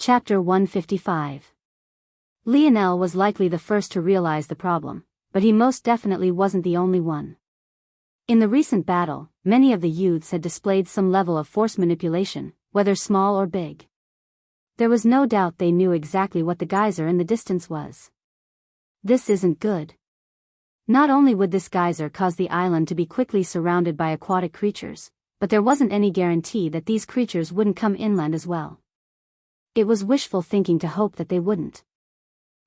Chapter 155. Lionel was likely the first to realize the problem, but he most definitely wasn't the only one. In the recent battle, many of the youths had displayed some level of force manipulation, whether small or big. There was no doubt they knew exactly what the geyser in the distance was. This isn't good. Not only would this geyser cause the island to be quickly surrounded by aquatic creatures, but there wasn't any guarantee that these creatures wouldn't come inland as well. It was wishful thinking to hope that they wouldn't.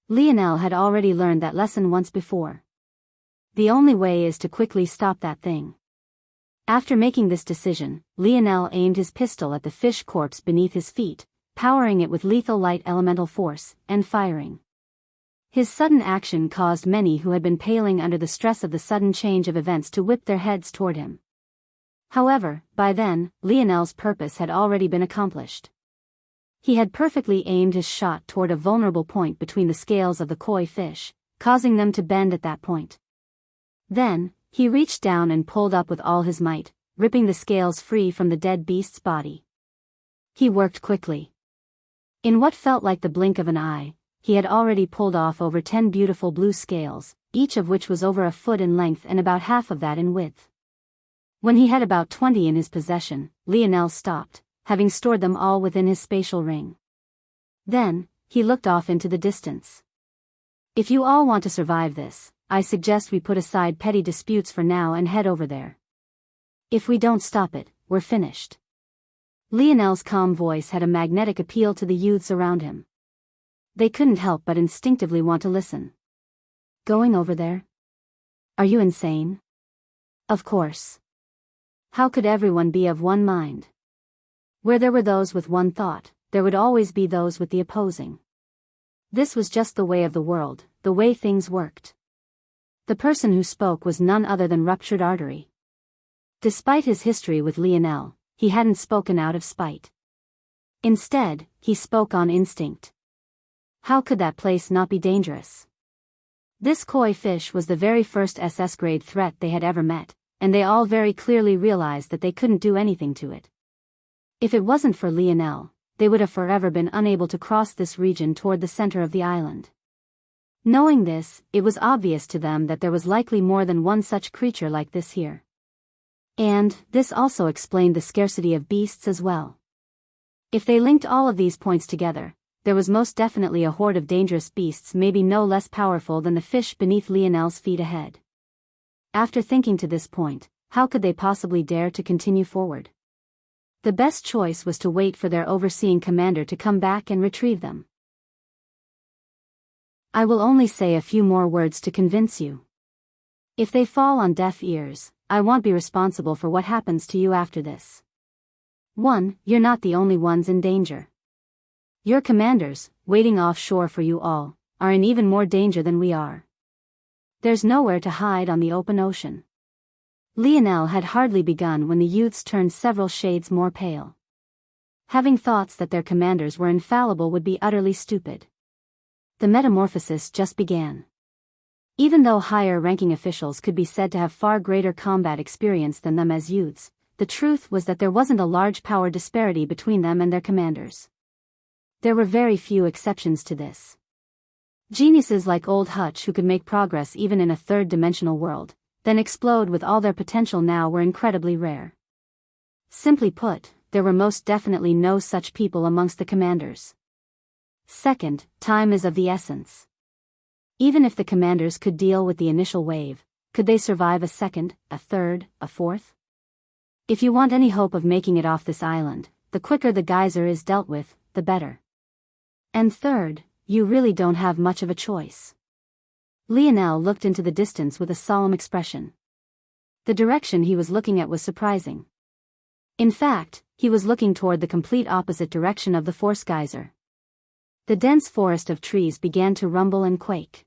Lionel had already learned that lesson once before. The only way is to quickly stop that thing. After making this decision, Lionel aimed his pistol at the fish corpse beneath his feet, powering it with lethal light elemental force, and firing. His sudden action caused many who had been paling under the stress of the sudden change of events to whip their heads toward him. However, by then, Lionel's purpose had already been accomplished. He had perfectly aimed his shot toward a vulnerable point between the scales of the koi fish, causing them to bend at that point. Then, he reached down and pulled up with all his might, ripping the scales free from the dead beast's body. He worked quickly. In what felt like the blink of an eye, he had already pulled off over 10 beautiful blue scales, each of which was over a foot in length and about half of that in width. When he had about 20 in his possession, Lionel stopped, having stored them all within his spatial ring. Then, he looked off into the distance. If you all want to survive this, I suggest we put aside petty disputes for now and head over there. If we don't stop it, we're finished. Lionel's calm voice had a magnetic appeal to the youths around him. They couldn't help but instinctively want to listen. Going over there? Are you insane? Of course. How could everyone be of one mind? Where there were those with one thought, there would always be those with the opposing. This was just the way of the world, the way things worked. The person who spoke was none other than Ruptured Artery. Despite his history with Lionel, he hadn't spoken out of spite. Instead, he spoke on instinct. How could that place not be dangerous? This koi fish was the very first SS-grade threat they had ever met, and they all very clearly realized that they couldn't do anything to it. If it wasn't for Lionel, they would have forever been unable to cross this region toward the center of the island. Knowing this, it was obvious to them that there was likely more than one such creature like this here. And, this also explained the scarcity of beasts as well. If they linked all of these points together, there was most definitely a horde of dangerous beasts maybe no less powerful than the fish beneath Lionel's feet ahead. After thinking to this point, how could they possibly dare to continue forward? The best choice was to wait for their overseeing commander to come back and retrieve them. I will only say a few more words to convince you. If they fall on deaf ears, I won't be responsible for what happens to you after this. 1. You're not the only ones in danger. Your commanders, waiting offshore for you all, are in even more danger than we are. There's nowhere to hide on the open ocean. Lionel had hardly begun when the youths turned several shades more pale. Having thoughts that their commanders were infallible would be utterly stupid. The metamorphosis just began. Even though higher-ranking officials could be said to have far greater combat experience than them as youths, the truth was that there wasn't a large power disparity between them and their commanders. There were very few exceptions to this. Geniuses like Old Hutch who could make progress even in a third-dimensional world, then explode with all their potential now were incredibly rare. Simply put, there were most definitely no such people amongst the commanders. Second, time is of the essence. Even if the commanders could deal with the initial wave, could they survive a second, a third, a fourth? If you want any hope of making it off this island, the quicker the geyser is dealt with, the better. And third, you really don't have much of a choice. Lionel looked into the distance with a solemn expression. The direction he was looking at was surprising. In fact, he was looking toward the complete opposite direction of the force geyser. The dense forest of trees began to rumble and quake.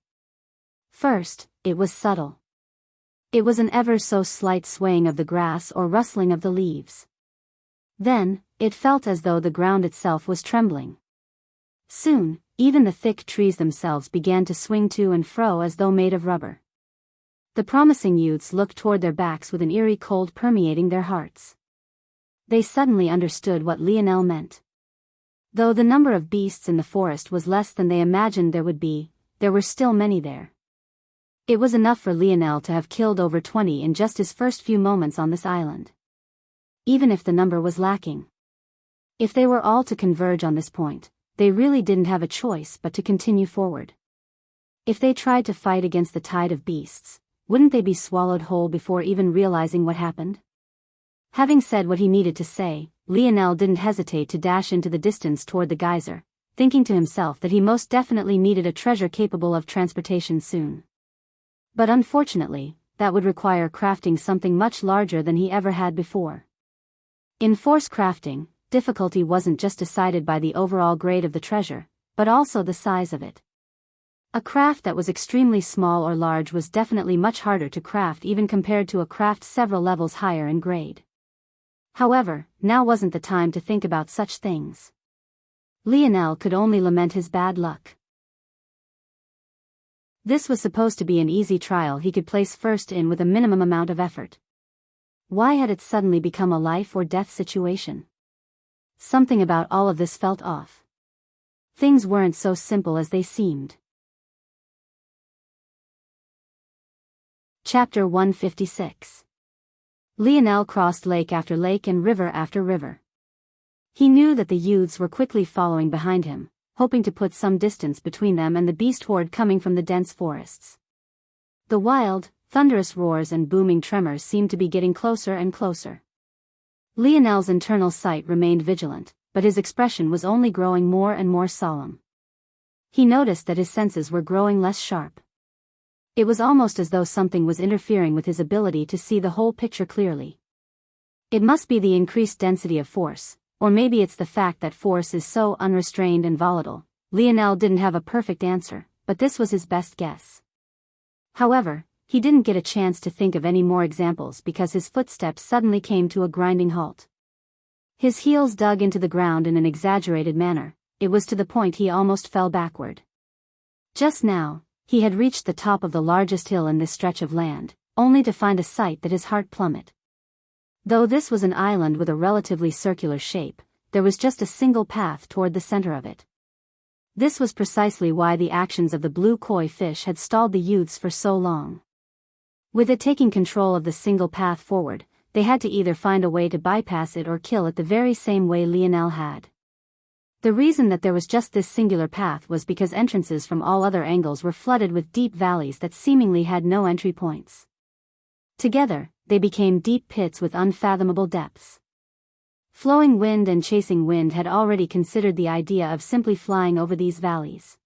First, it was subtle. It was an ever so slight swaying of the grass or rustling of the leaves. Then, it felt as though the ground itself was trembling. Soon, even the thick trees themselves began to swing to and fro as though made of rubber. The promising youths looked toward their backs with an eerie cold permeating their hearts. They suddenly understood what Lionel meant. Though the number of beasts in the forest was less than they imagined there would be, there were still many there. It was enough for Lionel to have killed over 20 in just his first few moments on this island. Even if the number was lacking. If they were all to converge on this point, they really didn't have a choice but to continue forward. If they tried to fight against the tide of beasts, wouldn't they be swallowed whole before even realizing what happened? Having said what he needed to say, Lionel didn't hesitate to dash into the distance toward the geyser, thinking to himself that he most definitely needed a treasure capable of transportation soon. But unfortunately, that would require crafting something much larger than he ever had before. In force crafting, difficulty wasn't just decided by the overall grade of the treasure, but also the size of it. A craft that was extremely small or large was definitely much harder to craft even compared to a craft several levels higher in grade. However, now wasn't the time to think about such things. Lionel could only lament his bad luck. This was supposed to be an easy trial he could place first in with a minimum amount of effort. Why had it suddenly become a life or death situation? Something about all of this felt off. Things weren't so simple as they seemed. Chapter 156. Lionel crossed lake after lake and river after river. He knew that the youths were quickly following behind him, hoping to put some distance between them and the beast horde coming from the dense forests. The wild, thunderous roars and booming tremors seemed to be getting closer and closer. Lionel's internal sight remained vigilant, but his expression was only growing more and more solemn. He noticed that his senses were growing less sharp. It was almost as though something was interfering with his ability to see the whole picture clearly. It must be the increased density of force, or maybe it's the fact that force is so unrestrained and volatile. Lionel didn't have a perfect answer, but this was his best guess. However, he didn't get a chance to think of any more examples because his footsteps suddenly came to a grinding halt. His heels dug into the ground in an exaggerated manner. It was to the point he almost fell backward. Just now, he had reached the top of the largest hill in this stretch of land, only to find a sight that his heart plummet. Though this was an island with a relatively circular shape, there was just a single path toward the center of it. This was precisely why the actions of the blue koi fish had stalled the youths for so long. With it taking control of the single path forward, they had to either find a way to bypass it or kill it the very same way Lionel had. The reason that there was just this singular path was because entrances from all other angles were flooded with deep valleys that seemingly had no entry points. Together, they became deep pits with unfathomable depths. Flowing wind and chasing wind had already considered the idea of simply flying over these valleys.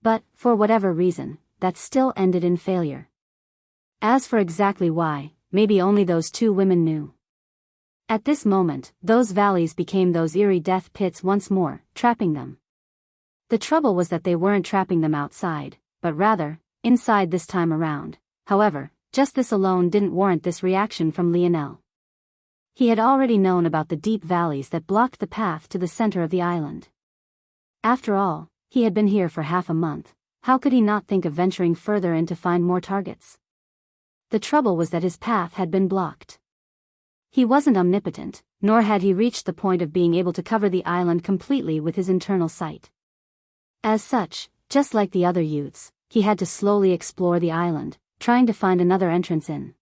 But, for whatever reason, that still ended in failure. As for exactly why, maybe only those two women knew. At this moment, those valleys became those eerie death pits once more, trapping them. The trouble was that they weren't trapping them outside, but rather, inside this time around. However, just this alone didn't warrant this reaction from Lionel. He had already known about the deep valleys that blocked the path to the center of the island. After all, he had been here for half a month. How could he not think of venturing further in to find more targets? The trouble was that his path had been blocked. He wasn't omnipotent, nor had he reached the point of being able to cover the island completely with his internal sight. As such, just like the other youths, he had to slowly explore the island, trying to find another entrance in.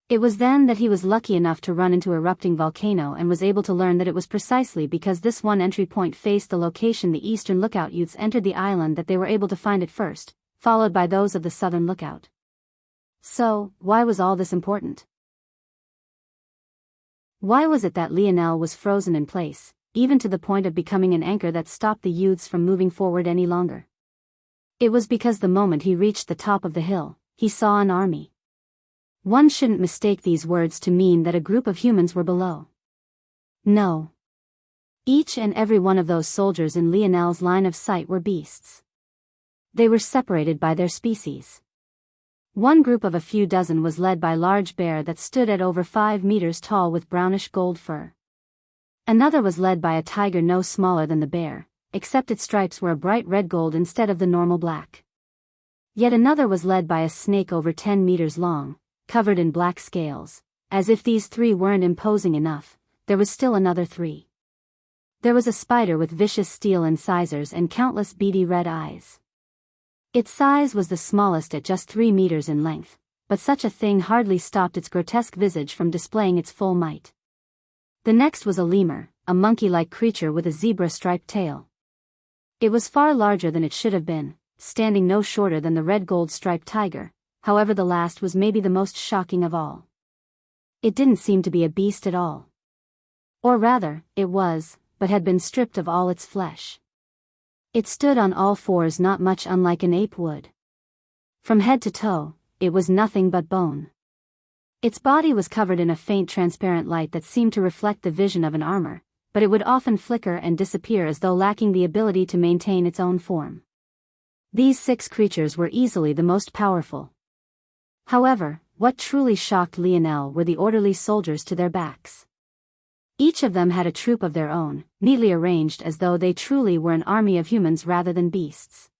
It was then that he was lucky enough to run into erupting volcano and was able to learn that it was precisely because this one entry point faced the location the Eastern Lookout youths entered the island that they were able to find it first, followed by those of the Southern Lookout. So, why was all this important? Why was it that Lionel was frozen in place, even to the point of becoming an anchor that stopped the youths from moving forward any longer? It was because the moment he reached the top of the hill, he saw an army. One shouldn't mistake these words to mean that a group of humans were below. No. Each and every one of those soldiers in Lionel's line of sight were beasts. They were separated by their species. One group of a few dozen was led by a large bear that stood at over 5 meters tall with brownish gold fur. Another was led by a tiger no smaller than the bear, except its stripes were a bright red gold instead of the normal black. Yet another was led by a snake over 10 meters long, covered in black scales. As if these 3 weren't imposing enough, there was still another 3. There was a spider with vicious steel incisors and countless beady red eyes. Its size was the smallest at just 3 meters in length, but such a thing hardly stopped its grotesque visage from displaying its full might. The next was a lemur, a monkey-like creature with a zebra-striped tail. It was far larger than it should have been, standing no shorter than the red-gold striped tiger. However, the last was maybe the most shocking of all. It didn't seem to be a beast at all. Or rather, it was, but had been stripped of all its flesh. It stood on all fours, not much unlike an ape would. From head to toe, it was nothing but bone. Its body was covered in a faint transparent light that seemed to reflect the vision of an armor, but it would often flicker and disappear as though lacking the ability to maintain its own form. These 6 creatures were easily the most powerful. However, what truly shocked Lionel were the orderly soldiers to their backs. Each of them had a troop of their own, neatly arranged as though they truly were an army of humans rather than beasts.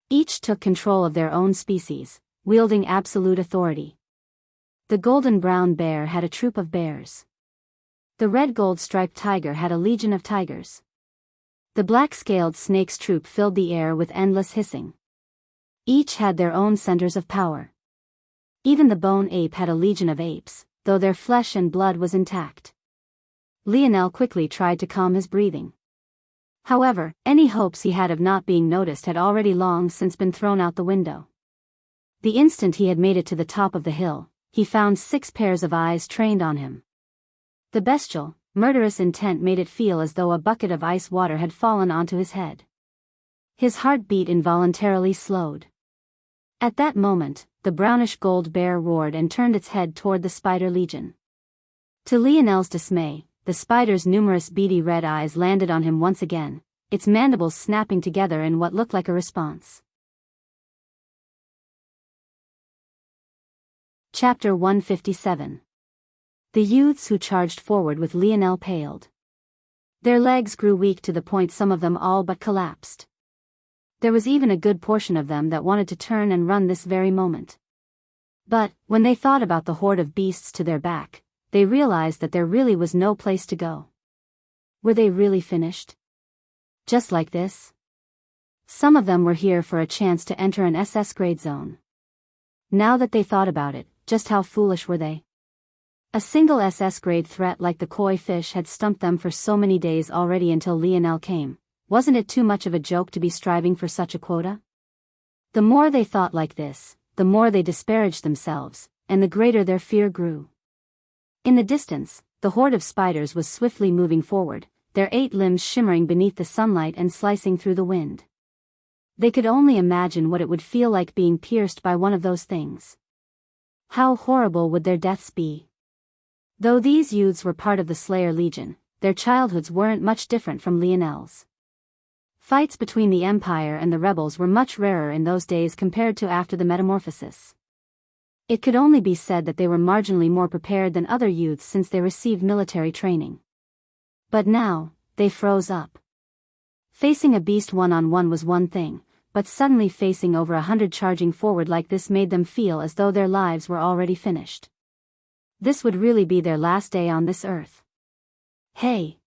Each took control of their own species, wielding absolute authority. The golden brown bear had a troop of bears. The red-gold striped tiger had a legion of tigers. The black-scaled snake's troop filled the air with endless hissing. Each had their own centers of power. Even the bone ape had a legion of apes, though their flesh and blood was intact. Lionel quickly tried to calm his breathing. However, any hopes he had of not being noticed had already long since been thrown out the window. The instant he had made it to the top of the hill, he found 6 pairs of eyes trained on him. The bestial, murderous intent made it feel as though a bucket of ice water had fallen onto his head. His heartbeat involuntarily slowed. At that moment, the brownish-gold bear roared and turned its head toward the spider legion. To Lionel's dismay, the spider's numerous beady red eyes landed on him once again, its mandibles snapping together in what looked like a response. Chapter 157. The youths who charged forward with Lionel paled. Their legs grew weak to the point some of them all but collapsed. There was even a good portion of them that wanted to turn and run this very moment. But, when they thought about the horde of beasts to their back, they realized that there really was no place to go. Were they really finished? Just like this? Some of them were here for a chance to enter an SS grade zone. Now that they thought about it, just how foolish were they? A single SS grade threat like the koi fish had stumped them for so many days already until Lionel came. Wasn't it too much of a joke to be striving for such a quota? The more they thought like this, the more they disparaged themselves, and the greater their fear grew. In the distance, the horde of spiders was swiftly moving forward, their 8 limbs shimmering beneath the sunlight and slicing through the wind. They could only imagine what it would feel like being pierced by one of those things. How horrible would their deaths be? Though these youths were part of the Slayer Legion, their childhoods weren't much different from Lionel's. Fights between the Empire and the rebels were much rarer in those days compared to after the metamorphosis. It could only be said that they were marginally more prepared than other youths since they received military training. But now, they froze up. Facing a beast one-on-one was one thing, but suddenly facing over 100 charging forward like this made them feel as though their lives were already finished. This would really be their last day on this earth. Hey!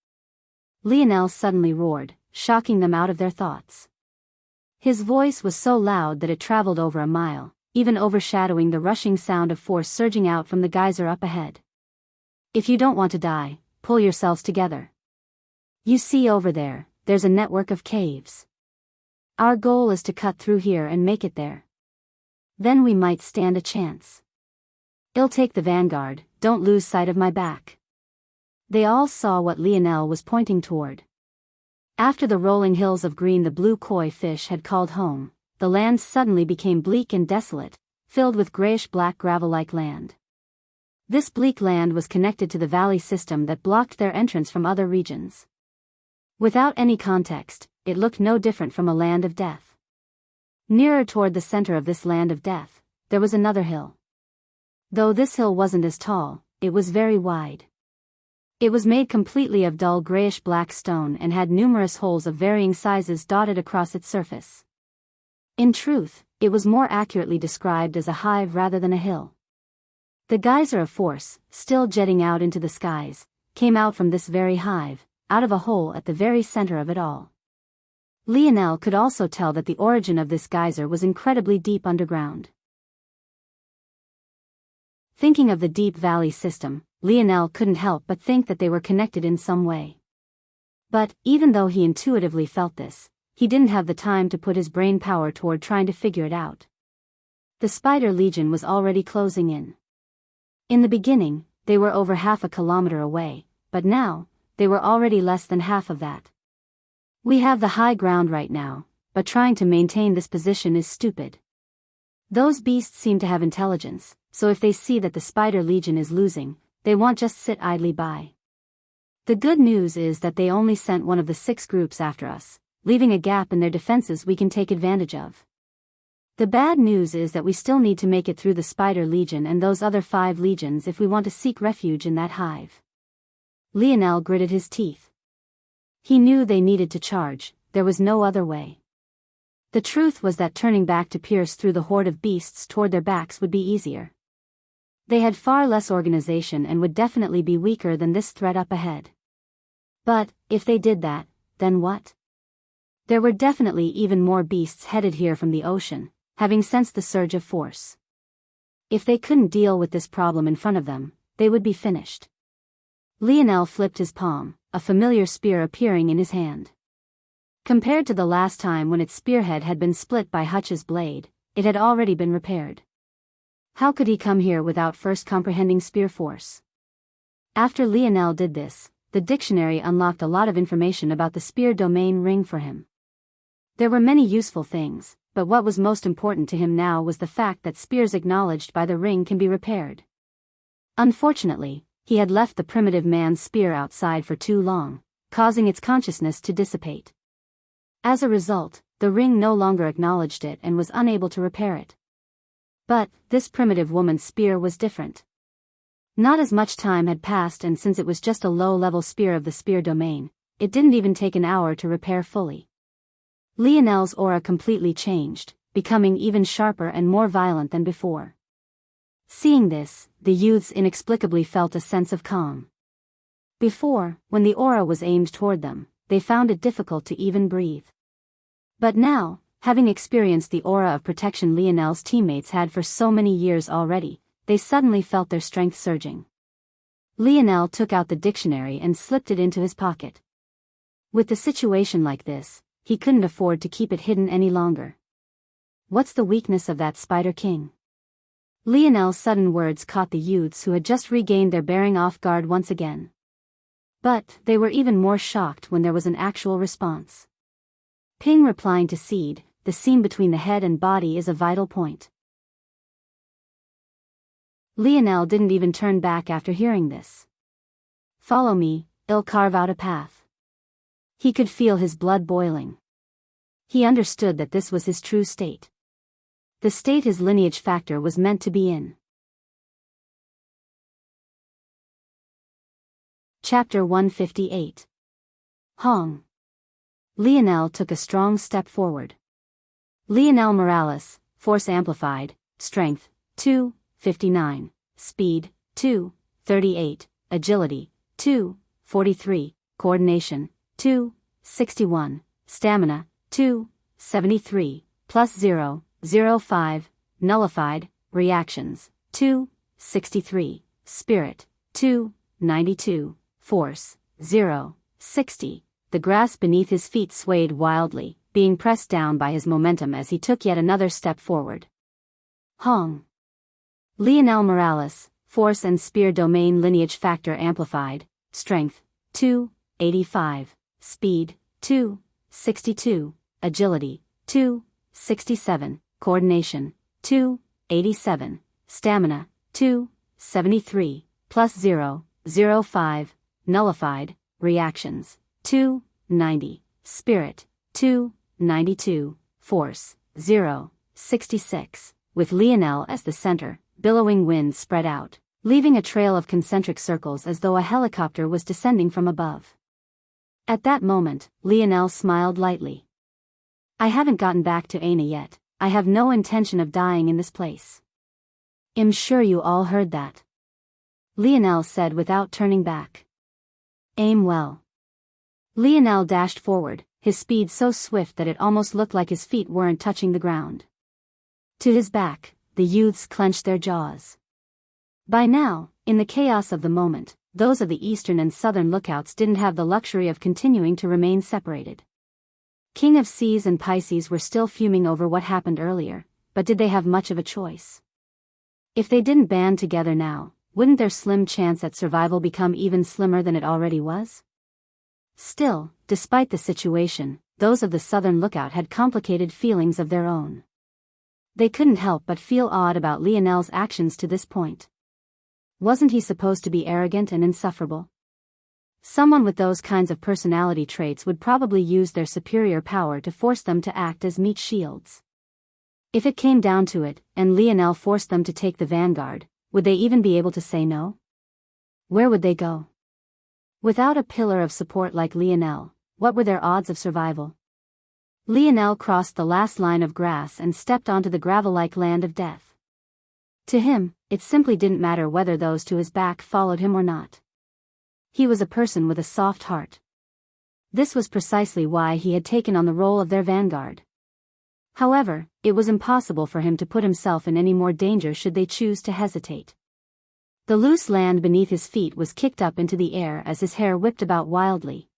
Lionel suddenly roared, shocking them out of their thoughts. His voice was so loud that it traveled over a mile, even overshadowing the rushing sound of force surging out from the geyser up ahead. If you don't want to die, pull yourselves together. You see over there, there's a network of caves. Our goal is to cut through here and make it there. Then we might stand a chance. I'll take the vanguard, don't lose sight of my back. They all saw what Lionel was pointing toward. After the rolling hills of green the blue koi fish had called home, the land suddenly became bleak and desolate, filled with grayish-black gravel-like land. This bleak land was connected to the valley system that blocked their entrance from other regions. Without any context, it looked no different from a land of death. Nearer toward the center of this land of death, there was another hill. Though this hill wasn't as tall, it was very wide. It was made completely of dull grayish-black stone and had numerous holes of varying sizes dotted across its surface. In truth, it was more accurately described as a hive rather than a hill. The geyser of force, still jetting out into the skies, came out from this very hive, out of a hole at the very center of it all. Lionel could also tell that the origin of this geyser was incredibly deep underground. Thinking of the deep valley system, Lionel couldn't help but think that they were connected in some way. But, even though he intuitively felt this, he didn't have the time to put his brain power toward trying to figure it out. The Spider Legion was already closing in. In the beginning, they were over half a kilometer away, but now, they were already less than half of that. We have the high ground right now, but trying to maintain this position is stupid. Those beasts seem to have intelligence, so if they see that the Spider Legion is losing, they won't just sit idly by. The good news is that they only sent one of the 6 groups after us, leaving a gap in their defenses we can take advantage of. The bad news is that we still need to make it through the Spider Legion and those other 5 legions if we want to seek refuge in that hive. Lionel gritted his teeth. He knew they needed to charge, there was no other way. The truth was that turning back to pierce through the horde of beasts toward their backs would be easier. They had far less organization and would definitely be weaker than this threat up ahead. But, if they did that, then what? There were definitely even more beasts headed here from the ocean, having sensed the surge of force. If they couldn't deal with this problem in front of them, they would be finished. Lionel flipped his palm, a familiar spear appearing in his hand. Compared to the last time when its spearhead had been split by Hutch's blade, it had already been repaired. How could he come here without first comprehending spear force? After Lionel did this, the dictionary unlocked a lot of information about the spear domain ring for him. There were many useful things, but what was most important to him now was the fact that spears acknowledged by the ring can be repaired. Unfortunately, he had left the primitive man's spear outside for too long, causing its consciousness to dissipate. As a result, the ring no longer acknowledged it and was unable to repair it. But, this primitive woman's spear was different. Not as much time had passed, and since it was just a low-level spear of the spear domain, it didn't even take an hour to repair fully. Lionel's aura completely changed, becoming even sharper and more violent than before. Seeing this, the youths inexplicably felt a sense of calm. Before, when the aura was aimed toward them, they found it difficult to even breathe. But now, having experienced the aura of protection Lionel's teammates had for so many years already, they suddenly felt their strength surging. Lionel took out the dictionary and slipped it into his pocket. With the situation like this, he couldn't afford to keep it hidden any longer. What's the weakness of that Spider King? Lionel's sudden words caught the youths who had just regained their bearing off guard once again. But, they were even more shocked when there was an actual response. Ping replying to Seed, the seam between the head and body is a vital point. Lionel didn't even turn back after hearing this. Follow me, I'll carve out a path. He could feel his blood boiling. He understood that this was his true state. The state his lineage factor was meant to be in. Chapter 158. Hong. Lionel took a strong step forward. Lionel Morales, Force Amplified, Strength, 2, 59, Speed, 2, 38, Agility, 2, 43, Coordination, 2, 61, Stamina, 2, 73, plus 0, 05, Nullified, Reactions, 2, 63, Spirit, 2, 92, Force, 0, 60. The grass beneath his feet swayed wildly, being pressed down by his momentum as he took yet another step forward. Hong. Lionel Morales, Force and Spear Domain Lineage Factor Amplified, Strength, 2, 85, Speed, 2, 62, Agility, 2, 67, Coordination, 2, 87, Stamina, 2, 73, plus 0, 05, Nullified, Reactions, 2, 90, Spirit, 2, 92, Force, 0, 66, with Lionel as the center, billowing winds spread out, leaving a trail of concentric circles as though a helicopter was descending from above. At that moment, Lionel smiled lightly. I haven't gotten back to Aina yet, I have no intention of dying in this place. I'm sure you all heard that. Lionel said without turning back. Aim well. Lionel dashed forward, his speed so swift that it almost looked like his feet weren't touching the ground. To his back, the youths clenched their jaws. By now, in the chaos of the moment, those of the eastern and southern lookouts didn't have the luxury of continuing to remain separated. King of Seas and Pisces were still fuming over what happened earlier, but did they have much of a choice? If they didn't band together now, wouldn't their slim chance at survival become even slimmer than it already was? Still, despite the situation, those of the southern lookout had complicated feelings of their own. They couldn't help but feel odd about Lionel's actions to this point. Wasn't he supposed to be arrogant and insufferable? Someone with those kinds of personality traits would probably use their superior power to force them to act as meat shields. If it came down to it, and Lionel forced them to take the vanguard, would they even be able to say no? Where would they go? Without a pillar of support like Lionel, what were their odds of survival? Lionel crossed the last line of grass and stepped onto the gravel-like land of death. To him, it simply didn't matter whether those to his back followed him or not. He was a person with a soft heart. This was precisely why he had taken on the role of their vanguard. However, it was impossible for him to put himself in any more danger should they choose to hesitate. The loose land beneath his feet was kicked up into the air as his hair whipped about wildly.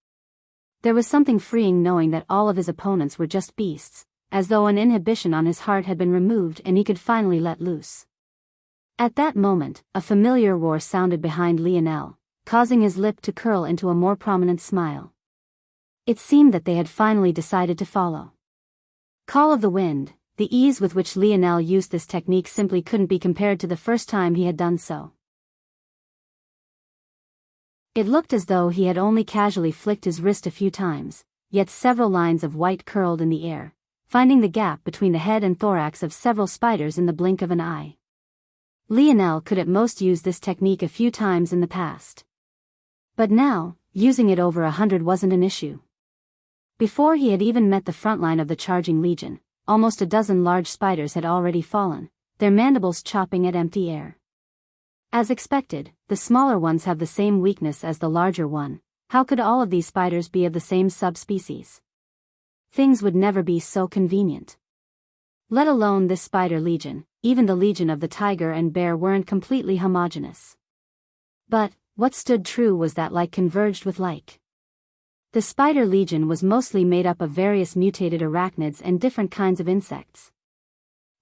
There was something freeing knowing that all of his opponents were just beasts, as though an inhibition on his heart had been removed and he could finally let loose. At that moment, a familiar roar sounded behind Lionel, causing his lip to curl into a more prominent smile. It seemed that they had finally decided to follow. Call of the Wind, the ease with which Lionel used this technique simply couldn't be compared to the first time he had done so. It looked as though he had only casually flicked his wrist a few times, yet several lines of white curled in the air, finding the gap between the head and thorax of several spiders in the blink of an eye. Lionel could at most use this technique a few times in the past. But now, using it over 100 wasn't an issue. Before he had even met the front line of the charging legion, almost a dozen large spiders had already fallen, their mandibles chopping at empty air. As expected, the smaller ones have the same weakness as the larger one. How could all of these spiders be of the same subspecies? Things would never be so convenient. Let alone this spider legion, even the legion of the tiger and bear weren't completely homogeneous. But, what stood true was that like converged with like. The spider legion was mostly made up of various mutated arachnids and different kinds of insects.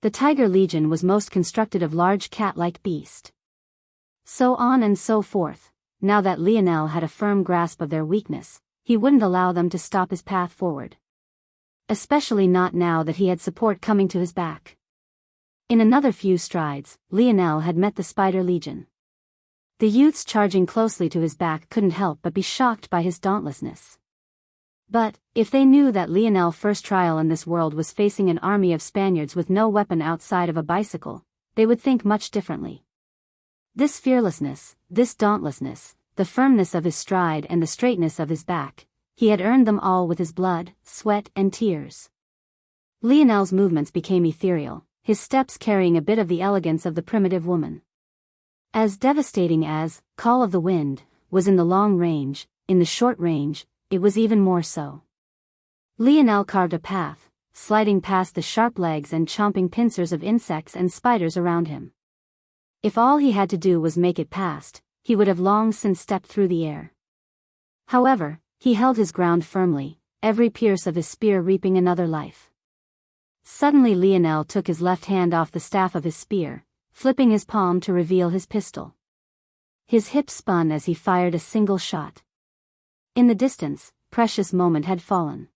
The tiger legion was most constructed of large cat-like beast. So on and so forth. Now that Lionel had a firm grasp of their weakness, he wouldn't allow them to stop his path forward. Especially not now that he had support coming to his back. In another few strides, Lionel had met the spider legion. The youths charging closely to his back couldn't help but be shocked by his dauntlessness. But, if they knew that Lionel's first trial in this world was facing an army of Spaniards with no weapon outside of a bicycle, they would think much differently. This fearlessness, this dauntlessness, the firmness of his stride and the straightness of his back, he had earned them all with his blood, sweat and tears. Lionel's movements became ethereal, his steps carrying a bit of the elegance of the primitive woman. As devastating as Call of the Wind was in the long range, in the short range, it was even more so. Lionel carved a path, sliding past the sharp legs and chomping pincers of insects and spiders around him. If all he had to do was make it past, he would have long since stepped through the air. However, he held his ground firmly, every pierce of his spear reaping another life. Suddenly Lionel took his left hand off the staff of his spear, flipping his palm to reveal his pistol. His hips spun as he fired a single shot. In the distance, Precious' moment had fallen.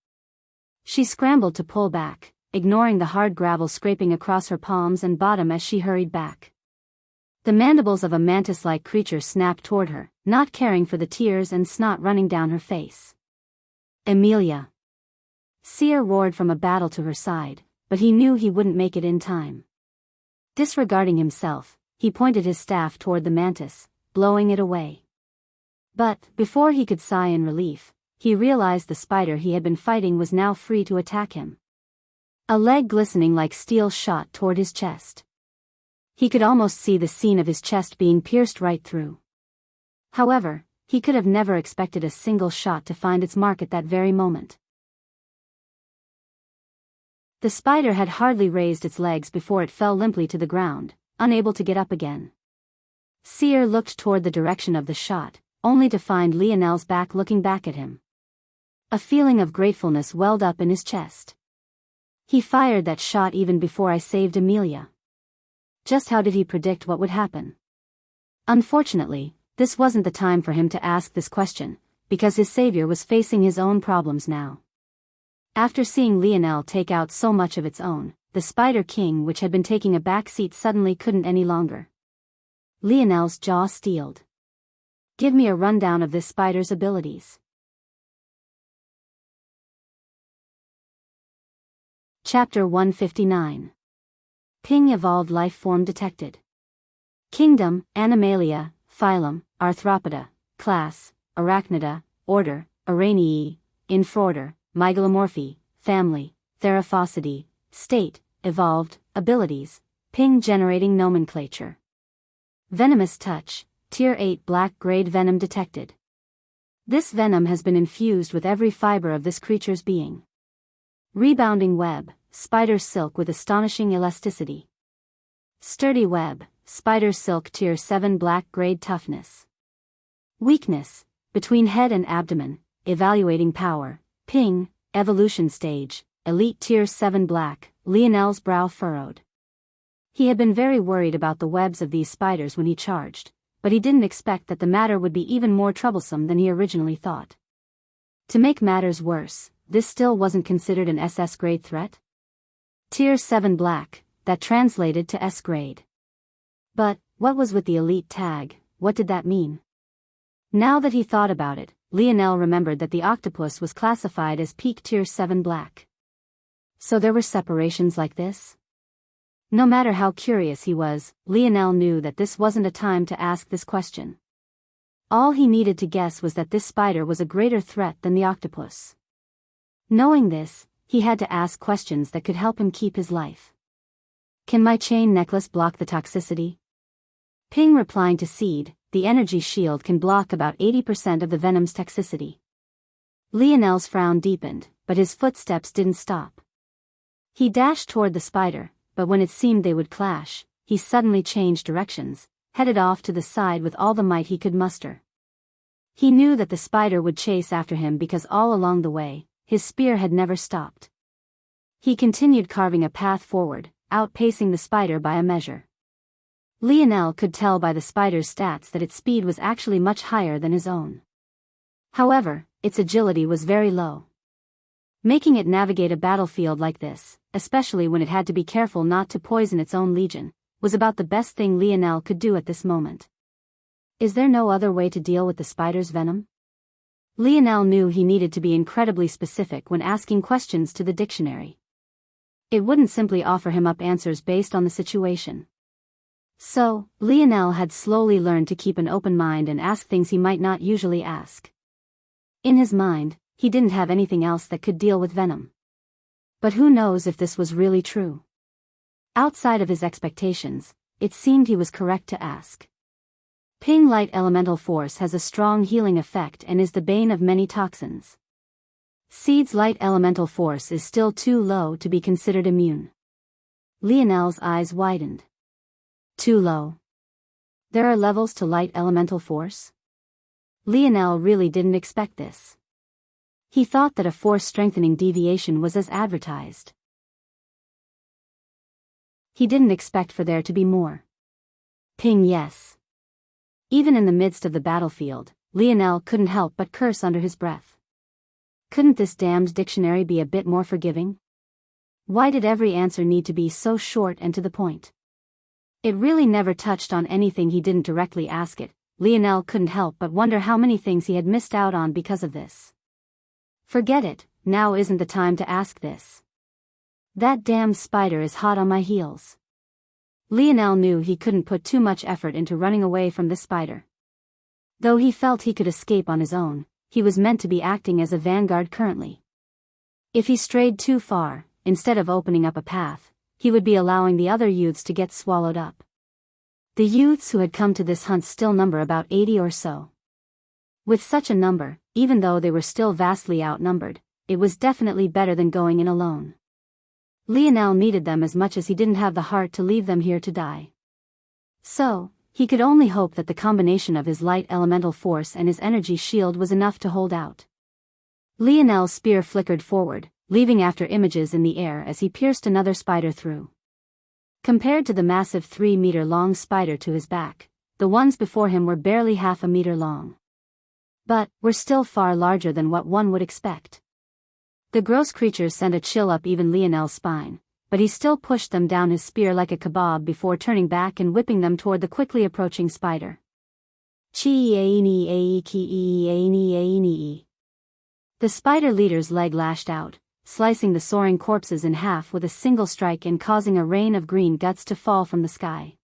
She scrambled to pull back, ignoring the hard gravel scraping across her palms and bottom as she hurried back. The mandibles of a mantis-like creature snapped toward her, not caring for the tears and snot running down her face. Emilia! Seer roared from a battle to her side, but he knew he wouldn't make it in time. Disregarding himself, he pointed his staff toward the mantis, blowing it away. But, before he could sigh in relief, he realized the spider he had been fighting was now free to attack him. A leg glistening like steel shot toward his chest. He could almost see the scene of his chest being pierced right through. However, he could have never expected a single shot to find its mark at that very moment. The spider had hardly raised its legs before it fell limply to the ground, unable to get up again. Seer looked toward the direction of the shot, only to find Lionel's back looking back at him. A feeling of gratefulness welled up in his chest. He fired that shot even before I saved Amelia. Just how did he predict what would happen? Unfortunately, this wasn't the time for him to ask this question, because his savior was facing his own problems now. After seeing Lionel take out so much of its own, the Spider King, which had been taking a back seat, suddenly couldn't any longer. Lionel's jaw steeled. Give me a rundown of this spider's abilities. Chapter 159. Ping evolved life form detected. Kingdom, Animalia, Phylum, Arthropoda, Class, Arachnida, Order, Araneae, Infraorder, Mygalomorphae, Family, Theraphosidae, State, Evolved, Abilities, Ping generating nomenclature. Venomous touch, Tier 8 black-grade venom detected. This venom has been infused with every fiber of this creature's being. Rebounding web, spider silk with astonishing elasticity. Sturdy web, spider silk Tier 7 black-grade toughness. Weakness, between head and abdomen, evaluating power, Ping, evolution stage, elite Tier 7 black, Lionel's brow furrowed. He had been very worried about the webs of these spiders when he charged, but he didn't expect that the matter would be even more troublesome than he originally thought. To make matters worse, this still wasn't considered an SS grade threat? Tier 7 black, that translated to S grade. But, what was with the elite tag, what did that mean? Now that he thought about it, Lionel remembered that the octopus was classified as peak Tier 7 black. So there were separations like this? No matter how curious he was, Lionel knew that this wasn't a time to ask this question. All he needed to guess was that this spider was a greater threat than the octopus. Knowing this, he had to ask questions that could help him keep his life. Can my chain necklace block the toxicity? Ping replying to Seed, the energy shield can block about 80% of the venom's toxicity. Lionel's frown deepened, but his footsteps didn't stop. He dashed toward the spider, but when it seemed they would clash, he suddenly changed directions, headed off to the side with all the might he could muster. He knew that the spider would chase after him because all along the way, his spear had never stopped. He continued carving a path forward, outpacing the spider by a measure. Lionel could tell by the spider's stats that its speed was actually much higher than his own. However, its agility was very low. Making it navigate a battlefield like this, especially when it had to be careful not to poison its own legion, was about the best thing Lionel could do at this moment. Is there no other way to deal with the spider's venom? Lionel knew he needed to be incredibly specific when asking questions to the dictionary. It wouldn't simply offer him up answers based on the situation. So, Lionel had slowly learned to keep an open mind and ask things he might not usually ask. In his mind, he didn't have anything else that could deal with venom. But who knows if this was really true? Outside of his expectations, it seemed he was correct to ask. Ping light elemental force has a strong healing effect and is the bane of many toxins. Seed's light elemental force is still too low to be considered immune. Lionel's eyes widened. Too low. There are levels to light elemental force? Lionel really didn't expect this. He thought that a force-strengthening deviation was as advertised. He didn't expect for there to be more. Ping yes. Even in the midst of the battlefield, Lionel couldn't help but curse under his breath. Couldn't this damned dictionary be a bit more forgiving? Why did every answer need to be so short and to the point? It really never touched on anything he didn't directly ask it. Lionel couldn't help but wonder how many things he had missed out on because of this. Forget it, now isn't the time to ask this. That damned spider is hot on my heels. Lionel knew he couldn't put too much effort into running away from the spider. Though he felt he could escape on his own, he was meant to be acting as a vanguard currently. If he strayed too far, instead of opening up a path, he would be allowing the other youths to get swallowed up. The youths who had come to this hunt still number about 80 or so. With such a number, even though they were still vastly outnumbered, it was definitely better than going in alone. Lionel needed them as much as he didn't have the heart to leave them here to die. So, he could only hope that the combination of his light elemental force and his energy shield was enough to hold out. Lionel's spear flickered forward, leaving after images in the air as he pierced another spider through. Compared to the massive 3-meter-long spider to his back, the ones before him were barely half a meter long. But, were still far larger than what one would expect. The gross creatures sent a chill up even Lionel's spine, but he still pushed them down his spear like a kebab before turning back and whipping them toward the quickly approaching spider. The spider leader's leg lashed out, slicing the soaring corpses in half with a single strike and causing a rain of green guts to fall from the sky.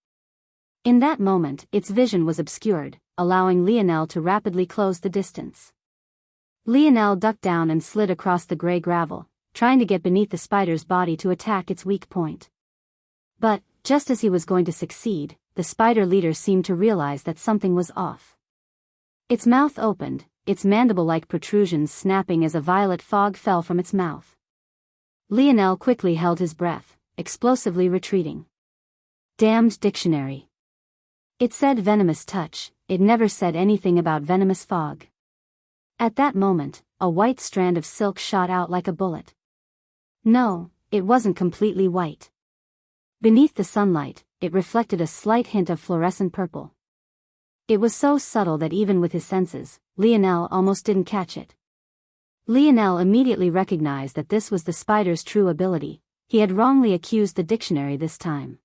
In that moment, its vision was obscured, allowing Lionel to rapidly close the distance. Lionel ducked down and slid across the gray gravel, trying to get beneath the spider's body to attack its weak point. But, just as he was going to succeed, the spider leader seemed to realize that something was off. Its mouth opened, its mandible-like protrusions snapping as a violet fog fell from its mouth. Lionel quickly held his breath, explosively retreating. Damned dictionary. It said venomous touch, it never said anything about venomous fog. At that moment, a white strand of silk shot out like a bullet. No, it wasn't completely white. Beneath the sunlight, it reflected a slight hint of fluorescent purple. It was so subtle that even with his senses, Lionel almost didn't catch it. Lionel immediately recognized that this was the spider's true ability. He had wrongly accused the dictionary this time.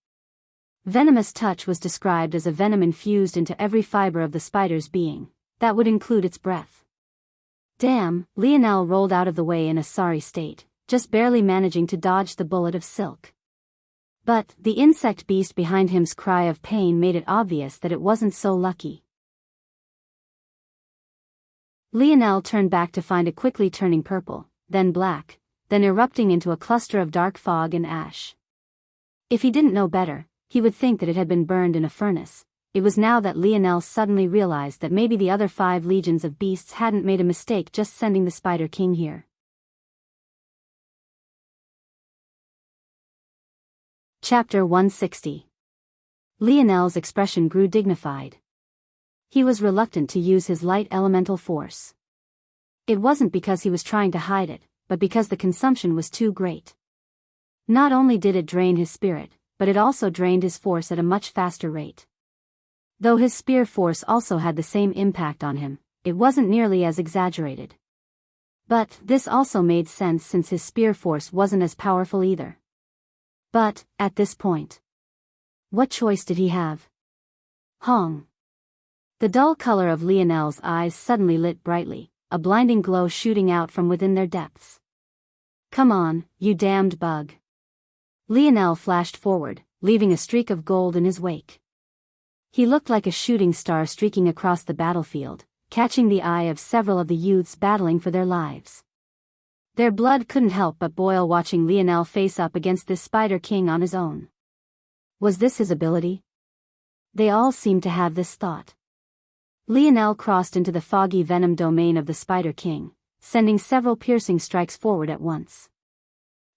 Venomous touch was described as a venom infused into every fiber of the spider's being. That would include its breath. Damn, Lionel rolled out of the way in a sorry state, just barely managing to dodge the bullet of silk. But, the insect beast behind him's cry of pain made it obvious that it wasn't so lucky. Lionel turned back to find it quickly turning purple, then black, then erupting into a cluster of dark fog and ash. If he didn't know better, he would think that it had been burned in a furnace. It was now that Lionel suddenly realized that maybe the other 5 legions of beasts hadn't made a mistake just sending the Spider King here. Chapter 160. Lionel's expression grew dignified. He was reluctant to use his light elemental force. It wasn't because he was trying to hide it, but because the consumption was too great. Not only did it drain his spirit, but it also drained his force at a much faster rate. Though his spear force also had the same impact on him, it wasn't nearly as exaggerated. But this also made sense since his spear force wasn't as powerful either. But, at this point, what choice did he have? Hong. The dull color of Lionel's eyes suddenly lit brightly, a blinding glow shooting out from within their depths. Come on, you damned bug. Lionel flashed forward, leaving a streak of gold in his wake. He looked like a shooting star streaking across the battlefield, catching the eye of several of the youths battling for their lives. Their blood couldn't help but boil watching Lionel face up against this Spider King on his own. Was this his ability? They all seemed to have this thought. Lionel crossed into the foggy venom domain of the Spider King, sending several piercing strikes forward at once.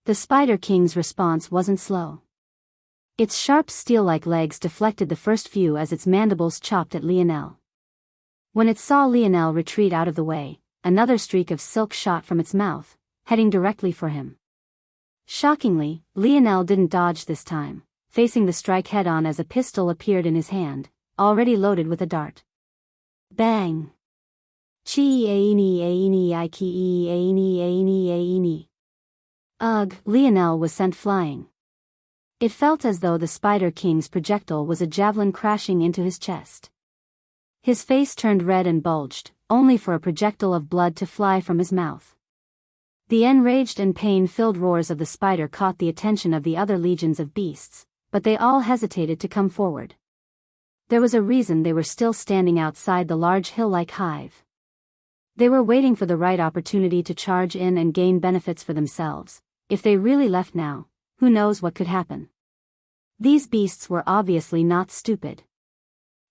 The Spider King's response wasn't slow. Its sharp steel-like legs deflected the first few as its mandibles chopped at Lionel. When it saw Lionel retreat out of the way, another streak of silk shot from its mouth, heading directly for him. Shockingly, Lionel didn't dodge this time, facing the strike head-on as a pistol appeared in his hand, already loaded with a dart. Bang! Ugh, Lionel was sent flying. It felt as though the Spider King's projectile was a javelin crashing into his chest. His face turned red and bulged, only for a projectile of blood to fly from his mouth. The enraged and pain-filled roars of the spider caught the attention of the other legions of beasts, but they all hesitated to come forward. There was a reason they were still standing outside the large hill-like hive. They were waiting for the right opportunity to charge in and gain benefits for themselves. If they really left now, who knows what could happen. These beasts were obviously not stupid.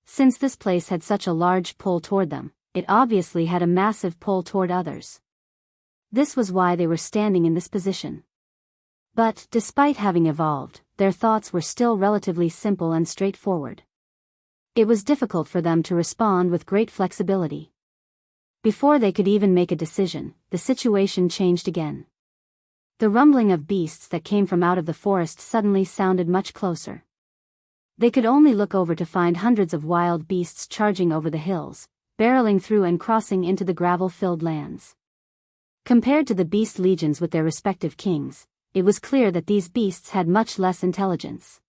Since this place had such a large pull toward them, it obviously had a massive pull toward others. This was why they were standing in this position. But, despite having evolved, their thoughts were still relatively simple and straightforward. It was difficult for them to respond with great flexibility. Before they could even make a decision, the situation changed again. The rumbling of beasts that came from out of the forest suddenly sounded much closer. They could only look over to find hundreds of wild beasts charging over the hills, barreling through and crossing into the gravel-filled lands. Compared to the beast legions with their respective kings, it was clear that these beasts had much less intelligence.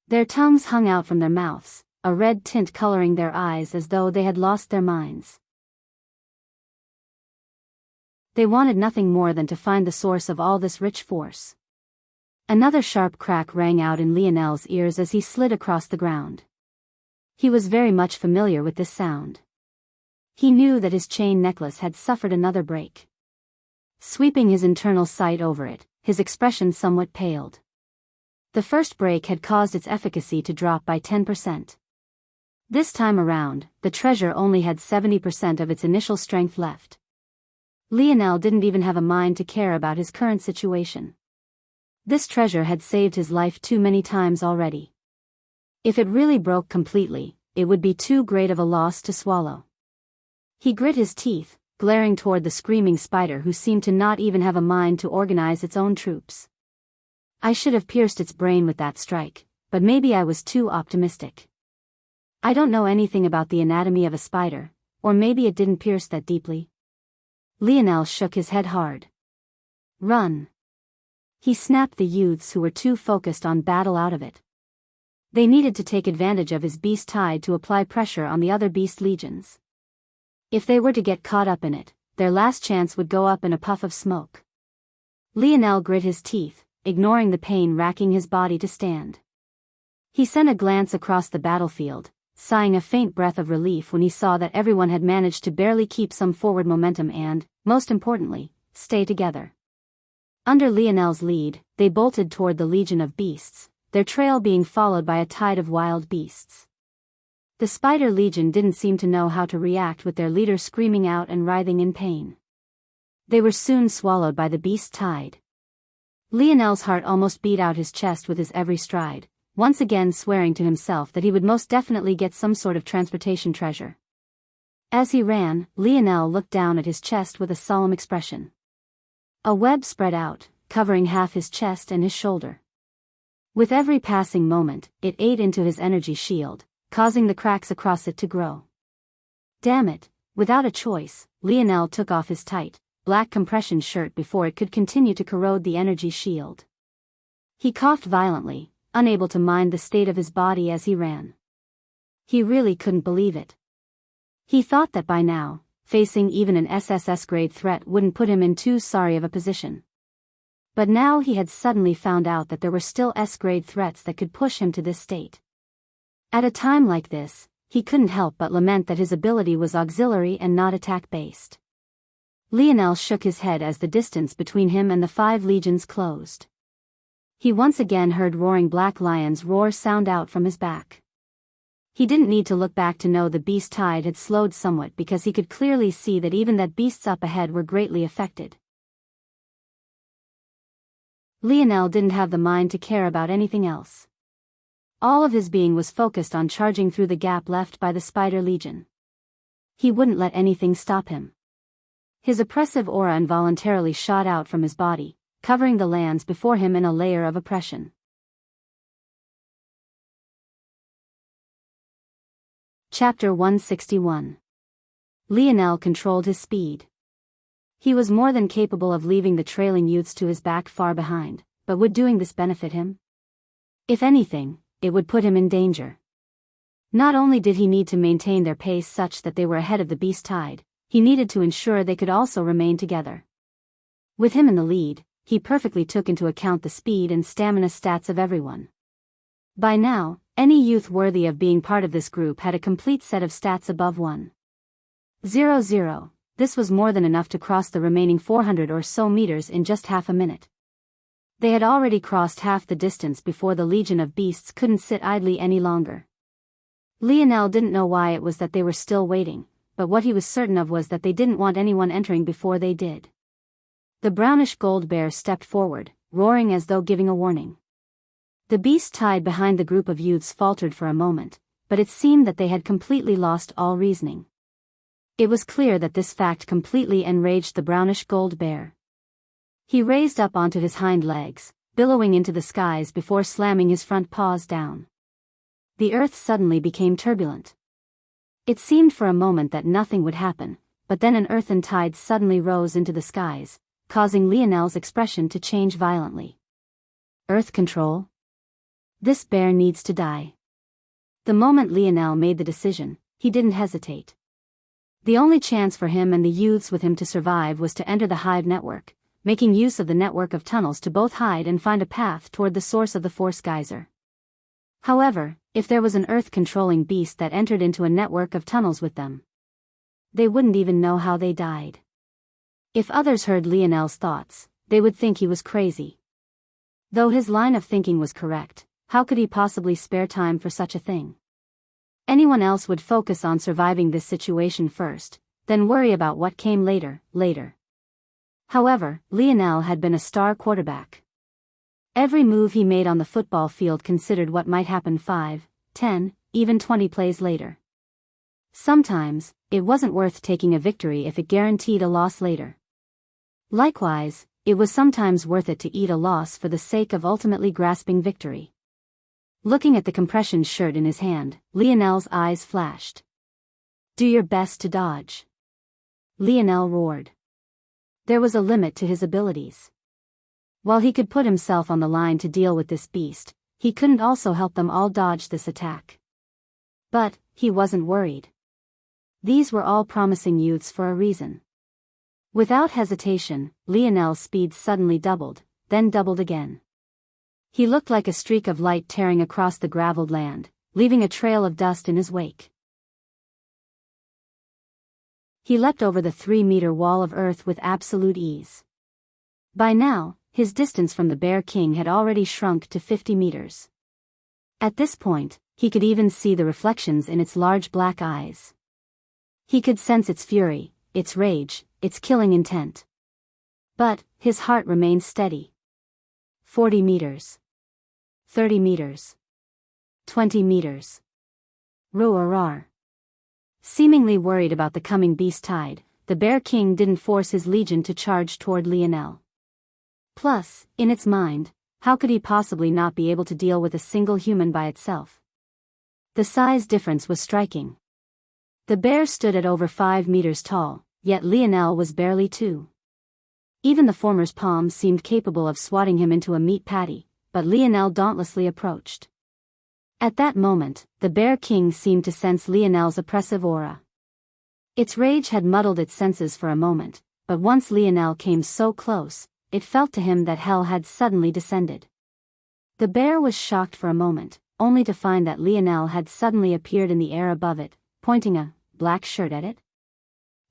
Their tongues hung out from their mouths, a red tint coloring their eyes as though they had lost their minds. They wanted nothing more than to find the source of all this rich force. Another sharp crack rang out in Lionel's ears as he slid across the ground. He was very much familiar with this sound. He knew that his chain necklace had suffered another break. Sweeping his internal sight over it, his expression somewhat paled. The first break had caused its efficacy to drop by 10%. This time around, the treasure only had 70% of its initial strength left. Lionel didn't even have a mind to care about his current situation. This treasure had saved his life too many times already. If it really broke completely, it would be too great of a loss to swallow. He grit his teeth, glaring toward the screaming spider who seemed to not even have a mind to organize its own troops. I should have pierced its brain with that strike, but maybe I was too optimistic. I don't know anything about the anatomy of a spider, or maybe it didn't pierce that deeply. Lionel shook his head hard. Run! He snapped the youths who were too focused on battle out of it. They needed to take advantage of his beast tide to apply pressure on the other beast legions. If they were to get caught up in it, their last chance would go up in a puff of smoke. Lionel grit his teeth, ignoring the pain racking his body to stand. He sent a glance across the battlefield, sighing a faint breath of relief when he saw that everyone had managed to barely keep some forward momentum and, most importantly, stay together. Under Lionel's lead, they bolted toward the legion of beasts, their trail being followed by a tide of wild beasts. The spider legion didn't seem to know how to react with their leader screaming out and writhing in pain. They were soon swallowed by the beast tide. Lionel's heart almost beat out his chest with his every stride, once again swearing to himself that he would most definitely get some sort of transportation treasure. As he ran, Lionel looked down at his chest with a solemn expression. A web spread out, covering half his chest and his shoulder. With every passing moment, it ate into his energy shield, causing the cracks across it to grow. Damn it, without a choice, Lionel took off his tight, black compression shirt before it could continue to corrode the energy shield. He coughed violently, unable to mind the state of his body as he ran. He really couldn't believe it. He thought that by now, facing even an SSS-grade threat wouldn't put him in too sorry of a position. But now he had suddenly found out that there were still S-grade threats that could push him to this state. At a time like this, he couldn't help but lament that his ability was auxiliary and not attack-based. Lionel shook his head as the distance between him and the 5 legions closed. He once again heard roaring black lions' roar sound out from his back. He didn't need to look back to know the beast tide had slowed somewhat because he could clearly see that even that beasts up ahead were greatly affected. Lionel didn't have the mind to care about anything else. All of his being was focused on charging through the gap left by the Spider Legion. He wouldn't let anything stop him. His oppressive aura involuntarily shot out from his body, covering the lands before him in a layer of oppression. Chapter 161. Lionel controlled his speed. He was more than capable of leaving the trailing youths to his back far behind, but would doing this benefit him? If anything, it would put him in danger. Not only did he need to maintain their pace such that they were ahead of the beast tide, he needed to ensure they could also remain together. With him in the lead, he perfectly took into account the speed and stamina stats of everyone. By now, any youth worthy of being part of this group had a complete set of stats above 100. This was more than enough to cross the remaining 400 or so meters in just half a minute. They had already crossed half the distance before the legion of beasts couldn't sit idly any longer. Lionel didn't know why it was that they were still waiting, but what he was certain of was that they didn't want anyone entering before they did. The brownish gold bear stepped forward, roaring as though giving a warning. The beast tied behind the group of youths faltered for a moment, but it seemed that they had completely lost all reasoning. It was clear that this fact completely enraged the brownish gold bear. He raised up onto his hind legs, billowing into the skies before slamming his front paws down. The earth suddenly became turbulent. It seemed for a moment that nothing would happen, but then an earthen tide suddenly rose into the skies, causing Lionel's expression to change violently. Earth control? This bear needs to die. The moment Lionel made the decision, he didn't hesitate. The only chance for him and the youths with him to survive was to enter the hive network, making use of the network of tunnels to both hide and find a path toward the source of the force geyser. However, if there was an earth-controlling beast that entered into a network of tunnels with them, they wouldn't even know how they died. If others heard Lionel's thoughts, they would think he was crazy. Though his line of thinking was correct, how could he possibly spare time for such a thing? Anyone else would focus on surviving this situation first, then worry about what came later. However, Lionel had been a star quarterback. Every move he made on the football field considered what might happen 5, 10, even 20 plays later. Sometimes, it wasn't worth taking a victory if it guaranteed a loss later. Likewise, it was sometimes worth it to eat a loss for the sake of ultimately grasping victory. Looking at the compression shirt in his hand, Lionel's eyes flashed. "Do your best to dodge," Lionel roared. There was a limit to his abilities. While he could put himself on the line to deal with this beast, he couldn't also help them all dodge this attack. But he wasn't worried. These were all promising youths for a reason. Without hesitation, Lionel's speed suddenly doubled, then doubled again. He looked like a streak of light tearing across the graveled land, leaving a trail of dust in his wake. He leapt over the 3-meter wall of earth with absolute ease. By now, his distance from the Bear King had already shrunk to 50 meters. At this point, he could even see the reflections in its large black eyes. He could sense its fury, its rage, its killing intent. But his heart remained steady. 40 meters. 30 meters. 20 meters. Roar. Seemingly worried about the coming beast tide, the Bear King didn't force his legion to charge toward Lionel. Plus, in its mind, how could he possibly not be able to deal with a single human by itself? The size difference was striking. The bear stood at over 5 meters tall, yet Lionel was barely 2. Even the former's palms seemed capable of swatting him into a meat patty, but Lionel dauntlessly approached. At that moment, the Bear King seemed to sense Lionel's oppressive aura. Its rage had muddled its senses for a moment, but once Lionel came so close, it felt to him that hell had suddenly descended. The bear was shocked for a moment, only to find that Lionel had suddenly appeared in the air above it, pointing a black shirt at it.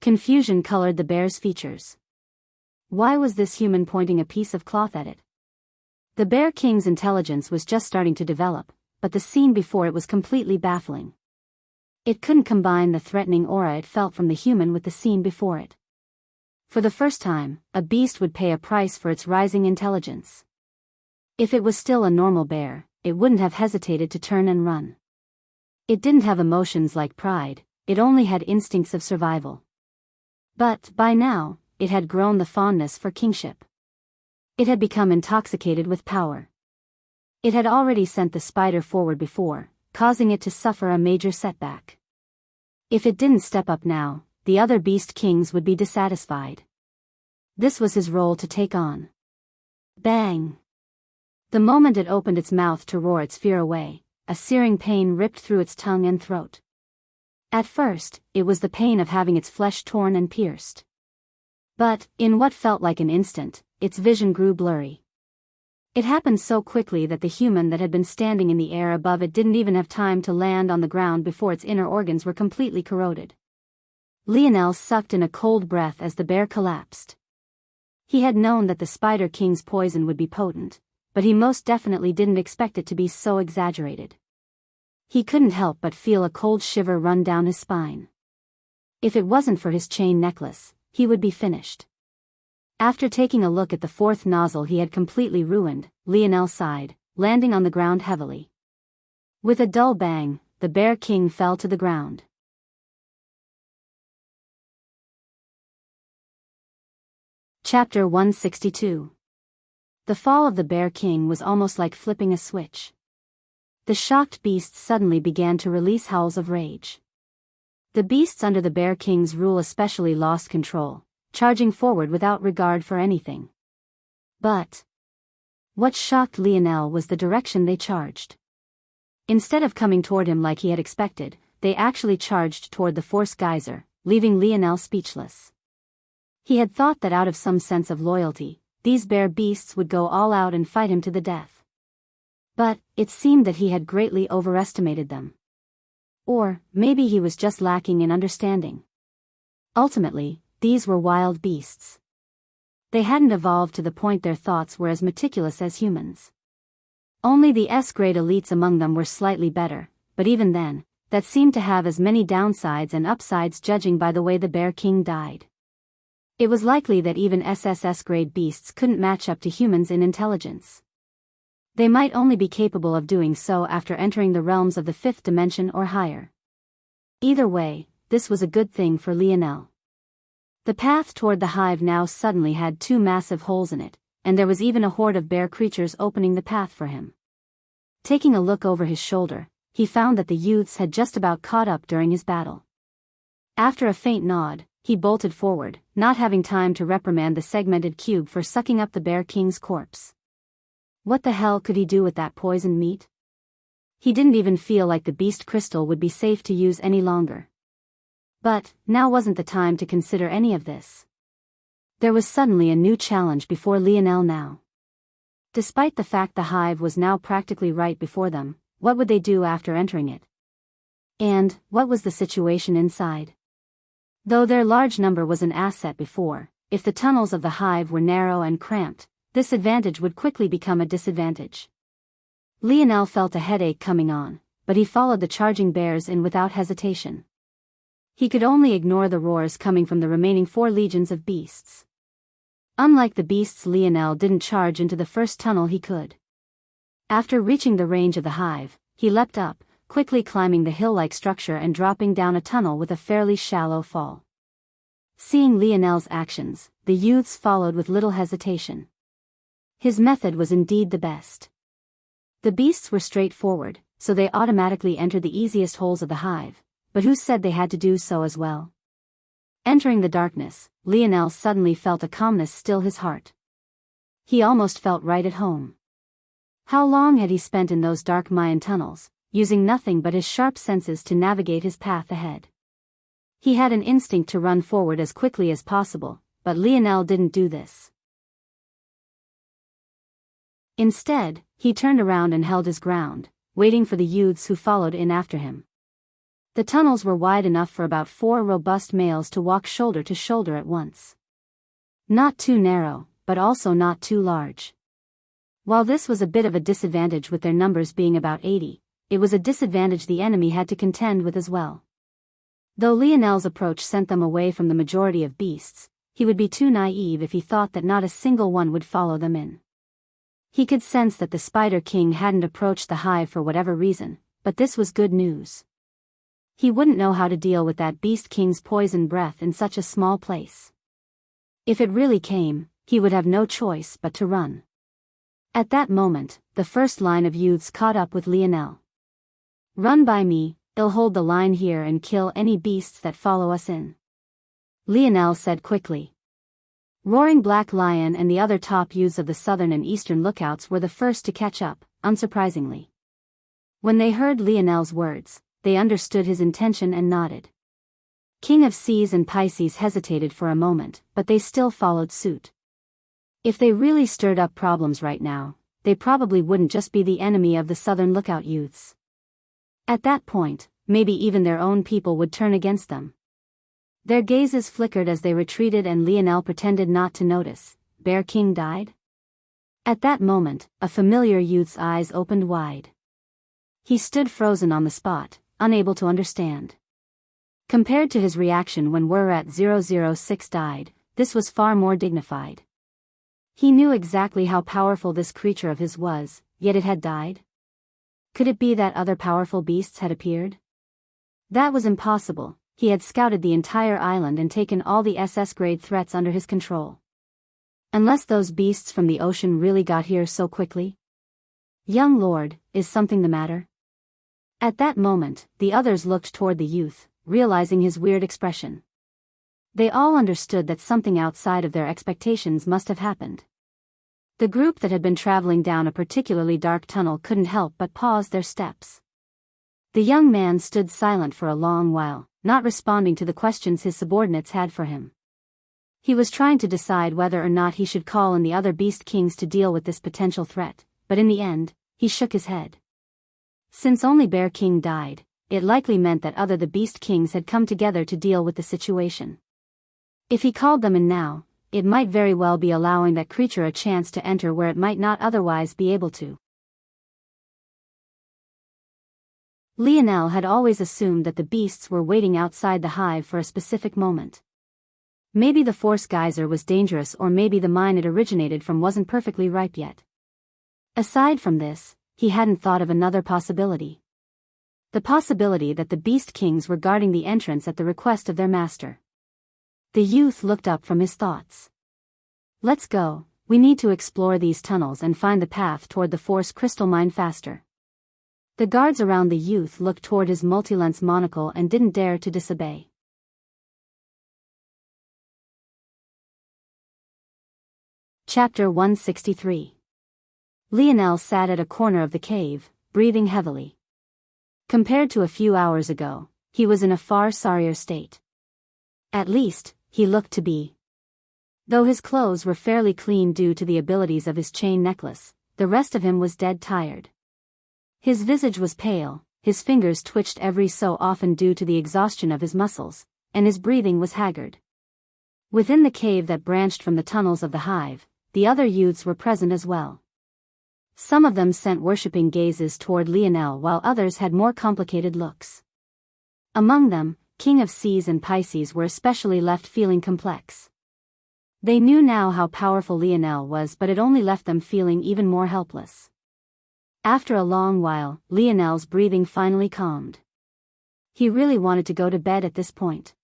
Confusion colored the bear's features. Why was this human pointing a piece of cloth at it? The Bear King's intelligence was just starting to develop, but the scene before it was completely baffling. It couldn't combine the threatening aura it felt from the human with the scene before it. For the first time, a beast would pay a price for its rising intelligence. If it was still a normal bear, it wouldn't have hesitated to turn and run. It didn't have emotions like pride, it only had instincts of survival. But, by now, it had grown the fondness for kingship. It had become intoxicated with power. It had already sent the spider forward before, causing it to suffer a major setback. If it didn't step up now, the other beast kings would be dissatisfied. This was his role to take on. Bang! The moment it opened its mouth to roar its fear away, a searing pain ripped through its tongue and throat. At first, it was the pain of having its flesh torn and pierced. But, in what felt like an instant, its vision grew blurry. It happened so quickly that the human that had been standing in the air above it didn't even have time to land on the ground before its inner organs were completely corroded. Lionel sucked in a cold breath as the bear collapsed. He had known that the Spider King's poison would be potent, but he most definitely didn't expect it to be so exaggerated. He couldn't help but feel a cold shiver run down his spine. If it wasn't for his chain necklace, he would be finished. After taking a look at the fourth nozzle he had completely ruined, Lionel sighed, landing on the ground heavily. With a dull bang, the Bear King fell to the ground. Chapter 162. The fall of the Bear King was almost like flipping a switch. The shocked beasts suddenly began to release howls of rage. The beasts under the Bear King's rule especially lost control, charging forward without regard for anything. But what shocked Lionel was the direction they charged. Instead of coming toward him like he had expected, they actually charged toward the force geyser, leaving Lionel speechless. He had thought that out of some sense of loyalty, these bear beasts would go all out and fight him to the death. But it seemed that he had greatly overestimated them. Or maybe he was just lacking in understanding. Ultimately, these were wild beasts. They hadn't evolved to the point their thoughts were as meticulous as humans. Only the S-grade elites among them were slightly better, but even then, that seemed to have as many downsides and upsides judging by the way the Bear King died. It was likely that even SSS-grade beasts couldn't match up to humans in intelligence. They might only be capable of doing so after entering the realms of the fifth dimension or higher. Either way, this was a good thing for Lionel. The path toward the hive now suddenly had two massive holes in it, and there was even a horde of bear creatures opening the path for him. Taking a look over his shoulder, he found that the youths had just about caught up during his battle. After a faint nod, he bolted forward, not having time to reprimand the segmented cube for sucking up the Bear King's corpse. What the hell could he do with that poisoned meat? He didn't even feel like the beast crystal would be safe to use any longer. But now wasn't the time to consider any of this. There was suddenly a new challenge before Lionel now. Despite the fact the hive was now practically right before them, what would they do after entering it? And what was the situation inside? Though their large number was an asset before, if the tunnels of the hive were narrow and cramped, this advantage would quickly become a disadvantage. Lionel felt a headache coming on, but he followed the charging bears in without hesitation. He could only ignore the roars coming from the remaining 4 legions of beasts. Unlike the beasts, Lionel didn't charge into the first tunnel he could. After reaching the range of the hive, he leapt up, quickly climbing the hill-like structure and dropping down a tunnel with a fairly shallow fall. Seeing Lionel's actions, the youths followed with little hesitation. His method was indeed the best. The beasts were straightforward, so they automatically entered the easiest holes of the hive, but who said they had to do so as well? Entering the darkness, Lionel suddenly felt a calmness still his heart. He almost felt right at home. How long had he spent in those dark Mayan tunnels, using nothing but his sharp senses to navigate his path ahead? He had an instinct to run forward as quickly as possible, but Lionel didn't do this. Instead, he turned around and held his ground, waiting for the youths who followed in after him. The tunnels were wide enough for about 4 robust males to walk shoulder to shoulder at once. Not too narrow, but also not too large. While this was a bit of a disadvantage with their numbers being about 80, it was a disadvantage the enemy had to contend with as well. Though Lionel's approach sent them away from the majority of beasts, he would be too naive if he thought that not a single one would follow them in. He could sense that the Spider King hadn't approached the hive for whatever reason, but this was good news. He wouldn't know how to deal with that Beast King's poison breath in such a small place. If it really came, he would have no choice but to run. At that moment, the first line of youths caught up with Lionel. "Run by me, I'll hold the line here and kill any beasts that follow us in," Lionel said quickly. Roaring Black Lion and the other top youths of the southern and eastern lookouts were the first to catch up, unsurprisingly. When they heard Lionel's words, they understood his intention and nodded. King of Seas and Pisces hesitated for a moment, but they still followed suit. If they really stirred up problems right now, they probably wouldn't just be the enemy of the southern lookout youths. At that point, maybe even their own people would turn against them. Their gazes flickered as they retreated and Lionel pretended not to notice. Bear King died? At that moment, a familiar youth's eyes opened wide. He stood frozen on the spot, unable to understand. Compared to his reaction when Wurat-006 died, this was far more dignified. He knew exactly how powerful this creature of his was, yet it had died? Could it be that other powerful beasts had appeared? That was impossible. He had scouted the entire island and taken all the SS-grade threats under his control. Unless those beasts from the ocean really got here so quickly? Young lord, is something the matter? At that moment, the others looked toward the youth, realizing his weird expression. They all understood that something outside of their expectations must have happened. The group that had been traveling down a particularly dark tunnel couldn't help but pause their steps. The young man stood silent for a long while, not responding to the questions his subordinates had for him. He was trying to decide whether or not he should call in the other beast kings to deal with this potential threat, but in the end, he shook his head. Since only Bear King died, it likely meant that the beast kings had come together to deal with the situation. If he called them in now, it might very well be allowing that creature a chance to enter where it might not otherwise be able to. Lionel had always assumed that the beasts were waiting outside the hive for a specific moment. Maybe the force geyser was dangerous, or maybe the mine it originated from wasn't perfectly ripe yet. Aside from this, he hadn't thought of another possibility. The possibility that the beast kings were guarding the entrance at the request of their master. The youth looked up from his thoughts. Let's go, we need to explore these tunnels and find the path toward the force crystal mine faster. The guards around the youth looked toward his multi-lens monocle and didn't dare to disobey. Chapter 163. Lionel sat at a corner of the cave, breathing heavily. Compared to a few hours ago, he was in a far sorrier state. At least, he looked to be. Though his clothes were fairly clean due to the abilities of his chain necklace, the rest of him was dead tired. His visage was pale, his fingers twitched every so often due to the exhaustion of his muscles, and his breathing was haggard. Within the cave that branched from the tunnels of the hive, the other youths were present as well. Some of them sent worshipping gazes toward Lionel while others had more complicated looks. Among them, King of Seas and Pisces were especially left feeling complex. They knew now how powerful Lionel was, but it only left them feeling even more helpless. After a long while, Lionel's breathing finally calmed. He really wanted to go to bed at this point.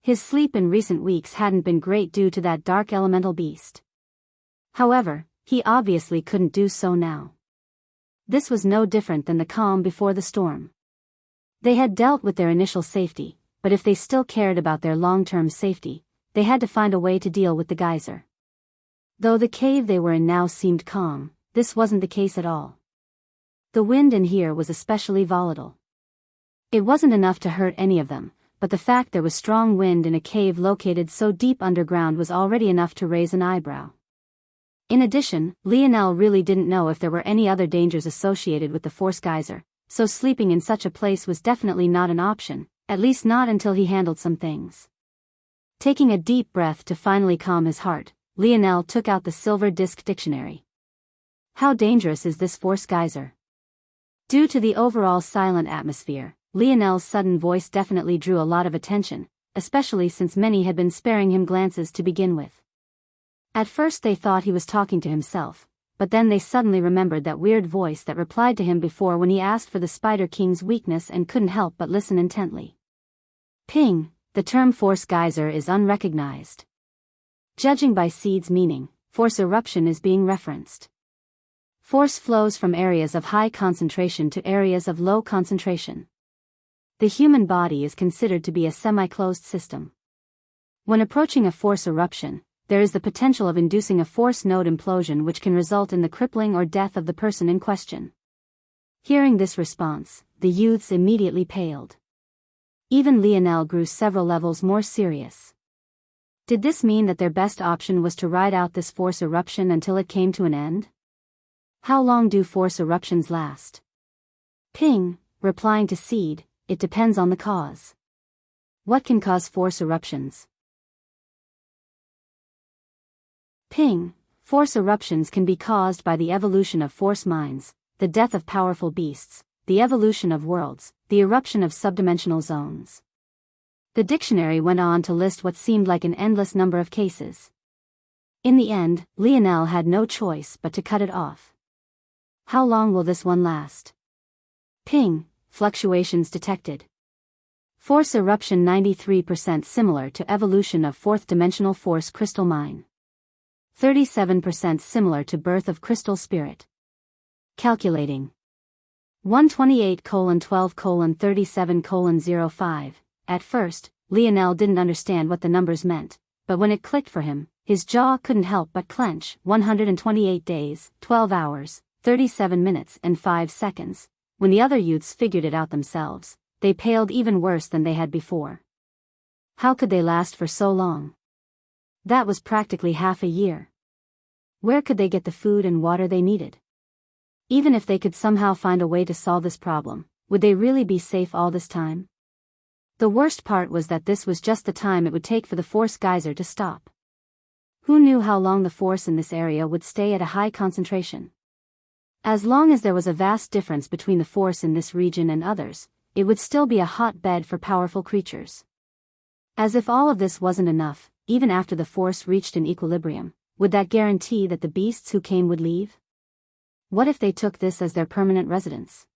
His sleep in recent weeks hadn't been great due to that dark elemental beast. However, he obviously couldn't do so now. This was no different than the calm before the storm. They had dealt with their initial safety, but if they still cared about their long-term safety, they had to find a way to deal with the geyser. Though the cave they were in now seemed calm, this wasn't the case at all. The wind in here was especially volatile. It wasn't enough to hurt any of them, but the fact there was strong wind in a cave located so deep underground was already enough to raise an eyebrow. In addition, Lionel really didn't know if there were any other dangers associated with the force geyser, so sleeping in such a place was definitely not an option, at least not until he handled some things. Taking a deep breath to finally calm his heart, Lionel took out the silver disc dictionary. How dangerous is this force geyser? Due to the overall silent atmosphere, Lionel's sudden voice definitely drew a lot of attention, especially since many had been sparing him glances to begin with. At first they thought he was talking to himself, but then they suddenly remembered that weird voice that replied to him before when he asked for the Spider King's weakness and couldn't help but listen intently. Ping, the term force geyser is unrecognized. Judging by Seed's meaning, force eruption is being referenced. Force flows from areas of high concentration to areas of low concentration. The human body is considered to be a semi-closed system. When approaching a force eruption, there is the potential of inducing a force node implosion which can result in the crippling or death of the person in question. Hearing this response, the youths immediately paled. Even Lionel grew several levels more serious. Did this mean that their best option was to ride out this force eruption until it came to an end? How long do force eruptions last? Ping, replying to Seed, it depends on the cause. What can cause force eruptions? Ping, force eruptions can be caused by the evolution of force mines, the death of powerful beasts, the evolution of worlds, the eruption of subdimensional zones. The dictionary went on to list what seemed like an endless number of cases. In the end, Lionel had no choice but to cut it off. How long will this one last? Ping, fluctuations detected. Force eruption 93% similar to evolution of fourth-dimensional force crystal mine. 37% similar to birth of crystal spirit. Calculating. 128:12:37:05. At first, Lionel didn't understand what the numbers meant, but when it clicked for him, his jaw couldn't help but clench. 128 days, 12 hours, 37 minutes and 5 seconds. When the other youths figured it out themselves, they paled even worse than they had before. How could they last for so long? That was practically half a year. Where could they get the food and water they needed? Even if they could somehow find a way to solve this problem, would they really be safe all this time? The worst part was that this was just the time it would take for the force geyser to stop. Who knew how long the force in this area would stay at a high concentration? As long as there was a vast difference between the force in this region and others, it would still be a hotbed for powerful creatures. As if all of this wasn't enough, even after the force reached an equilibrium, would that guarantee that the beasts who came would leave? What if they took this as their permanent residence?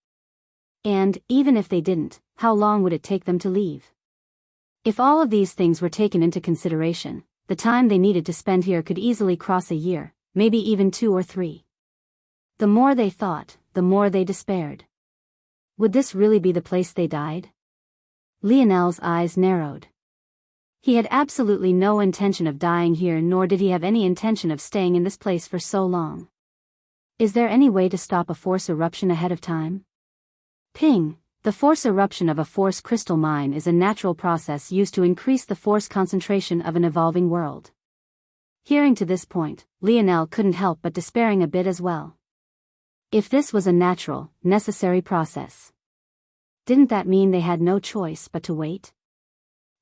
And, even if they didn't, how long would it take them to leave? If all of these things were taken into consideration, the time they needed to spend here could easily cross a year, maybe even 2 or 3. The more they thought, the more they despaired. Would this really be the place they died? Lionel's eyes narrowed. He had absolutely no intention of dying here, nor did he have any intention of staying in this place for so long. Is there any way to stop a force eruption ahead of time? Ping. The force eruption of a force crystal mine is a natural process used to increase the force concentration of an evolving world. Hearing to this point, Lionel couldn't help but despairing a bit as well. If this was a natural, necessary process, didn't that mean they had no choice but to wait?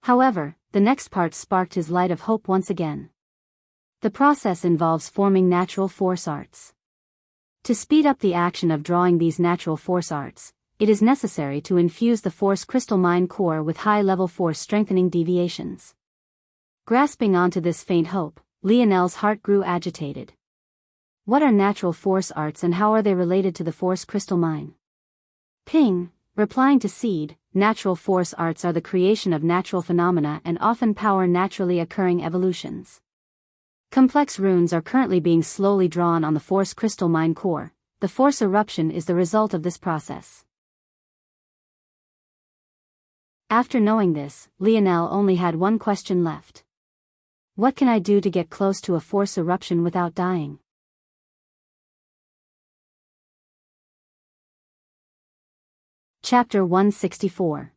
However, the next part sparked his light of hope once again. The process involves forming natural force arts. To speed up the action of drawing these natural force arts, it is necessary to infuse the force crystal mine core with high-level force strengthening deviations. Grasping onto this faint hope, Lionel's heart grew agitated. What are natural force arts and how are they related to the force crystal mine? Ping. Replying to Seed, natural force arts are the creation of natural phenomena and often power naturally occurring evolutions. Complex runes are currently being slowly drawn on the force crystal mine core. The force eruption is the result of this process. After knowing this, Lionel only had one question left. What can I do to get close to a force eruption without dying? Chapter 164.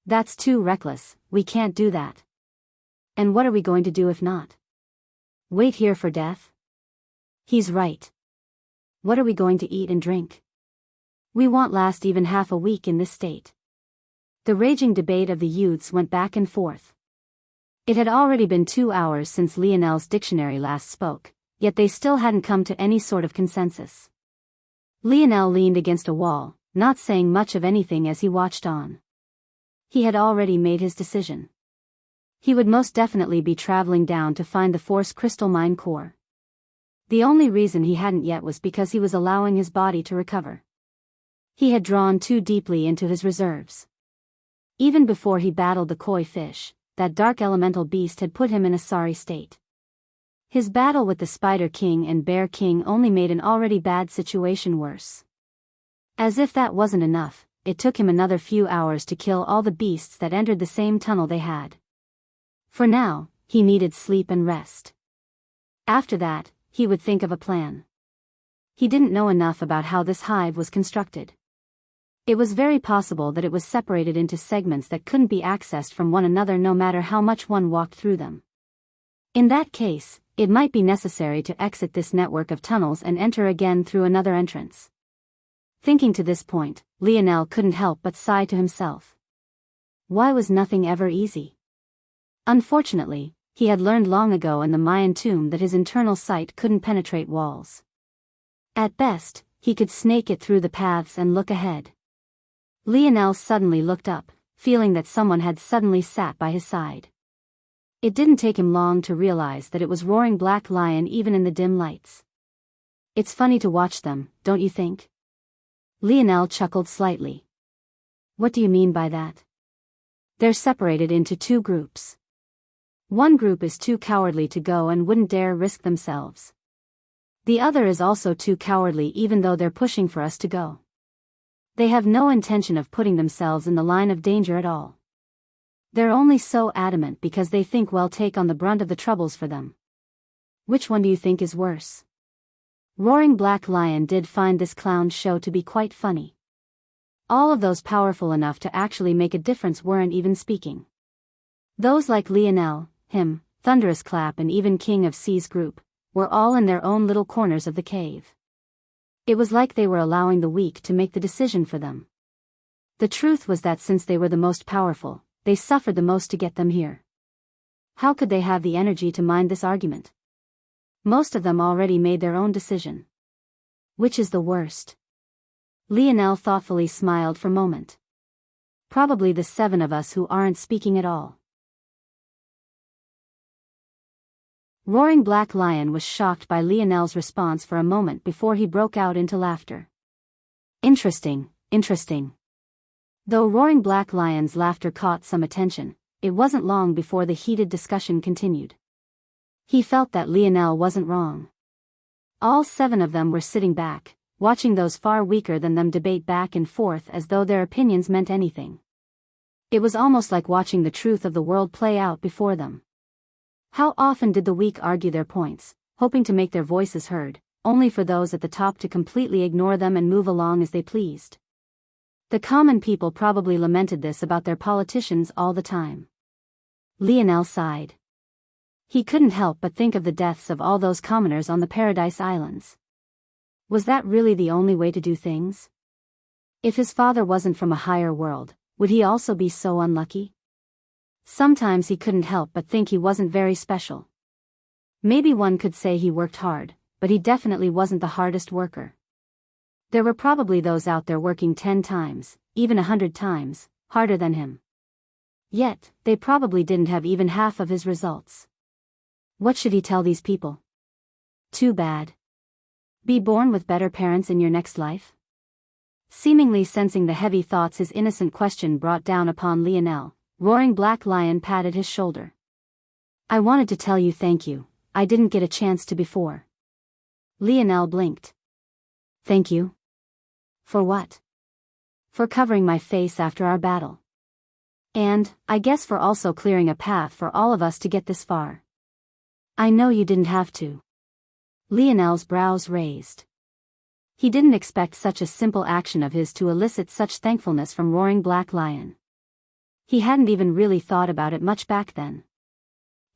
That's too reckless, we can't do that. And what are we going to do if not? Wait here for death? He's right. What are we going to eat and drink? We won't last even half a week in this state. The raging debate of the youths went back and forth. It had already been 2 hours since Lionel's dictionary last spoke, yet they still hadn't come to any sort of consensus. Lionel leaned against a wall, not saying much of anything as he watched on. He had already made his decision. He would most definitely be traveling down to find the force crystal mine core. The only reason he hadn't yet was because he was allowing his body to recover. He had drawn too deeply into his reserves. Even before he battled the koi fish, that dark elemental beast had put him in a sorry state. His battle with the Spider King and Bear King only made an already bad situation worse. As if that wasn't enough, it took him another few hours to kill all the beasts that entered the same tunnel they had. For now, he needed sleep and rest. After that, he would think of a plan. He didn't know enough about how this hive was constructed. It was very possible that it was separated into segments that couldn't be accessed from one another no matter how much one walked through them. In that case, it might be necessary to exit this network of tunnels and enter again through another entrance. Thinking to this point, Lionel couldn't help but sigh to himself. Why was nothing ever easy? Unfortunately, he had learned long ago in the Mayan tomb that his internal sight couldn't penetrate walls. At best, he could snake it through the paths and look ahead. Lionel suddenly looked up, feeling that someone had suddenly sat by his side. It didn't take him long to realize that it was roaring Black Lion even in the dim lights. It's funny to watch them, don't you think? Lionel chuckled slightly. What do you mean by that? They're separated into two groups. One group is too cowardly to go and wouldn't dare risk themselves. The other is also too cowardly even though they're pushing for us to go. They have no intention of putting themselves in the line of danger at all. They're only so adamant because they think we'll take on the brunt of the troubles for them. Which one do you think is worse? Roaring Black Lion did find this clown's show to be quite funny. All of those powerful enough to actually make a difference weren't even speaking. Those like Lionel, him, Thunderous Clap and even King of Sea's group, were all in their own little corners of the cave. It was like they were allowing the weak to make the decision for them. The truth was that since they were the most powerful, they suffered the most to get them here. How could they have the energy to mind this argument? Most of them already made their own decision. Which is the worst? Lionel thoughtfully smiled for a moment. Probably the 7 of us who aren't speaking at all. Roaring Black Lion was shocked by Lionel's response for a moment before he broke out into laughter. Interesting, interesting. Though Roaring Black Lion's laughter caught some attention, it wasn't long before the heated discussion continued. He felt that Lionel wasn't wrong. All 7 of them were sitting back, watching those far weaker than them debate back and forth as though their opinions meant anything. It was almost like watching the truth of the world play out before them. How often did the weak argue their points, hoping to make their voices heard, only for those at the top to completely ignore them and move along as they pleased? The common people probably lamented this about their politicians all the time. Lionel sighed. He couldn't help but think of the deaths of all those commoners on the Paradise Islands. Was that really the only way to do things? If his father wasn't from a higher world, would he also be so unlucky? Sometimes he couldn't help but think he wasn't very special. Maybe one could say he worked hard, but he definitely wasn't the hardest worker. There were probably those out there working 10 times, even 100 times, harder than him. Yet, they probably didn't have even half of his results. What should he tell these people? Too bad. Be born with better parents in your next life? Seemingly sensing the heavy thoughts his innocent question brought down upon Lionel, Roaring Black Lion patted his shoulder. I wanted to tell you thank you, I didn't get a chance to before. Lionel blinked. Thank you? For what? For covering my face after our battle. And, I guess for also clearing a path for all of us to get this far. I know you didn't have to. Lionel's brows raised. He didn't expect such a simple action of his to elicit such thankfulness from Roaring Black Lion. He hadn't even really thought about it much back then.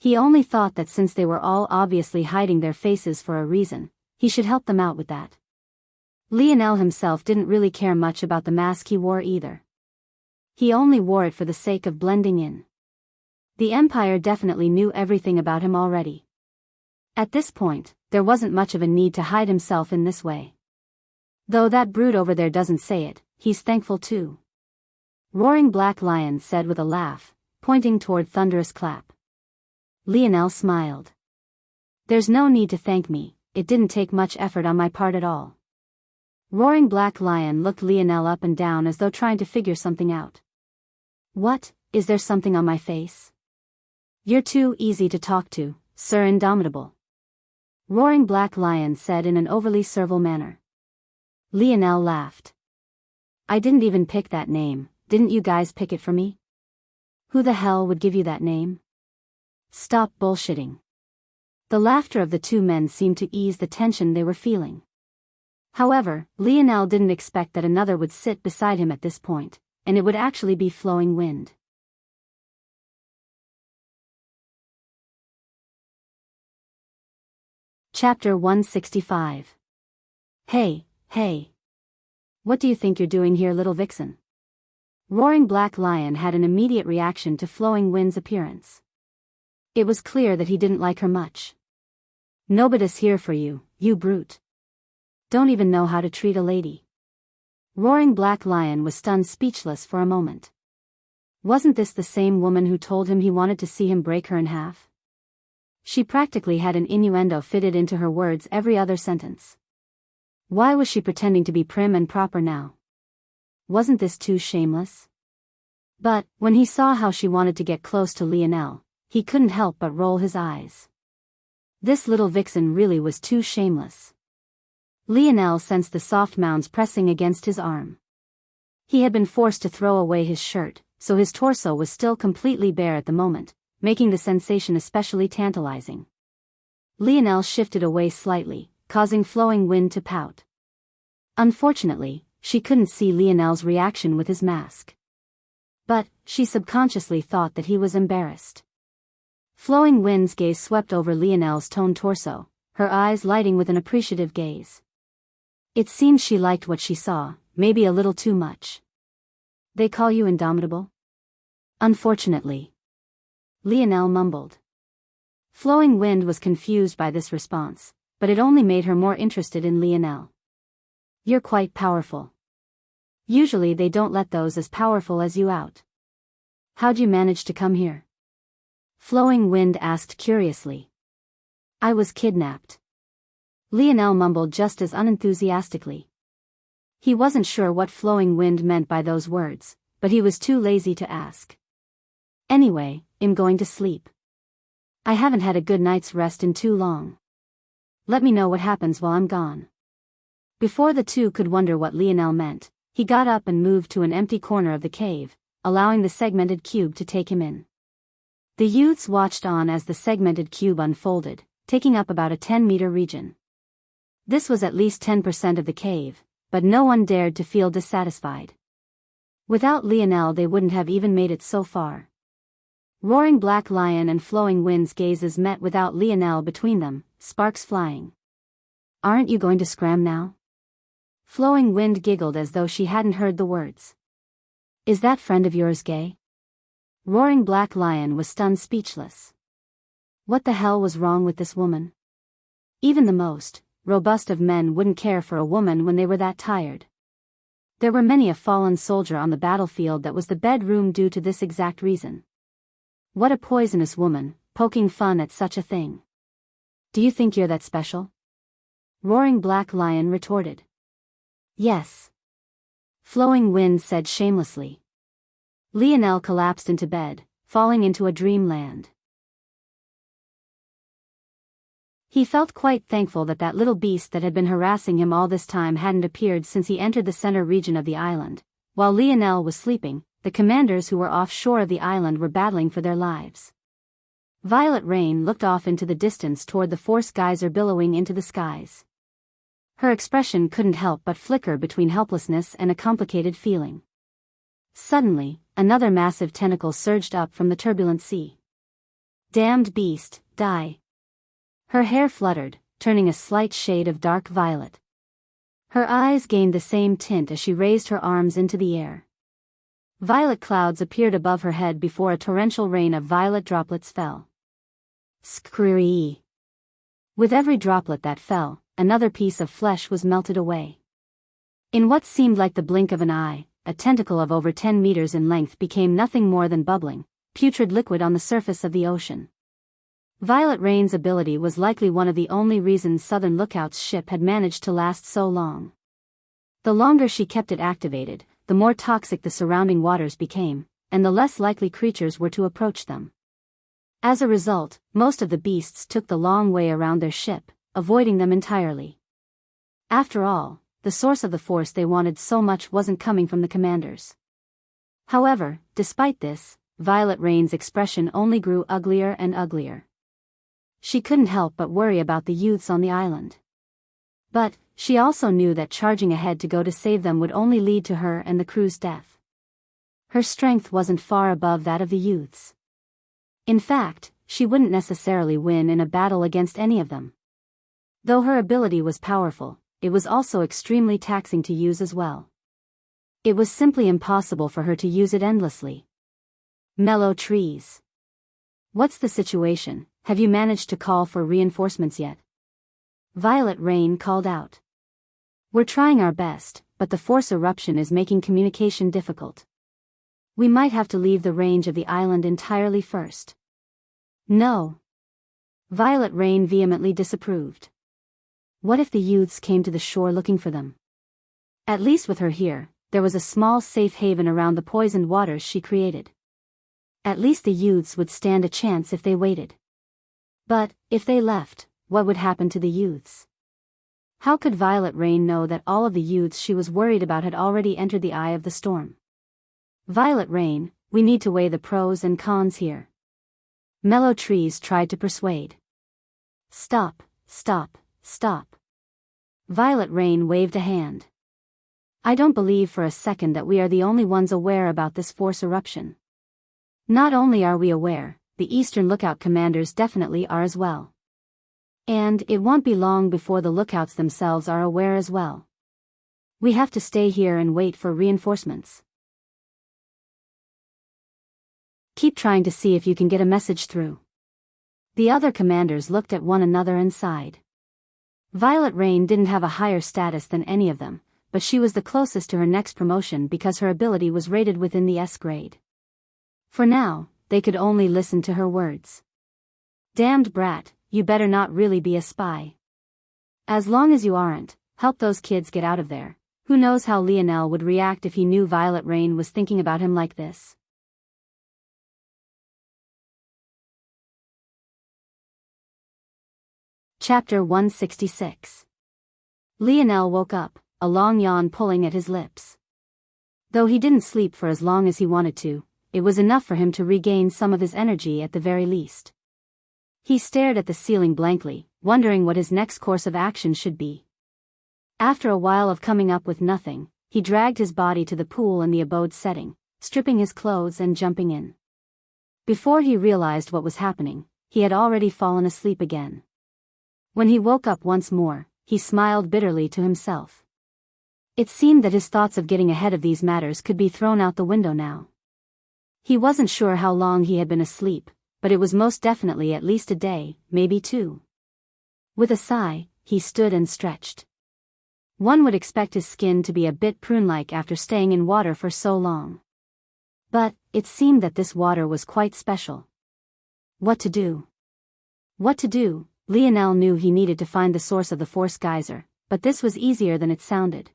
He only thought that since they were all obviously hiding their faces for a reason, he should help them out with that. Lionel himself didn't really care much about the mask he wore either. He only wore it for the sake of blending in. The Empire definitely knew everything about him already. At this point, there wasn't much of a need to hide himself in this way. Though that brute over there doesn't say it, he's thankful too. Roaring Black Lion said with a laugh, pointing toward Thunderous Clap. Lionel smiled. There's no need to thank me, it didn't take much effort on my part at all. Roaring Black Lion looked Lionel up and down as though trying to figure something out. What, is there something on my face? You're too easy to talk to, Sir Indomitable. Roaring Black Lion said in an overly servile manner. Lionel laughed. I didn't even pick that name, didn't you guys pick it for me? Who the hell would give you that name? Stop bullshitting. The laughter of the two men seemed to ease the tension they were feeling. However, Lionel didn't expect that another would sit beside him at this point, and it would actually be Flowing Wind. Chapter 165. Hey, hey. What do you think you're doing here, little vixen? Roaring Black Lion had an immediate reaction to Flowing Wind's appearance. It was clear that he didn't like her much. Nobody's here for you, you brute. Don't even know how to treat a lady. Roaring Black Lion was stunned speechless for a moment. Wasn't this the same woman who told him he wanted to see him break her in half? She practically had an innuendo fitted into her words every other sentence. Why was she pretending to be prim and proper now? Wasn't this too shameless? But, when he saw how she wanted to get close to Lionel, he couldn't help but roll his eyes. This little vixen really was too shameless. Lionel sensed the soft mounds pressing against his arm. He had been forced to throw away his shirt, so his torso was still completely bare at the moment, making the sensation especially tantalizing. Lionel shifted away slightly, causing Flowing Wind to pout. Unfortunately, she couldn't see Lionel's reaction with his mask. But, she subconsciously thought that he was embarrassed. Flowing Wind's gaze swept over Lionel's toned torso, her eyes lighting with an appreciative gaze. It seemed she liked what she saw, maybe a little too much. They call you indomitable? Unfortunately. Lionel mumbled. Flowing Wind was confused by this response, but it only made her more interested in Lionel. You're quite powerful. Usually they don't let those as powerful as you out. How'd you manage to come here? Flowing Wind asked curiously. I was kidnapped. Lionel mumbled just as unenthusiastically. He wasn't sure what Flowing Wind meant by those words, but he was too lazy to ask. Anyway, I'm going to sleep. I haven't had a good night's rest in too long. Let me know what happens while I'm gone. Before the two could wonder what Lionel meant, he got up and moved to an empty corner of the cave, allowing the segmented cube to take him in. The youths watched on as the segmented cube unfolded, taking up about a 10-meter region. This was at least 10% of the cave, but no one dared to feel dissatisfied. Without Lionel they wouldn't have even made it so far. Roaring Black Lion and Flowing Wind's gazes met without Lionel between them, sparks flying. Aren't you going to scram now? Flowing Wind giggled as though she hadn't heard the words. Is that friend of yours gay? Roaring Black Lion was stunned speechless. What the hell was wrong with this woman? Even the most robust of men wouldn't care for a woman when they were that tired. There were many a fallen soldier on the battlefield that was the bedroom due to this exact reason. What a poisonous woman, poking fun at such a thing. Do you think you're that special? Roaring Black Lion retorted. Yes. Flowing Wind said shamelessly. Lionel collapsed into bed, falling into a dreamland. He felt quite thankful that that little beast that had been harassing him all this time hadn't appeared since he entered the center region of the island. While Lionel was sleeping, the commanders who were offshore of the island were battling for their lives. Violet Rain looked off into the distance toward the force geyser billowing into the skies. Her expression couldn't help but flicker between helplessness and a complicated feeling. Suddenly, another massive tentacle surged up from the turbulent sea. Damned beast, die. Her hair fluttered, turning a slight shade of dark violet. Her eyes gained the same tint as she raised her arms into the air. Violet clouds appeared above her head before a torrential rain of violet droplets fell. Screee. With every droplet that fell, another piece of flesh was melted away. In what seemed like the blink of an eye, a tentacle of over 10 meters in length became nothing more than bubbling, putrid liquid on the surface of the ocean. Violet Rain's ability was likely one of the only reasons Southern Lookout's ship had managed to last so long. The longer she kept it activated, the more toxic the surrounding waters became, and the less likely creatures were to approach them. As a result, most of the beasts took the long way around their ship, avoiding them entirely. After all, the source of the force they wanted so much wasn't coming from the commanders. However, despite this, Violet Rain's expression only grew uglier and uglier. She couldn't help but worry about the youths on the island. But, she also knew that charging ahead to go to save them would only lead to her and the crew's death. Her strength wasn't far above that of the youths. In fact, she wouldn't necessarily win in a battle against any of them. Though her ability was powerful, it was also extremely taxing to use as well. It was simply impossible for her to use it endlessly. Mellow trees. What's the situation? Have you managed to call for reinforcements yet? Violet Rain called out. We're trying our best, but the force eruption is making communication difficult. We might have to leave the range of the island entirely first. No. Violet Rain vehemently disapproved. What if the youths came to the shore looking for them? At least with her here, there was a small safe haven around the poisoned waters she created. At least the youths would stand a chance if they waited. But, if they left, what would happen to the youths? How could Violet Rain know that all of the youths she was worried about had already entered the eye of the storm? Violet Rain, we need to weigh the pros and cons here. Mellow Trees tried to persuade. Stop, stop, stop. Violet Rain waved a hand. I don't believe for a second that we are the only ones aware about this force eruption. Not only are we aware, the Eastern Lookout commanders definitely are as well. And it won't be long before the lookouts themselves are aware as well. We have to stay here and wait for reinforcements. Keep trying to see if you can get a message through. The other commanders looked at one another and sighed. Violet Rain didn't have a higher status than any of them, but she was the closest to her next promotion because her ability was rated within the S grade. For now, they could only listen to her words. Damned brat, you better not really be a spy. As long as you aren't, help those kids get out of there. Who knows how Lionel would react if he knew Violet Rain was thinking about him like this. Chapter 166. Lionel woke up, a long yawn pulling at his lips. Though he didn't sleep for as long as he wanted to, it was enough for him to regain some of his energy at the very least. He stared at the ceiling blankly, wondering what his next course of action should be. After a while of coming up with nothing, he dragged his body to the pool in the abode setting, stripping his clothes and jumping in. Before he realized what was happening, he had already fallen asleep again. When he woke up once more, he smiled bitterly to himself. It seemed that his thoughts of getting ahead of these matters could be thrown out the window now. He wasn't sure how long he had been asleep, but it was most definitely at least a day, maybe 2. With a sigh, he stood and stretched. One would expect his skin to be a bit prune-like after staying in water for so long. But, it seemed that this water was quite special. What to do? What to do? Lionel knew he needed to find the source of the force geyser, but this was easier than it sounded.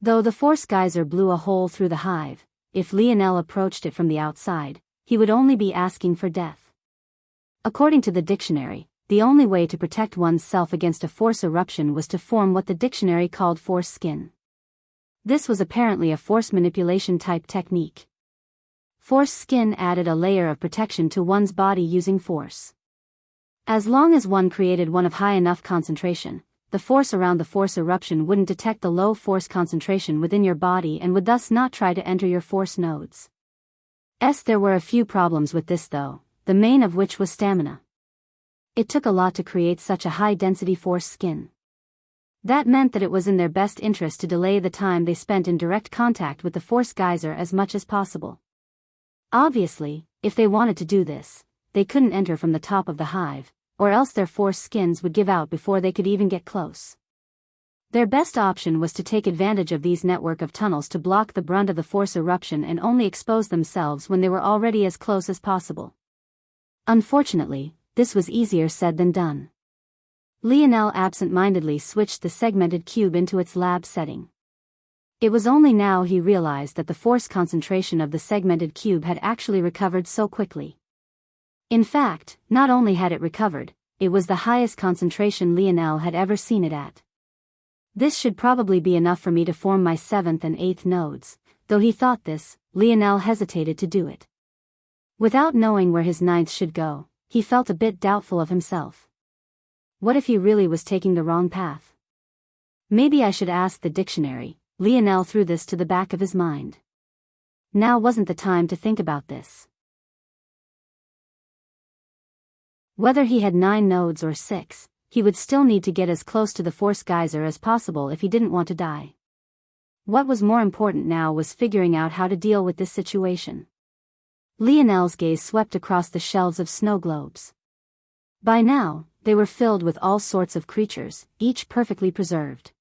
Though the force geyser blew a hole through the hive, if Lionel approached it from the outside, he would only be asking for death. According to the dictionary, the only way to protect one's self against a force eruption was to form what the dictionary called force skin. This was apparently a force manipulation type technique. Force skin added a layer of protection to one's body using force. As long as one created one of high enough concentration, the force around the force eruption wouldn't detect the low force concentration within your body and would thus not try to enter your force nodes. There were a few problems with this though, the main of which was stamina. It took a lot to create such a high-density force skin. That meant that it was in their best interest to delay the time they spent in direct contact with the force geyser as much as possible. Obviously, if they wanted to do this, they couldn't enter from the top of the hive, or else their force skins would give out before they could even get close. Their best option was to take advantage of these network of tunnels to block the brunt of the force eruption and only expose themselves when they were already as close as possible. Unfortunately, this was easier said than done. Lionel absent-mindedly switched the segmented cube into its lab setting. It was only now he realized that the force concentration of the segmented cube had actually recovered so quickly. In fact, not only had it recovered, it was the highest concentration Lionel had ever seen it at. This should probably be enough for me to form my 7th and 8th nodes. Though he thought this, Lionel hesitated to do it. Without knowing where his 9th should go, he felt a bit doubtful of himself. What if he really was taking the wrong path? Maybe I should ask the dictionary. Lionel threw this to the back of his mind. Now wasn't the time to think about this. Whether he had 9 nodes or 6, he would still need to get as close to the force geyser as possible if he didn't want to die. What was more important now was figuring out how to deal with this situation. Lionel's gaze swept across the shelves of snow globes. By now, they were filled with all sorts of creatures, each perfectly preserved.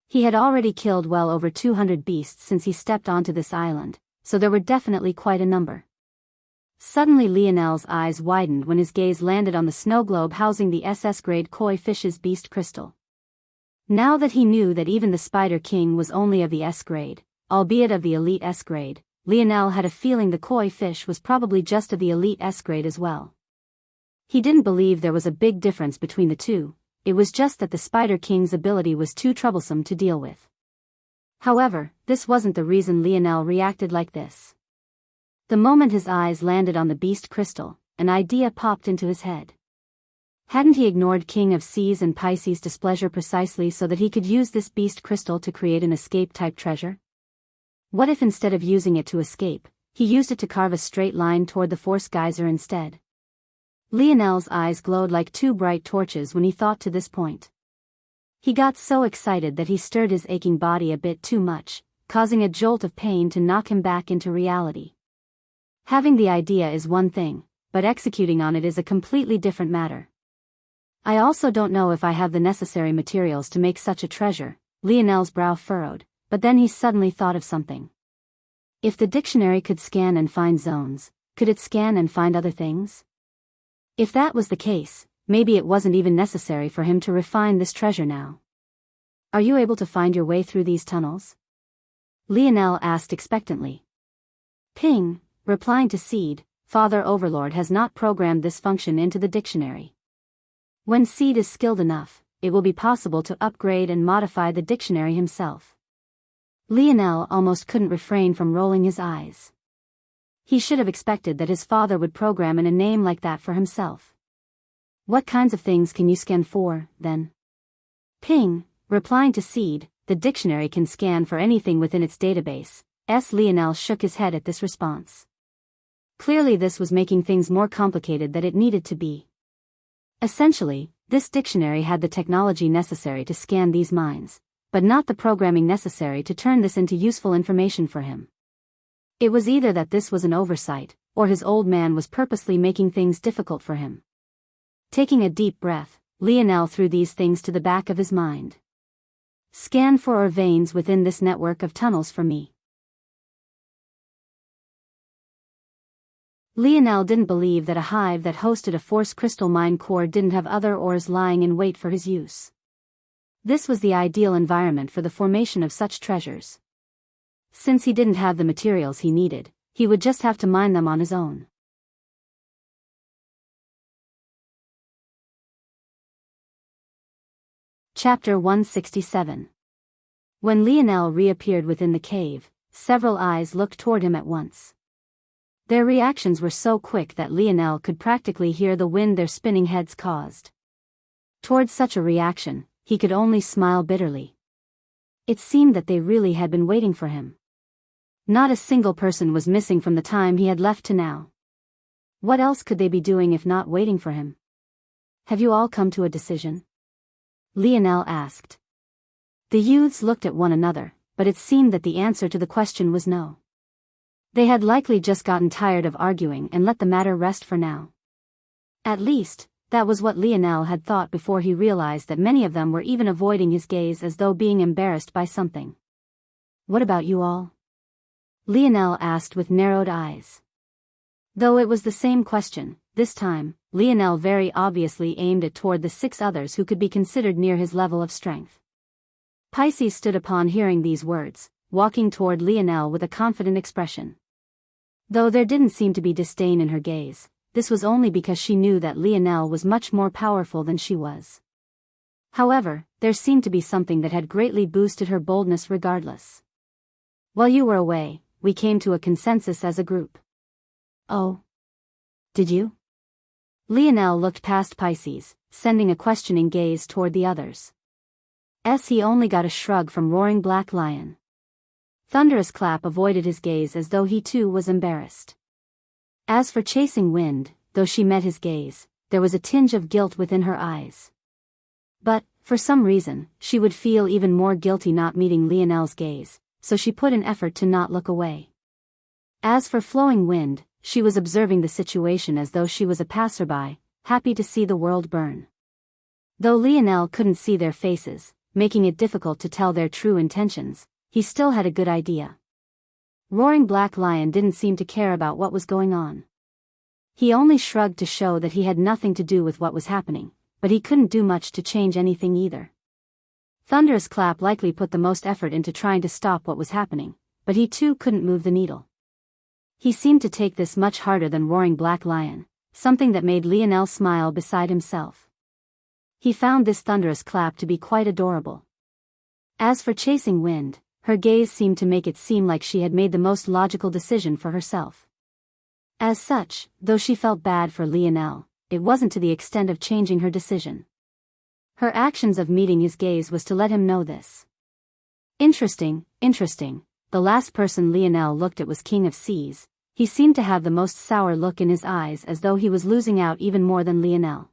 He had already killed well over 200 beasts since he stepped onto this island, so there were definitely quite a number. Suddenly Lionel's eyes widened when his gaze landed on the snow globe housing the SS-grade koi fish's beast crystal. Now that he knew that even the Spider King was only of the S-grade, albeit of the elite S-grade, Lionel had a feeling the koi fish was probably just of the elite S-grade as well. He didn't believe there was a big difference between the two, it was just that the Spider King's ability was too troublesome to deal with. However, this wasn't the reason Lionel reacted like this. The moment his eyes landed on the beast crystal, an idea popped into his head. Hadn't he ignored King of Seas and Pisces' displeasure precisely so that he could use this beast crystal to create an escape-type treasure? What if instead of using it to escape, he used it to carve a straight line toward the Force Geyser instead? Lionel's eyes glowed like two bright torches when he thought to this point. He got so excited that he stirred his aching body a bit too much, causing a jolt of pain to knock him back into reality. Having the idea is one thing, but executing on it is a completely different matter. I also don't know if I have the necessary materials to make such a treasure, Lionel's brow furrowed, but then he suddenly thought of something. If the dictionary could scan and find zones, could it scan and find other things? If that was the case, maybe it wasn't even necessary for him to refine this treasure now. Are you able to find your way through these tunnels? Lionel asked expectantly. Ping, replying to Seed, Father Overlord has not programmed this function into the dictionary. When Seed is skilled enough, it will be possible to upgrade and modify the dictionary himself. Lionel almost couldn't refrain from rolling his eyes. He should have expected that his father would program in a name like that for himself. What kinds of things can you scan for, then? Ping, replying to Seed, the dictionary can scan for anything within its database. Lionel shook his head at this response. Clearly this was making things more complicated than it needed to be. Essentially, this dictionary had the technology necessary to scan these minds, but not the programming necessary to turn this into useful information for him. It was either that this was an oversight, or his old man was purposely making things difficult for him. Taking a deep breath, Lionel threw these things to the back of his mind. Scan for veins within this network of tunnels for me. Lionel didn't believe that a hive that hosted a force crystal mine core didn't have other ores lying in wait for his use. This was the ideal environment for the formation of such treasures. Since he didn't have the materials he needed, he would just have to mine them on his own. Chapter 167. When Lionel reappeared within the cave, several eyes looked toward him at once. Their reactions were so quick that Lionel could practically hear the wind their spinning heads caused. Towards such a reaction, he could only smile bitterly. It seemed that they really had been waiting for him. Not a single person was missing from the time he had left to now. What else could they be doing if not waiting for him? Have you all come to a decision? Lionel asked. The youths looked at one another, but it seemed that the answer to the question was no. They had likely just gotten tired of arguing and let the matter rest for now. At least, that was what Lionel had thought before he realized that many of them were even avoiding his gaze as though being embarrassed by something. What about you all? Lionel asked with narrowed eyes. Though it was the same question, this time, Lionel very obviously aimed it toward the 6 others who could be considered near his level of strength. Pisces stood upon hearing these words, walking toward Lionel with a confident expression. Though there didn't seem to be disdain in her gaze, this was only because she knew that Lionel was much more powerful than she was. However, there seemed to be something that had greatly boosted her boldness regardless. While you were away, we came to a consensus as a group. Oh. Did you? Lionel looked past Pisces, sending a questioning gaze toward the others. He only got a shrug from Roaring Black Lion. Thunderous Clap avoided his gaze as though he too was embarrassed. As for Chasing Wind, though she met his gaze, there was a tinge of guilt within her eyes. But, for some reason, she would feel even more guilty not meeting Lionel's gaze, so she put an effort to not look away. As for Flowing Wind, she was observing the situation as though she was a passerby, happy to see the world burn. Though Lionel couldn't see their faces, making it difficult to tell their true intentions, he still had a good idea. Roaring Black Lion didn't seem to care about what was going on. He only shrugged to show that he had nothing to do with what was happening, but he couldn't do much to change anything either. Thunderous Clap likely put the most effort into trying to stop what was happening, but he too couldn't move the needle. He seemed to take this much harder than Roaring Black Lion, something that made Lionel smile beside himself. He found this Thunderous Clap to be quite adorable. As for Chasing Wind, her gaze seemed to make it seem like she had made the most logical decision for herself. As such, though she felt bad for Lionel, it wasn't to the extent of changing her decision. Her actions of meeting his gaze was to let him know this. Interesting. The last person Lionel looked at was King of Seas. He seemed to have the most sour look in his eyes, as though he was losing out even more than Lionel.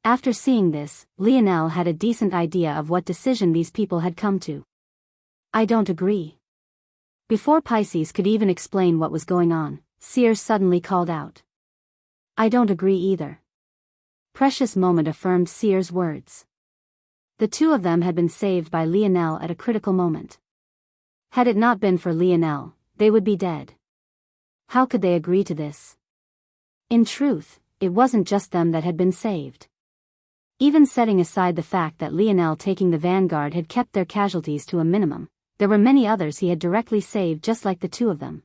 After seeing this, Lionel had a decent idea of what decision these people had come to. I don't agree. Before Pisces could even explain what was going on, Sears suddenly called out. I don't agree either. Precious moment affirmed Sears' words. The two of them had been saved by Lionel at a critical moment. Had it not been for Lionel, they would be dead. How could they agree to this? In truth, it wasn't just them that had been saved. Even setting aside the fact that Lionel taking the vanguard had kept their casualties to a minimum, there were many others he had directly saved just like the two of them.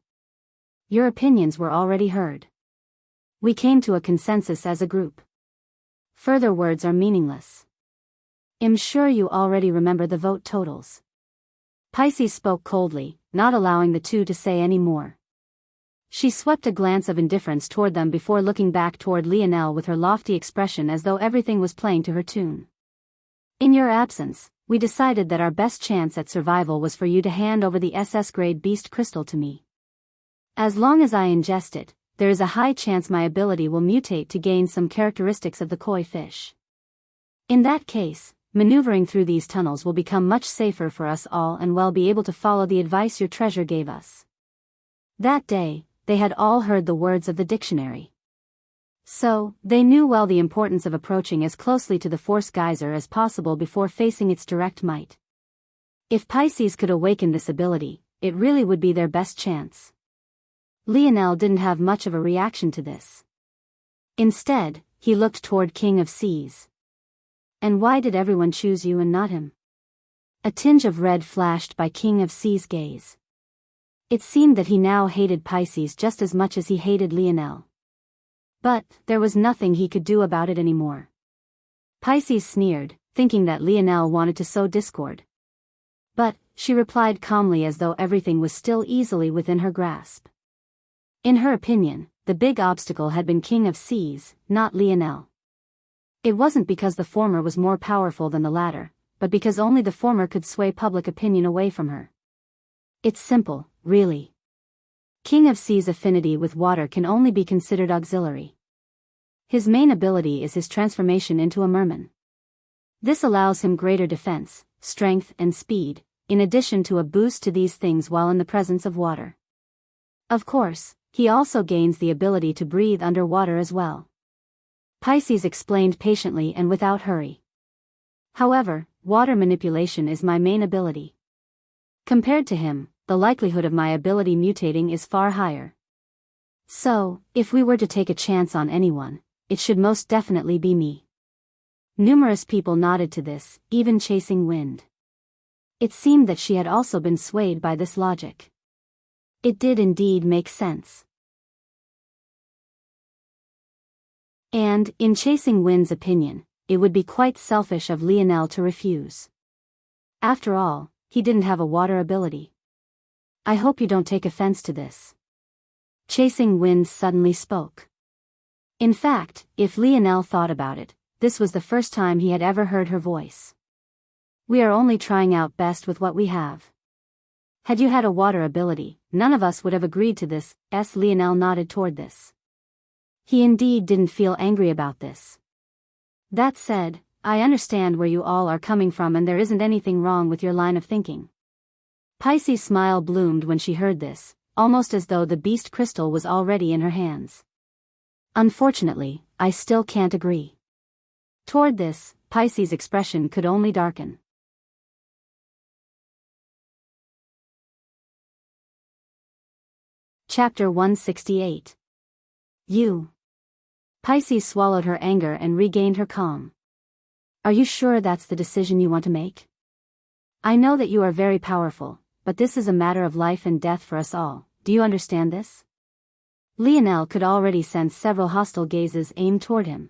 Your opinions were already heard. We came to a consensus as a group. Further words are meaningless. I'm sure you already remember the vote totals. Pisces spoke coldly, not allowing the two to say any more. She swept a glance of indifference toward them before looking back toward Lionel with her lofty expression as though everything was playing to her tune. In your absence, we decided that our best chance at survival was for you to hand over the SS-grade beast crystal to me. As long as I ingest it, there is a high chance my ability will mutate to gain some characteristics of the koi fish. In that case, maneuvering through these tunnels will become much safer for us all and we'll be able to follow the advice your treasure gave us. That day, they had all heard the words of the dictionary. So, they knew well the importance of approaching as closely to the force geyser as possible before facing its direct might. If Pisces could awaken this ability, it really would be their best chance. Lionel didn't have much of a reaction to this. Instead, he looked toward King of Seas. And why did everyone choose you and not him? A tinge of red flashed by King of Seas' gaze. It seemed that he now hated Pisces just as much as he hated Lionel. But, there was nothing he could do about it anymore. Pisces sneered, thinking that Lionel wanted to sow discord. But, she replied calmly as though everything was still easily within her grasp. In her opinion, the big obstacle had been King of Seas, not Lionel. It wasn't because the former was more powerful than the latter, but because only the former could sway public opinion away from her. It's simple, really. King of Seas' affinity with water can only be considered auxiliary. His main ability is his transformation into a merman. This allows him greater defense, strength and speed, in addition to a boost to these things while in the presence of water. Of course, he also gains the ability to breathe underwater as well. Pisces explained patiently and without hurry. However, water manipulation is my main ability. Compared to him, the likelihood of my ability mutating is far higher. So, if we were to take a chance on anyone, it should most definitely be me. Numerous people nodded to this, even Chasing Wind. It seemed that she had also been swayed by this logic. It did indeed make sense. And, in Chasing Wind's opinion, it would be quite selfish of Lionel to refuse. After all, he didn't have a water ability. I hope you don't take offense to this. Chasing Wind suddenly spoke. In fact, if Lionel thought about it, this was the first time he had ever heard her voice. We are only trying out best with what we have. Had you had a water ability, none of us would have agreed to this. Lionel nodded toward this. He indeed didn't feel angry about this. That said, I understand where you all are coming from and there isn't anything wrong with your line of thinking. Pisces' smile bloomed when she heard this, almost as though the beast crystal was already in her hands. Unfortunately, I still can't agree. Toward this, Pisces' expression could only darken. Chapter 168. You. Pisces swallowed her anger and regained her calm. Are you sure that's the decision you want to make? I know that you are very powerful, but this is a matter of life and death for us all. Do you understand this? Lionel could already sense several hostile gazes aimed toward him.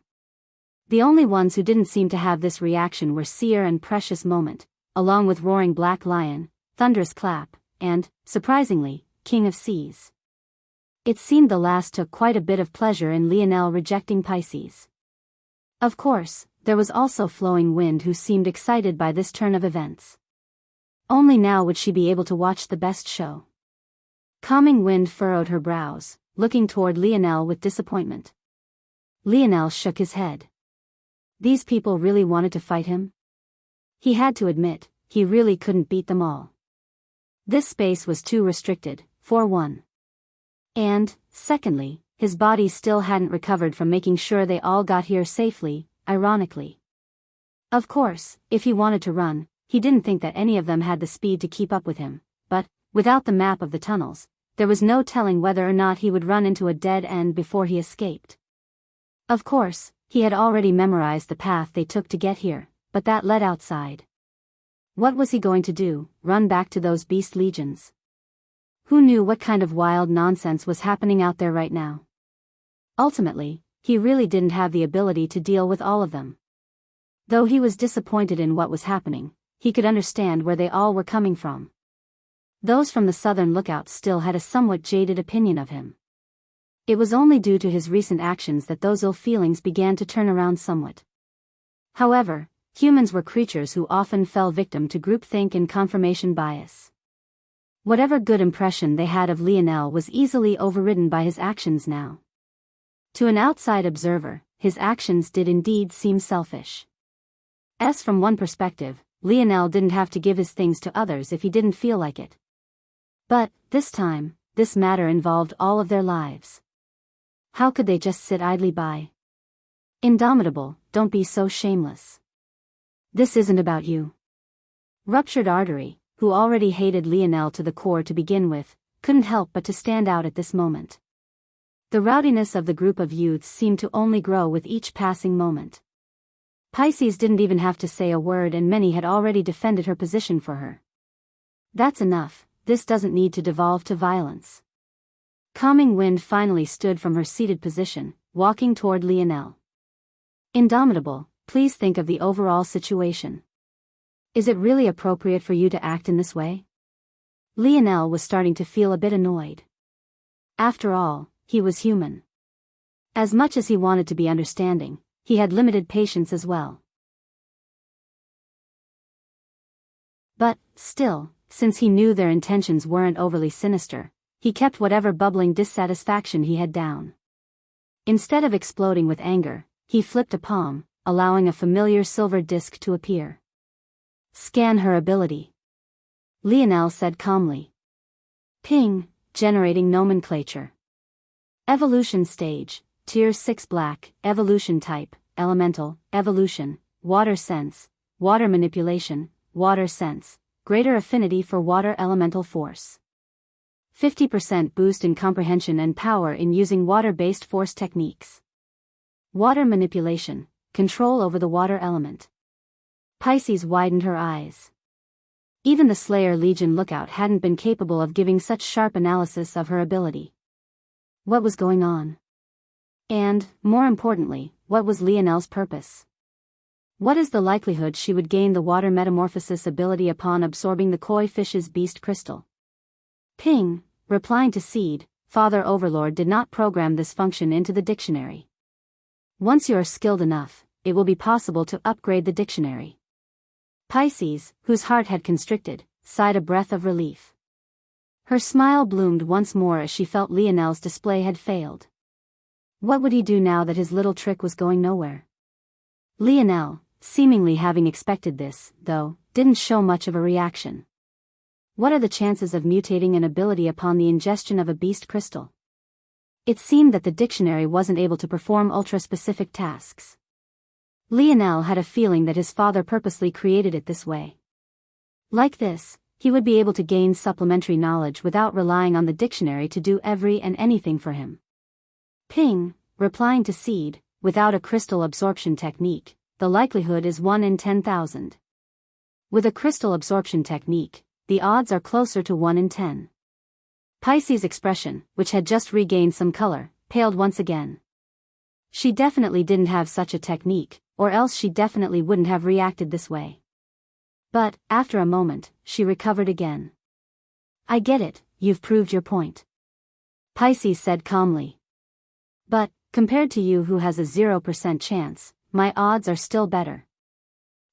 The only ones who didn't seem to have this reaction were Seer and Precious Moment, along with Roaring Black Lion, Thunderous Clap, and, surprisingly, King of Seas. It seemed the last took quite a bit of pleasure in Lionel rejecting Pisces. Of course, there was also Flowing Wind, who seemed excited by this turn of events. Only now would she be able to watch the best show. Calming Wind furrowed her brows, looking toward Lionel with disappointment. Lionel shook his head. These people really wanted to fight him? He had to admit, he really couldn't beat them all. This space was too restricted, for one. And, secondly, his body still hadn't recovered from making sure they all got here safely, ironically. Of course, if he wanted to run, he didn't think that any of them had the speed to keep up with him, but, without the map of the tunnels, there was no telling whether or not he would run into a dead end before he escaped. Of course, he had already memorized the path they took to get here, but that led outside. What was he going to do, run back to those beast legions? Who knew what kind of wild nonsense was happening out there right now? Ultimately, he really didn't have the ability to deal with all of them. Though he was disappointed in what was happening, he could understand where they all were coming from. Those from the southern lookout still had a somewhat jaded opinion of him. It was only due to his recent actions that those ill feelings began to turn around somewhat. However, humans were creatures who often fell victim to groupthink and confirmation bias. Whatever good impression they had of Lionel was easily overridden by his actions now. To an outside observer, his actions did indeed seem selfish. As from one perspective, Lionel didn't have to give his things to others if he didn't feel like it. But, this time, this matter involved all of their lives. How could they just sit idly by? Indomitable, don't be so shameless. This isn't about you. Ruptured Artery, who already hated Lionel to the core to begin with, couldn't help but to stand out at this moment. The rowdiness of the group of youths seemed to only grow with each passing moment. Pisces didn't even have to say a word, and many had already defended her position for her. That's enough, this doesn't need to devolve to violence. Calming Wind finally stood from her seated position, walking toward Lionel. Indomitable, please think of the overall situation. Is it really appropriate for you to act in this way? Lionel was starting to feel a bit annoyed. After all, he was human. As much as he wanted to be understanding, he had limited patience as well. But, still, since he knew their intentions weren't overly sinister, he kept whatever bubbling dissatisfaction he had down. Instead of exploding with anger, he flipped a palm, allowing a familiar silver disc to appear. Scan her ability. Lionel said calmly. Ping, generating nomenclature. Evolution stage, Tier 6 Black, Evolution type, Elemental, Evolution, Water Sense, Water Manipulation, Water Sense, Greater affinity for water elemental force. 50% boost in comprehension and power in using water-based force techniques. Water Manipulation, control over the water element. Pisces widened her eyes. Even the Slayer Legion lookout hadn't been capable of giving such sharp analysis of her ability. What was going on? And, more importantly, what was Lionel's purpose? What is the likelihood she would gain the water metamorphosis ability upon absorbing the koi fish's beast crystal? Ping, replying to Seed, Father Overlord did not program this function into the dictionary. Once you are skilled enough, it will be possible to upgrade the dictionary. Pisces, whose heart had constricted, sighed a breath of relief. Her smile bloomed once more as she felt Lionel's display had failed. What would he do now that his little trick was going nowhere? Lionel, seemingly having expected this, though, didn't show much of a reaction. What are the chances of mutating an ability upon the ingestion of a beast crystal? It seemed that the dictionary wasn't able to perform ultra-specific tasks. Lionel had a feeling that his father purposely created it this way. Like this, he would be able to gain supplementary knowledge without relying on the dictionary to do every and anything for him. Ping, replying to Seed, without a crystal absorption technique, the likelihood is 1 in 10,000. With a crystal absorption technique, the odds are closer to 1 in 10. Pisces' expression, which had just regained some color, paled once again. She definitely didn't have such a technique, or else she definitely wouldn't have reacted this way. But, after a moment, she recovered again. I get it, you've proved your point. Pisces said calmly. But, compared to you who has a 0% chance, my odds are still better.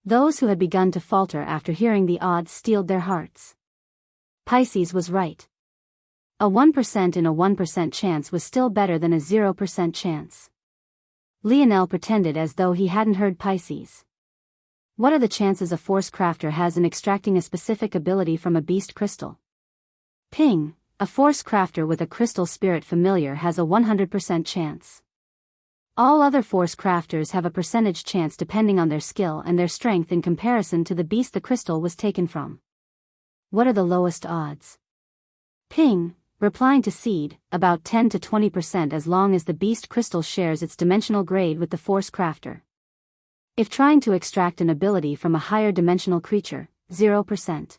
Those who had begun to falter after hearing the odds steeled their hearts. Pisces was right. A 1% in a 1% chance was still better than a 0% chance. Lionel pretended as though he hadn't heard Pisces. What are the chances a force crafter has in extracting a specific ability from a beast crystal? Ping, a force crafter with a crystal spirit familiar has a 100% chance. All other force crafters have a percentage chance depending on their skill and their strength in comparison to the beast the crystal was taken from. What are the lowest odds? Ping, replying to Seed, about 10 to 20% as long as the beast crystal shares its dimensional grade with the force crafter. If trying to extract an ability from a higher dimensional creature, 0%.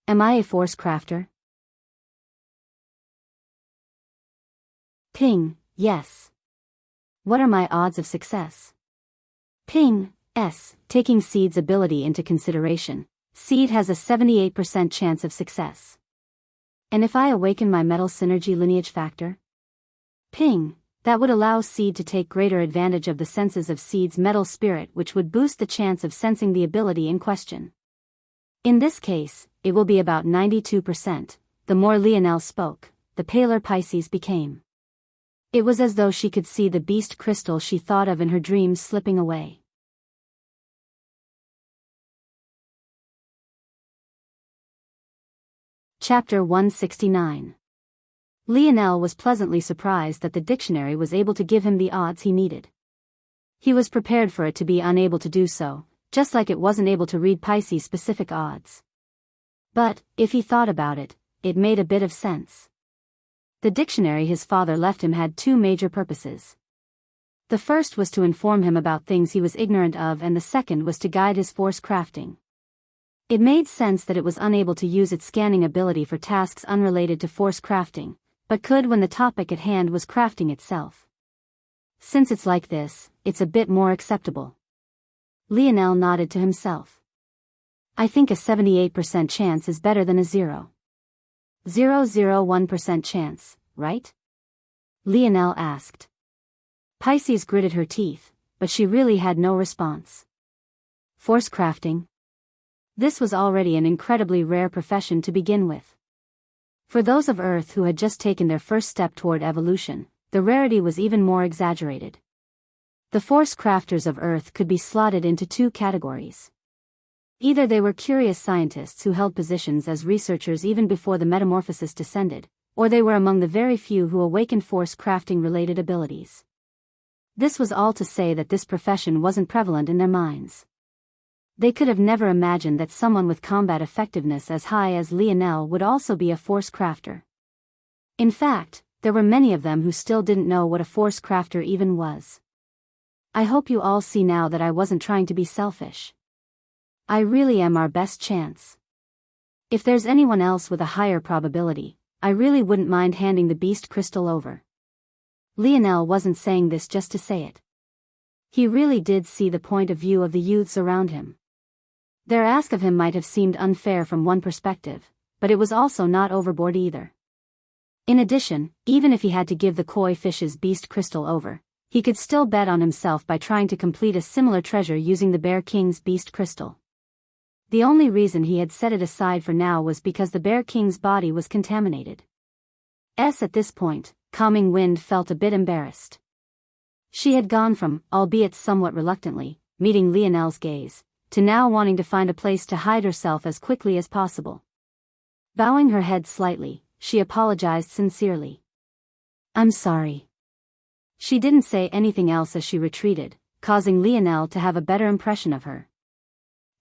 Am I a force crafter? Ping, yes. What are my odds of success? Ping, S. Taking Seed's ability into consideration, Seed has a 78% chance of success. And if I awaken my metal synergy lineage factor? Ping, that would allow Seed to take greater advantage of the senses of Seed's metal spirit, which would boost the chance of sensing the ability in question. In this case, it will be about 92%. The more Lionel spoke, the paler Pisces became. It was as though she could see the beast crystal she thought of in her dreams slipping away. Chapter 169. Lionel was pleasantly surprised that the dictionary was able to give him the odds he needed. He was prepared for it to be unable to do so, just like it wasn't able to read Pisces' specific odds. But, if he thought about it, it made a bit of sense. The dictionary his father left him had two major purposes. The first was to inform him about things he was ignorant of, and the second was to guide his force crafting. It made sense that it was unable to use its scanning ability for tasks unrelated to force crafting, but could when the topic at hand was crafting itself. Since it's like this, it's a bit more acceptable. Lionel nodded to himself. I think a 78% chance is better than a 0.001% chance, right? Lionel asked. Pisces gritted her teeth, but she really had no response. Force crafting? This was already an incredibly rare profession to begin with. For those of Earth who had just taken their first step toward evolution, the rarity was even more exaggerated. The force crafters of Earth could be slotted into two categories. Either they were curious scientists who held positions as researchers even before the metamorphosis descended, or they were among the very few who awakened force crafting-related abilities. This was all to say that this profession wasn't prevalent in their minds. They could have never imagined that someone with combat effectiveness as high as Lionel would also be a force crafter. In fact, there were many of them who still didn't know what a force crafter even was. I hope you all see now that I wasn't trying to be selfish. I really am our best chance. If there's anyone else with a higher probability, I really wouldn't mind handing the beast crystal over. Lionel wasn't saying this just to say it. He really did see the point of view of the youths around him. Their ask of him might have seemed unfair from one perspective, but it was also not overboard either. In addition, even if he had to give the koi fish's beast crystal over, he could still bet on himself by trying to complete a similar treasure using the Bear King's beast crystal. The only reason he had set it aside for now was because the Bear King's body was contaminated. At this point, Calming Wind felt a bit embarrassed. She had gone from, albeit somewhat reluctantly, meeting Lionel's gaze, to now wanting to find a place to hide herself as quickly as possible. Bowing her head slightly, she apologized sincerely. I'm sorry. She didn't say anything else as she retreated, causing Lionel to have a better impression of her.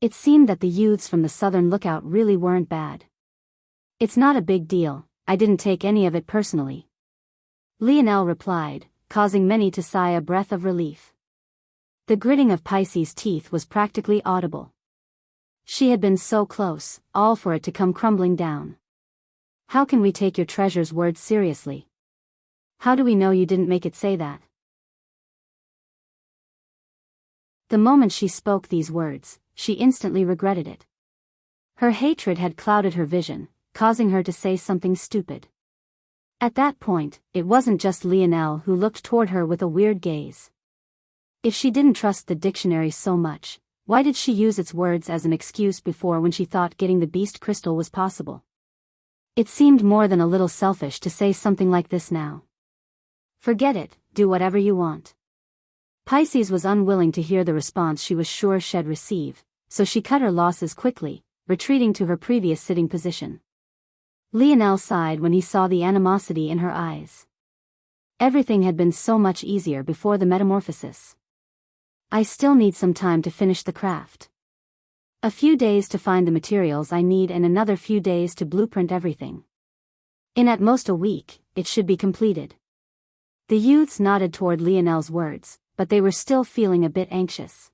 It seemed that the youths from the southern lookout really weren't bad. "It's not a big deal, I didn't take any of it personally," Lionel replied, causing many to sigh a breath of relief. The gritting of Pisces' teeth was practically audible. She had been so close, all for it to come crumbling down. "How can we take your treasure's words seriously? How do we know you didn't make it say that?" The moment she spoke these words, she instantly regretted it. Her hatred had clouded her vision, causing her to say something stupid. At that point, it wasn't just Lionel who looked toward her with a weird gaze. If she didn't trust the dictionary so much, why did she use its words as an excuse before when she thought getting the beast crystal was possible? It seemed more than a little selfish to say something like this now. "Forget it, do whatever you want." Pisces was unwilling to hear the response she was sure she'd receive, so she cut her losses quickly, retreating to her previous sitting position. Lionel sighed when he saw the animosity in her eyes. Everything had been so much easier before the metamorphosis. "I still need some time to finish the craft. A few days to find the materials I need and another few days to blueprint everything. In at most a week, it should be completed." The youths nodded toward Lionel's words, but they were still feeling a bit anxious.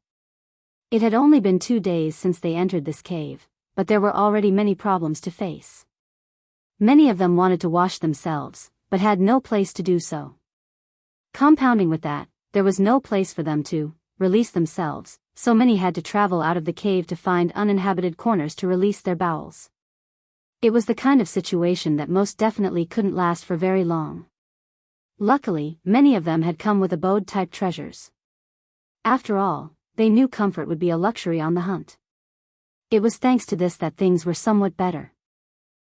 It had only been 2 days since they entered this cave, but there were already many problems to face. Many of them wanted to wash themselves, but had no place to do so. Compounding with that, there was no place for them to release themselves, so many had to travel out of the cave to find uninhabited corners to release their bowels. It was the kind of situation that most definitely couldn't last for very long. Luckily, many of them had come with abode-type treasures. After all, they knew comfort would be a luxury on the hunt. It was thanks to this that things were somewhat better.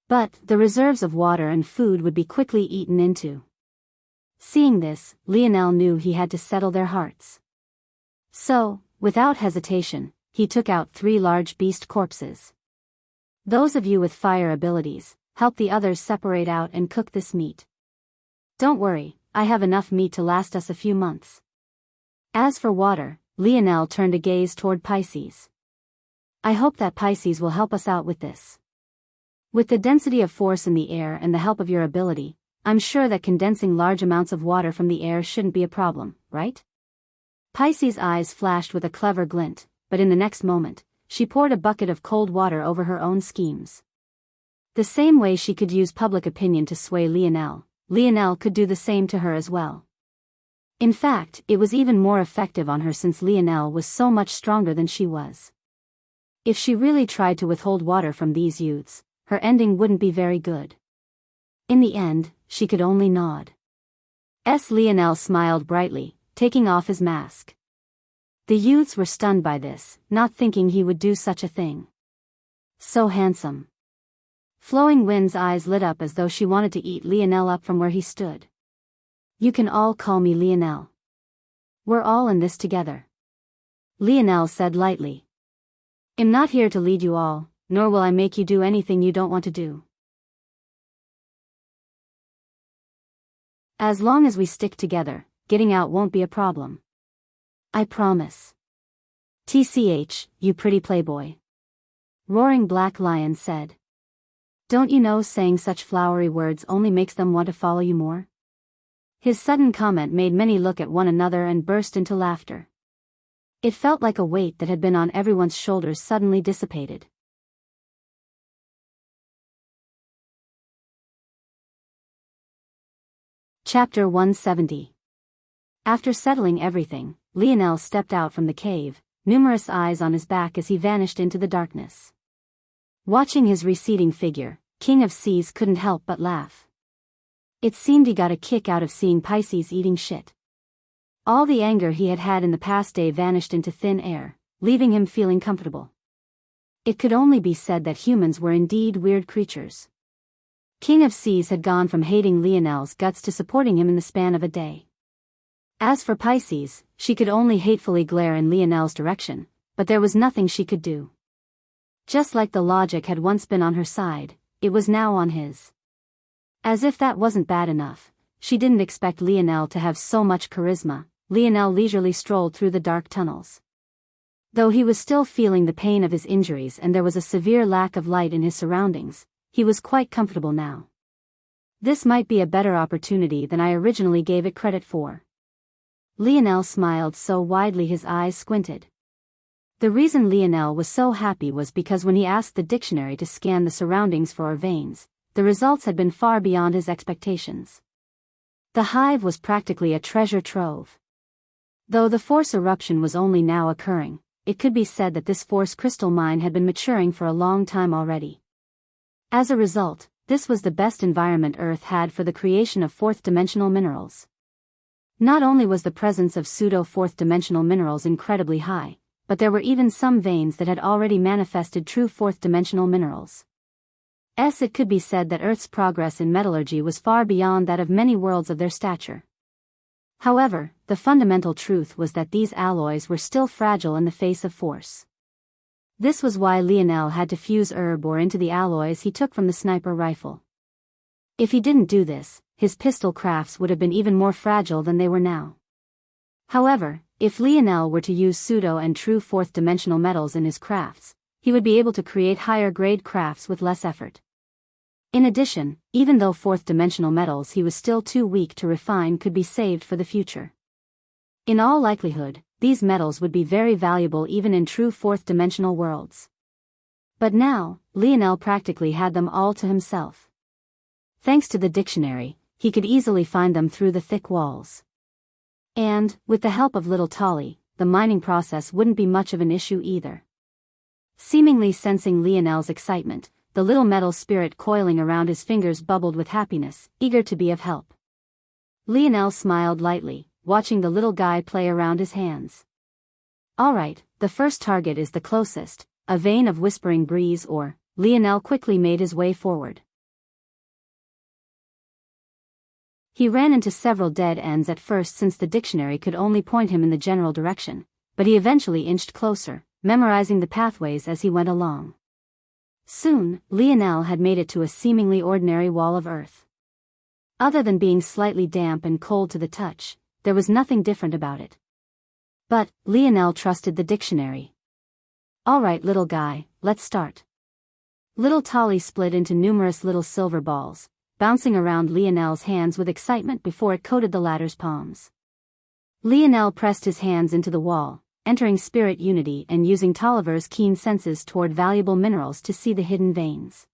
But the reserves of water and food would be quickly eaten into. Seeing this, Lionel knew he had to settle their hearts. So, without hesitation, he took out 3 large beast corpses. "Those of you with fire abilities, help the others separate out and cook this meat. Don't worry, I have enough meat to last us a few months." As for water, Lionel turned a gaze toward Pisces. "I hope that Pisces will help us out with this. With the density of force in the air and the help of your ability, I'm sure that condensing large amounts of water from the air shouldn't be a problem, right?" Pisces' eyes flashed with a clever glint, but in the next moment, she poured a bucket of cold water over her own schemes. The same way she could use public opinion to sway Lionel, Lionel could do the same to her as well. In fact, it was even more effective on her since Lionel was so much stronger than she was. If she really tried to withhold water from these youths, her ending wouldn't be very good. In the end, she could only nod. Lionel smiled brightly, taking off his mask. The youths were stunned by this, not thinking he would do such a thing. So handsome. Flowing Wind's eyes lit up as though she wanted to eat Lionel up from where he stood. "You can all call me Lionel. We're all in this together," Lionel said lightly. "I'm not here to lead you all, nor will I make you do anything you don't want to do. As long as we stick together, getting out won't be a problem. I promise." "TCH, you pretty playboy," Roaring Black Lion said. "Don't you know saying such flowery words only makes them want to follow you more?" His sudden comment made many look at one another and burst into laughter. It felt like a weight that had been on everyone's shoulders suddenly dissipated. Chapter 170. After settling everything, Lionel stepped out from the cave, numerous eyes on his back as he vanished into the darkness. Watching his receding figure, King of Seas couldn't help but laugh. It seemed he got a kick out of seeing Pisces eating shit. All the anger he had had in the past day vanished into thin air, leaving him feeling comfortable. It could only be said that humans were indeed weird creatures. King of Seas had gone from hating Lionel's guts to supporting him in the span of a day. As for Pisces, she could only hatefully glare in Lionel's direction, but there was nothing she could do. Just like the logic had once been on her side, it was now on his. As if that wasn't bad enough, she didn't expect Lionel to have so much charisma. Lionel leisurely strolled through the dark tunnels. Though he was still feeling the pain of his injuries and there was a severe lack of light in his surroundings, he was quite comfortable now. This might be a better opportunity than I originally gave it credit for. Lionel smiled so widely his eyes squinted. The reason Lionel was so happy was because when he asked the dictionary to scan the surroundings for veins, the results had been far beyond his expectations. The hive was practically a treasure trove. Though the force eruption was only now occurring, it could be said that this force crystal mine had been maturing for a long time already. As a result, this was the best environment Earth had for the creation of fourth-dimensional minerals. Not only was the presence of pseudo-fourth-dimensional minerals incredibly high, but there were even some veins that had already manifested true fourth-dimensional minerals. It could be said that Earth's progress in metallurgy was far beyond that of many worlds of their stature. However, the fundamental truth was that these alloys were still fragile in the face of force. This was why Lionel had to fuse herb ore into the alloys he took from the sniper rifle. If he didn't do this, his pistol crafts would have been even more fragile than they were now. However, if Lionel were to use pseudo and true fourth-dimensional metals in his crafts, he would be able to create higher-grade crafts with less effort. In addition, even though fourth-dimensional metals he was still too weak to refine could be saved for the future. In all likelihood, these metals would be very valuable even in true fourth-dimensional worlds. But now, Lionel practically had them all to himself. Thanks to the dictionary, he could easily find them through the thick walls. And, with the help of little Tolly, the mining process wouldn't be much of an issue either. Seemingly sensing Lionel's excitement, the little metal spirit coiling around his fingers bubbled with happiness, eager to be of help. Lionel smiled lightly, watching the little guy play around his hands. Alright, the first target is the closest, a vein of whispering breeze or, Lionel quickly made his way forward. He ran into several dead ends at first since the dictionary could only point him in the general direction, but he eventually inched closer, memorizing the pathways as he went along. Soon, Lionel had made it to a seemingly ordinary wall of earth. Other than being slightly damp and cold to the touch, there was nothing different about it. But, Lionel trusted the dictionary. Alright little guy, let's start. Little Tolly split into numerous little silver balls, bouncing around Lionel's hands with excitement before it coated the latter's palms. Lionel pressed his hands into the wall, entering spirit unity and using Tolliver's keen senses toward valuable minerals to see the hidden veins.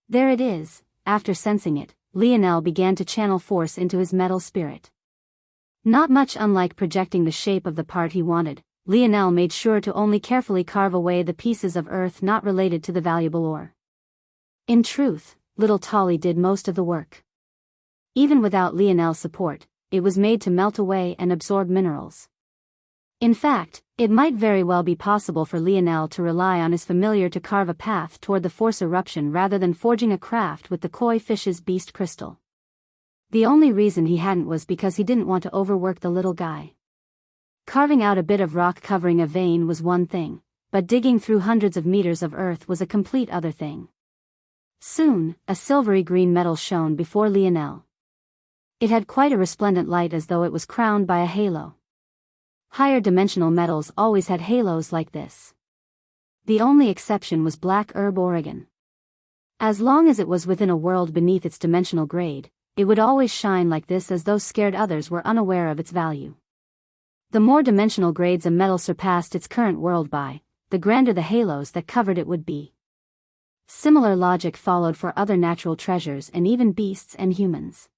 There it is. After sensing it, Lionel began to channel force into his metal spirit. Not much unlike projecting the shape of the part he wanted, Lionel made sure to only carefully carve away the pieces of earth not related to the valuable ore. In truth, little Tolly did most of the work. Even without Lionel's support, it was made to melt away and absorb minerals. In fact, it might very well be possible for Lionel to rely on his familiar to carve a path toward the force eruption rather than forging a craft with the koi fish's beast crystal. The only reason he hadn't was because he didn't want to overwork the little guy. Carving out a bit of rock covering a vein was one thing, but digging through hundreds of meters of earth was a complete other thing. Soon, a silvery green metal shone before Lionel. It had quite a resplendent light as though it was crowned by a halo. Higher dimensional metals always had halos like this. The only exception was black herb Oregon. As long as it was within a world beneath its dimensional grade, it would always shine like this as though scared others were unaware of its value. The more dimensional grades a metal surpassed its current world by, the grander the halos that covered it would be. Similar logic followed for other natural treasures and even beasts and humans.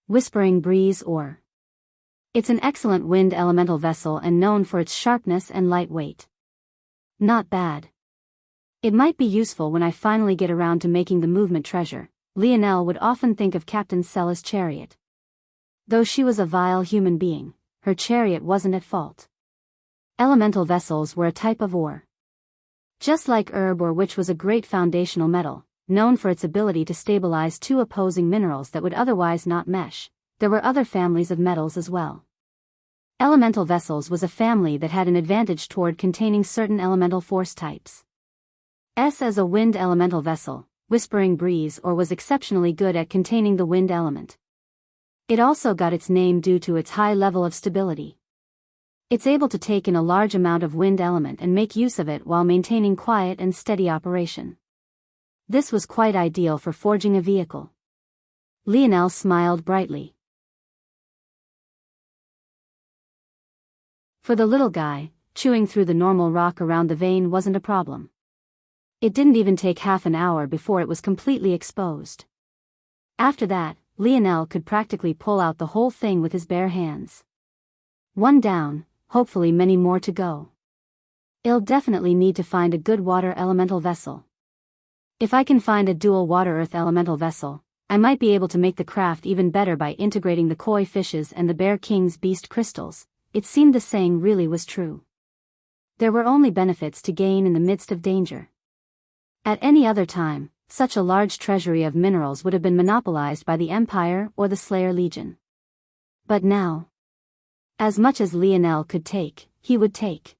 Whispering breeze ore. It's an excellent wind elemental vessel and known for its sharpness and light weight. Not bad. It might be useful when I finally get around to making the movement treasure. Lionel would often think of Captain Sella's chariot. Though she was a vile human being, her chariot wasn't at fault. Elemental vessels were a type of ore. Just like herb ore, which was a great foundational metal, known for its ability to stabilize two opposing minerals that would otherwise not mesh, there were other families of metals as well. Elemental vessels was a family that had an advantage toward containing certain elemental force types. As a wind elemental vessel, Whispering Breeze ore was exceptionally good at containing the wind element. It also got its name due to its high level of stability. It's able to take in a large amount of wind element and make use of it while maintaining quiet and steady operation. This was quite ideal for forging a vehicle. Lionel smiled brightly. For the little guy, chewing through the normal rock around the vein wasn't a problem. It didn't even take half an hour before it was completely exposed. After that, Lionel could practically pull out the whole thing with his bare hands. One down, hopefully many more to go. I'll definitely need to find a good water elemental vessel. If I can find a dual water-earth elemental vessel, I might be able to make the craft even better by integrating the koi fishes and the Bear King's beast crystals. It seemed the saying really was true. There were only benefits to gain in the midst of danger. At any other time, such a large treasury of minerals would have been monopolized by the Empire or the Slayer Legion. But now, as much as Lionel could take, he would take.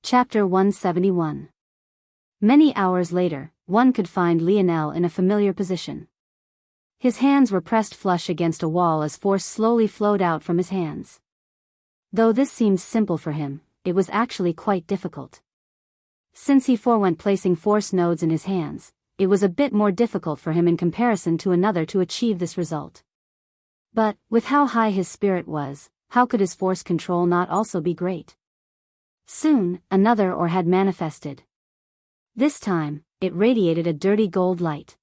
Chapter 171. Many hours later, one could find Lionel in a familiar position. His hands were pressed flush against a wall as force slowly flowed out from his hands. Though this seemed simple for him, it was actually quite difficult. Since he forewent placing force nodes in his hands, it was a bit more difficult for him in comparison to another to achieve this result. But, with how high his spirit was, how could his force control not also be great? Soon, another ore had manifested. This time, it radiated a dirty gold light.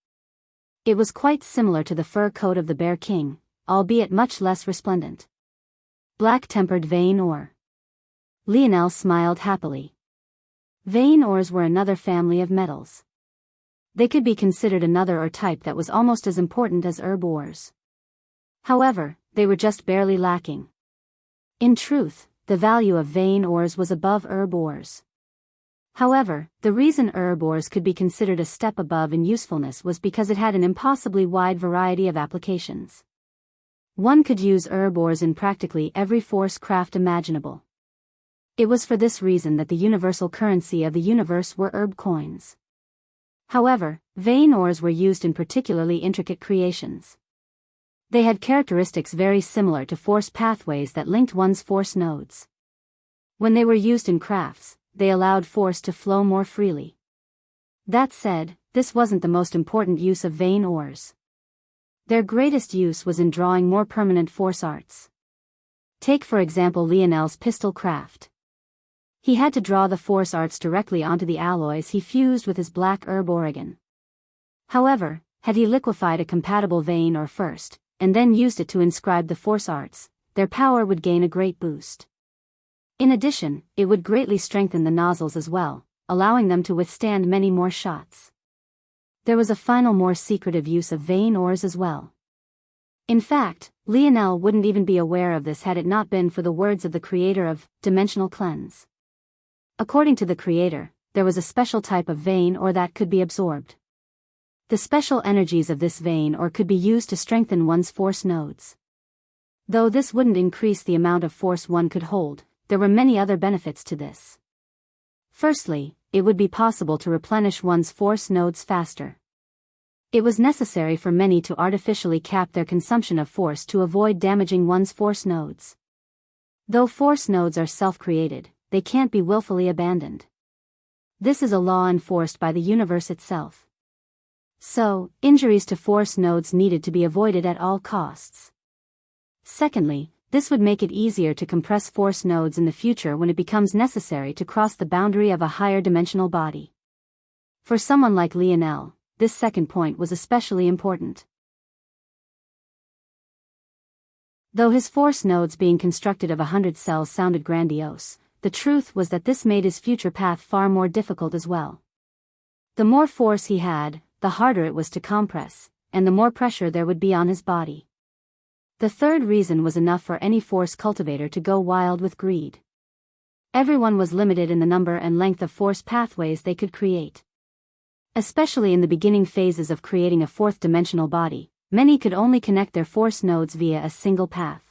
It was quite similar to the fur coat of the Bear King, albeit much less resplendent. Black-tempered vein ore. Lionel smiled happily. Vein ores were another family of metals. They could be considered another ore type that was almost as important as herb ores. However, they were just barely lacking. In truth, the value of vein ores was above herb ores. However, the reason herb ores could be considered a step above in usefulness was because it had an impossibly wide variety of applications. One could use herb ores in practically every force craft imaginable. It was for this reason that the universal currency of the universe were herb coins. However, vein ores were used in particularly intricate creations. They had characteristics very similar to force pathways that linked one's force nodes. When they were used in crafts, they allowed force to flow more freely. That said, this wasn't the most important use of vein ores. Their greatest use was in drawing more permanent force arts. Take for example Lionel's pistol craft. He had to draw the force arts directly onto the alloys he fused with his black herb Oregon. However, had he liquefied a compatible vein ore first, and then used it to inscribe the force arts, their power would gain a great boost. In addition, it would greatly strengthen the nozzles as well, allowing them to withstand many more shots. There was a final more secretive use of vein ores as well. In fact, Lionel wouldn't even be aware of this had it not been for the words of the creator of Dimensional Cleanse. According to the creator, there was a special type of vein ore that could be absorbed. The special energies of this vein ore could be used to strengthen one's force nodes. Though this wouldn't increase the amount of force one could hold, there were many other benefits to this. Firstly, it would be possible to replenish one's force nodes faster. It was necessary for many to artificially cap their consumption of force to avoid damaging one's force nodes. Though force nodes are self-created, they can't be willfully abandoned. This is a law enforced by the universe itself. So, injuries to force nodes needed to be avoided at all costs. Secondly, this would make it easier to compress force nodes in the future when it becomes necessary to cross the boundary of a higher dimensional body. For someone like Lionel, this second point was especially important. Though his force nodes being constructed of 100 cells sounded grandiose, the truth was that this made his future path far more difficult as well. The more force he had, the harder it was to compress, and the more pressure there would be on his body. The third reason was enough for any force cultivator to go wild with greed. Everyone was limited in the number and length of force pathways they could create. Especially in the beginning phases of creating a fourth-dimensional body, many could only connect their force nodes via a single path.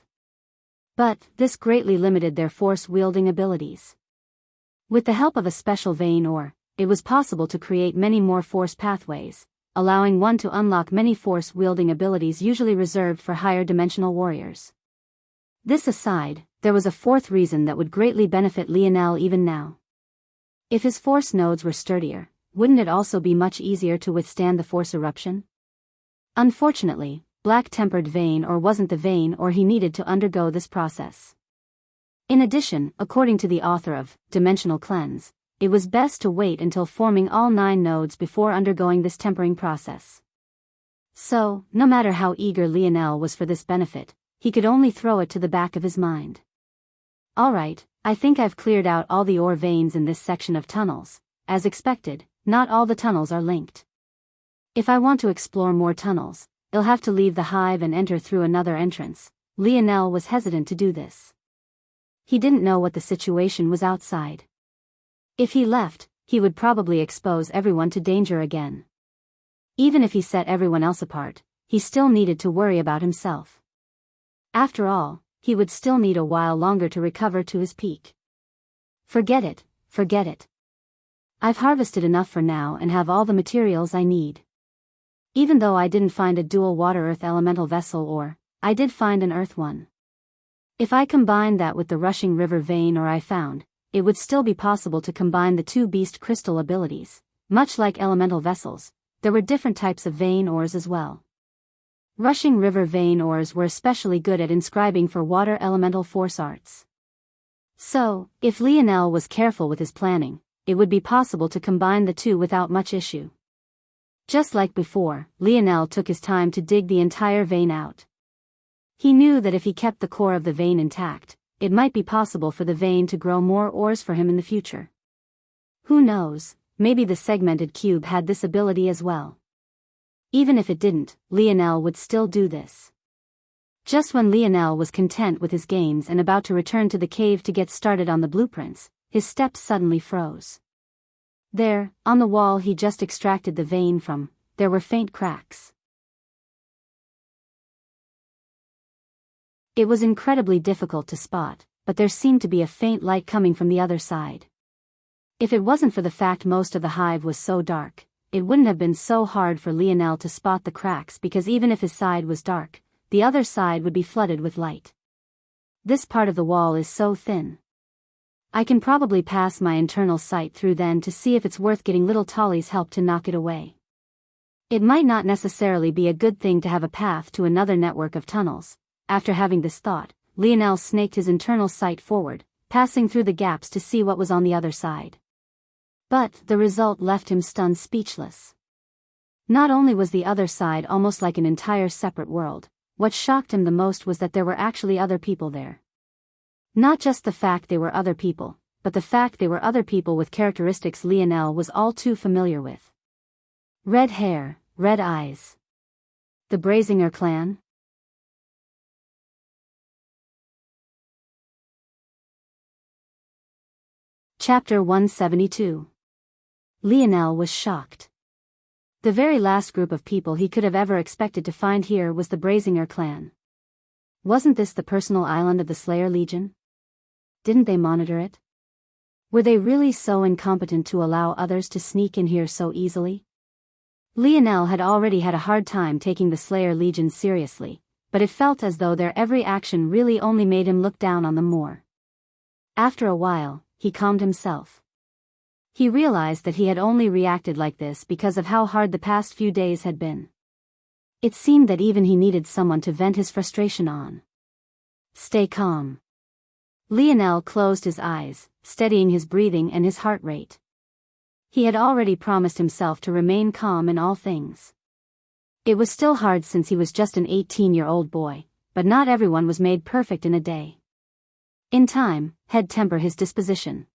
But, this greatly limited their force-wielding abilities. With the help of a special vein ore, it was possible to create many more force pathways, allowing one to unlock many force-wielding abilities usually reserved for higher-dimensional warriors. This aside, there was a fourth reason that would greatly benefit Lionel even now. If his force nodes were sturdier, wouldn't it also be much easier to withstand the force eruption? Unfortunately, black-tempered vein ore wasn't the vein ore he needed to undergo this process. In addition, according to the author of Dimensional Cleanse, it was best to wait until forming all 9 nodes before undergoing this tempering process. So, no matter how eager Lionel was for this benefit, he could only throw it to the back of his mind. Alright, I think I've cleared out all the ore veins in this section of tunnels. As expected, not all the tunnels are linked. If I want to explore more tunnels, I'll have to leave the hive and enter through another entrance. Lionel was hesitant to do this. He didn't know what the situation was outside. If he left, he would probably expose everyone to danger again. Even if he set everyone else apart, he still needed to worry about himself. After all, he would still need a while longer to recover to his peak. Forget it, forget it. I've harvested enough for now and have all the materials I need. Even though I didn't find a dual water-earth elemental vessel ore, I did find an earth one. If I combined that with the rushing river vein ore I found, it would still be possible to combine the 2 beast crystal abilities. Much like elemental vessels, there were different types of vein ores as well. Rushing river vein ores were especially good at inscribing for water elemental force arts. So, if Lionel was careful with his planning, it would be possible to combine the 2 without much issue. Just like before, Lionel took his time to dig the entire vein out. He knew that if he kept the core of the vein intact, it might be possible for the vein to grow more ores for him in the future. Who knows, maybe the segmented cube had this ability as well. Even if it didn't, Lionel would still do this. Just when Lionel was content with his gains and about to return to the cave to get started on the blueprints, his steps suddenly froze. There, on the wall he just extracted the vein from, there were faint cracks. It was incredibly difficult to spot, but there seemed to be a faint light coming from the other side. If it wasn't for the fact most of the hive was so dark, it wouldn't have been so hard for Lionel to spot the cracks because even if his side was dark, the other side would be flooded with light. This part of the wall is so thin. I can probably pass my internal sight through then to see if it's worth getting little Tolly's help to knock it away. It might not necessarily be a good thing to have a path to another network of tunnels. After having this thought, Lionel snaked his internal sight forward, passing through the gaps to see what was on the other side. But the result left him stunned speechless. Not only was the other side almost like an entire separate world, what shocked him the most was that there were actually other people there. Not just the fact they were other people, but the fact they were other people with characteristics Lionel was all too familiar with. Red hair, red eyes. The Brazinger clan? Chapter 172. Lionel was shocked. The very last group of people he could have ever expected to find here was the Brazinger clan. Wasn't this the personal island of the Slayer Legion? Didn't they monitor it? Were they really so incompetent to allow others to sneak in here so easily? Lionel had already had a hard time taking the Slayer Legion seriously, but it felt as though their every action really only made him look down on them more. After a while, he calmed himself. He realized that he had only reacted like this because of how hard the past few days had been. It seemed that even he needed someone to vent his frustration on. Stay calm. Lionel closed his eyes, steadying his breathing and his heart rate. He had already promised himself to remain calm in all things. It was still hard since he was just an 18-year-old boy, but not everyone was made perfect in a day. In time, he'd temper his disposition.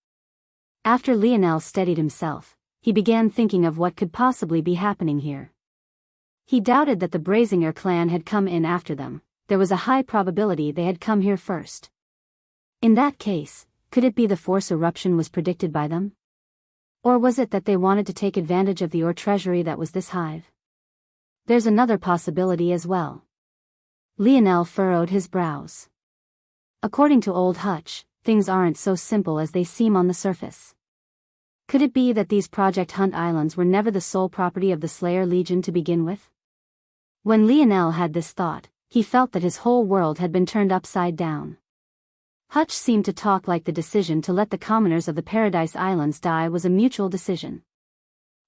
After Lionel steadied himself, he began thinking of what could possibly be happening here. He doubted that the Brazinger clan had come in after them. There was a high probability they had come here first. In that case, could it be the force eruption was predicted by them? Or was it that they wanted to take advantage of the ore treasury that was this hive? There's another possibility as well. Lionel furrowed his brows. According to Old Hutch, things aren't so simple as they seem on the surface. Could it be that these Project Hunt Islands were never the sole property of the Slayer Legion to begin with? When Lionel had this thought, he felt that his whole world had been turned upside down. Hutch seemed to talk like the decision to let the commoners of the Paradise Islands die was a mutual decision.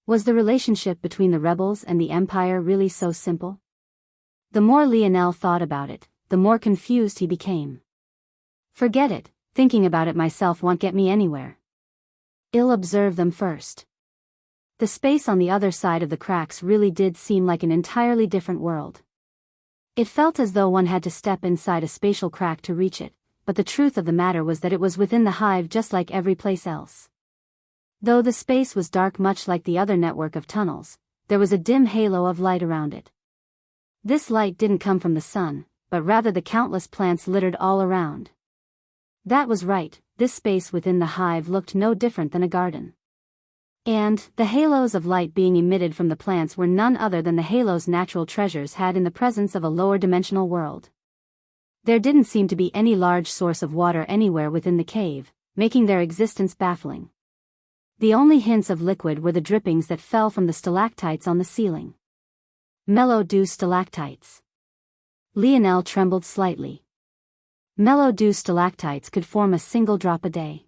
Was the relationship between the rebels and the Empire really so simple? The more Lionel thought about it, the more confused he became. Forget it, thinking about it myself won't get me anywhere. I'll observe them first. The space on the other side of the cracks really did seem like an entirely different world. It felt as though one had to step inside a spatial crack to reach it, but the truth of the matter was that it was within the hive just like every place else. Though the space was dark much like the other network of tunnels, there was a dim halo of light around it. This light didn't come from the sun, but rather the countless plants littered all around. That was right, this space within the hive looked no different than a garden. And, the halos of light being emitted from the plants were none other than the halos natural treasures had in the presence of a lower dimensional world. There didn't seem to be any large source of water anywhere within the cave, making their existence baffling. The only hints of liquid were the drippings that fell from the stalactites on the ceiling. Mellow dew stalactites. Lionel trembled slightly. Mellow dew stalactites could form a single drop a day.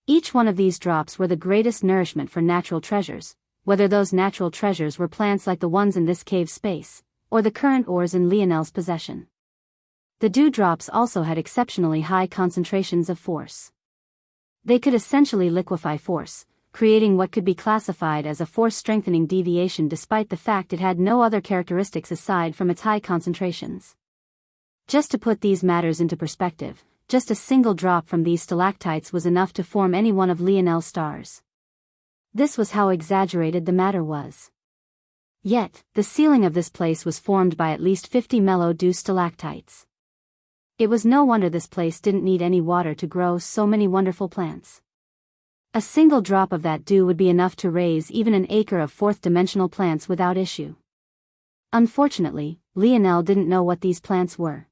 Each one of these drops were the greatest nourishment for natural treasures, whether those natural treasures were plants like the ones in this cave space, or the current ores in Lionel's possession. The dewdrops also had exceptionally high concentrations of force. They could essentially liquefy force, creating what could be classified as a force-strengthening deviation despite the fact it had no other characteristics aside from its high concentrations. Just to put these matters into perspective, just a single drop from these stalactites was enough to form any one of Lionel's stars. This was how exaggerated the matter was. Yet, the ceiling of this place was formed by at least 50 mellow dew stalactites. It was no wonder this place didn't need any water to grow so many wonderful plants. A single drop of that dew would be enough to raise even an acre of fourth-dimensional plants without issue. Unfortunately, Lionel didn't know what these plants were.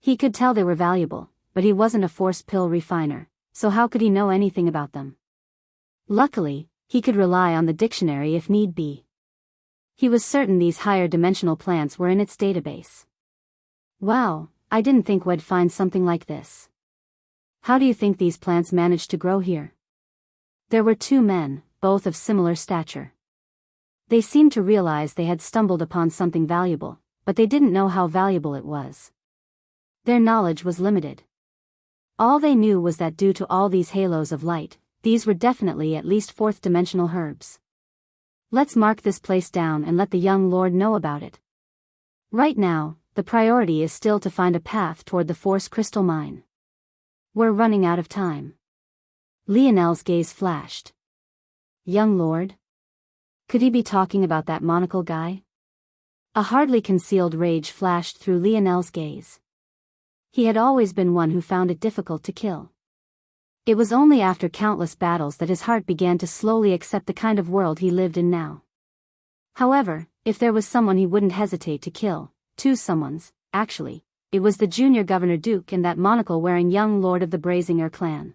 He could tell they were valuable, but he wasn't a force pill refiner, so how could he know anything about them? Luckily, he could rely on the dictionary if need be. He was certain these higher-dimensional plants were in its database. Wow, I didn't think we'd find something like this. How do you think these plants managed to grow here? There were two men, both of similar stature. They seemed to realize they had stumbled upon something valuable, but they didn't know how valuable it was. Their knowledge was limited. All they knew was that due to all these halos of light, these were definitely at least fourth-dimensional herbs. Let's mark this place down and let the young lord know about it. Right now, the priority is still to find a path toward the Force Crystal Mine. We're running out of time. Lionel's gaze flashed. Young lord? Could he be talking about that monocle guy? A hardly concealed rage flashed through Lionel's gaze. He had always been one who found it difficult to kill. It was only after countless battles that his heart began to slowly accept the kind of world he lived in now. However, if there was someone he wouldn't hesitate to kill, two someones, actually, it was the junior Governor Duke and that monocle-wearing young lord of the Brazinger clan.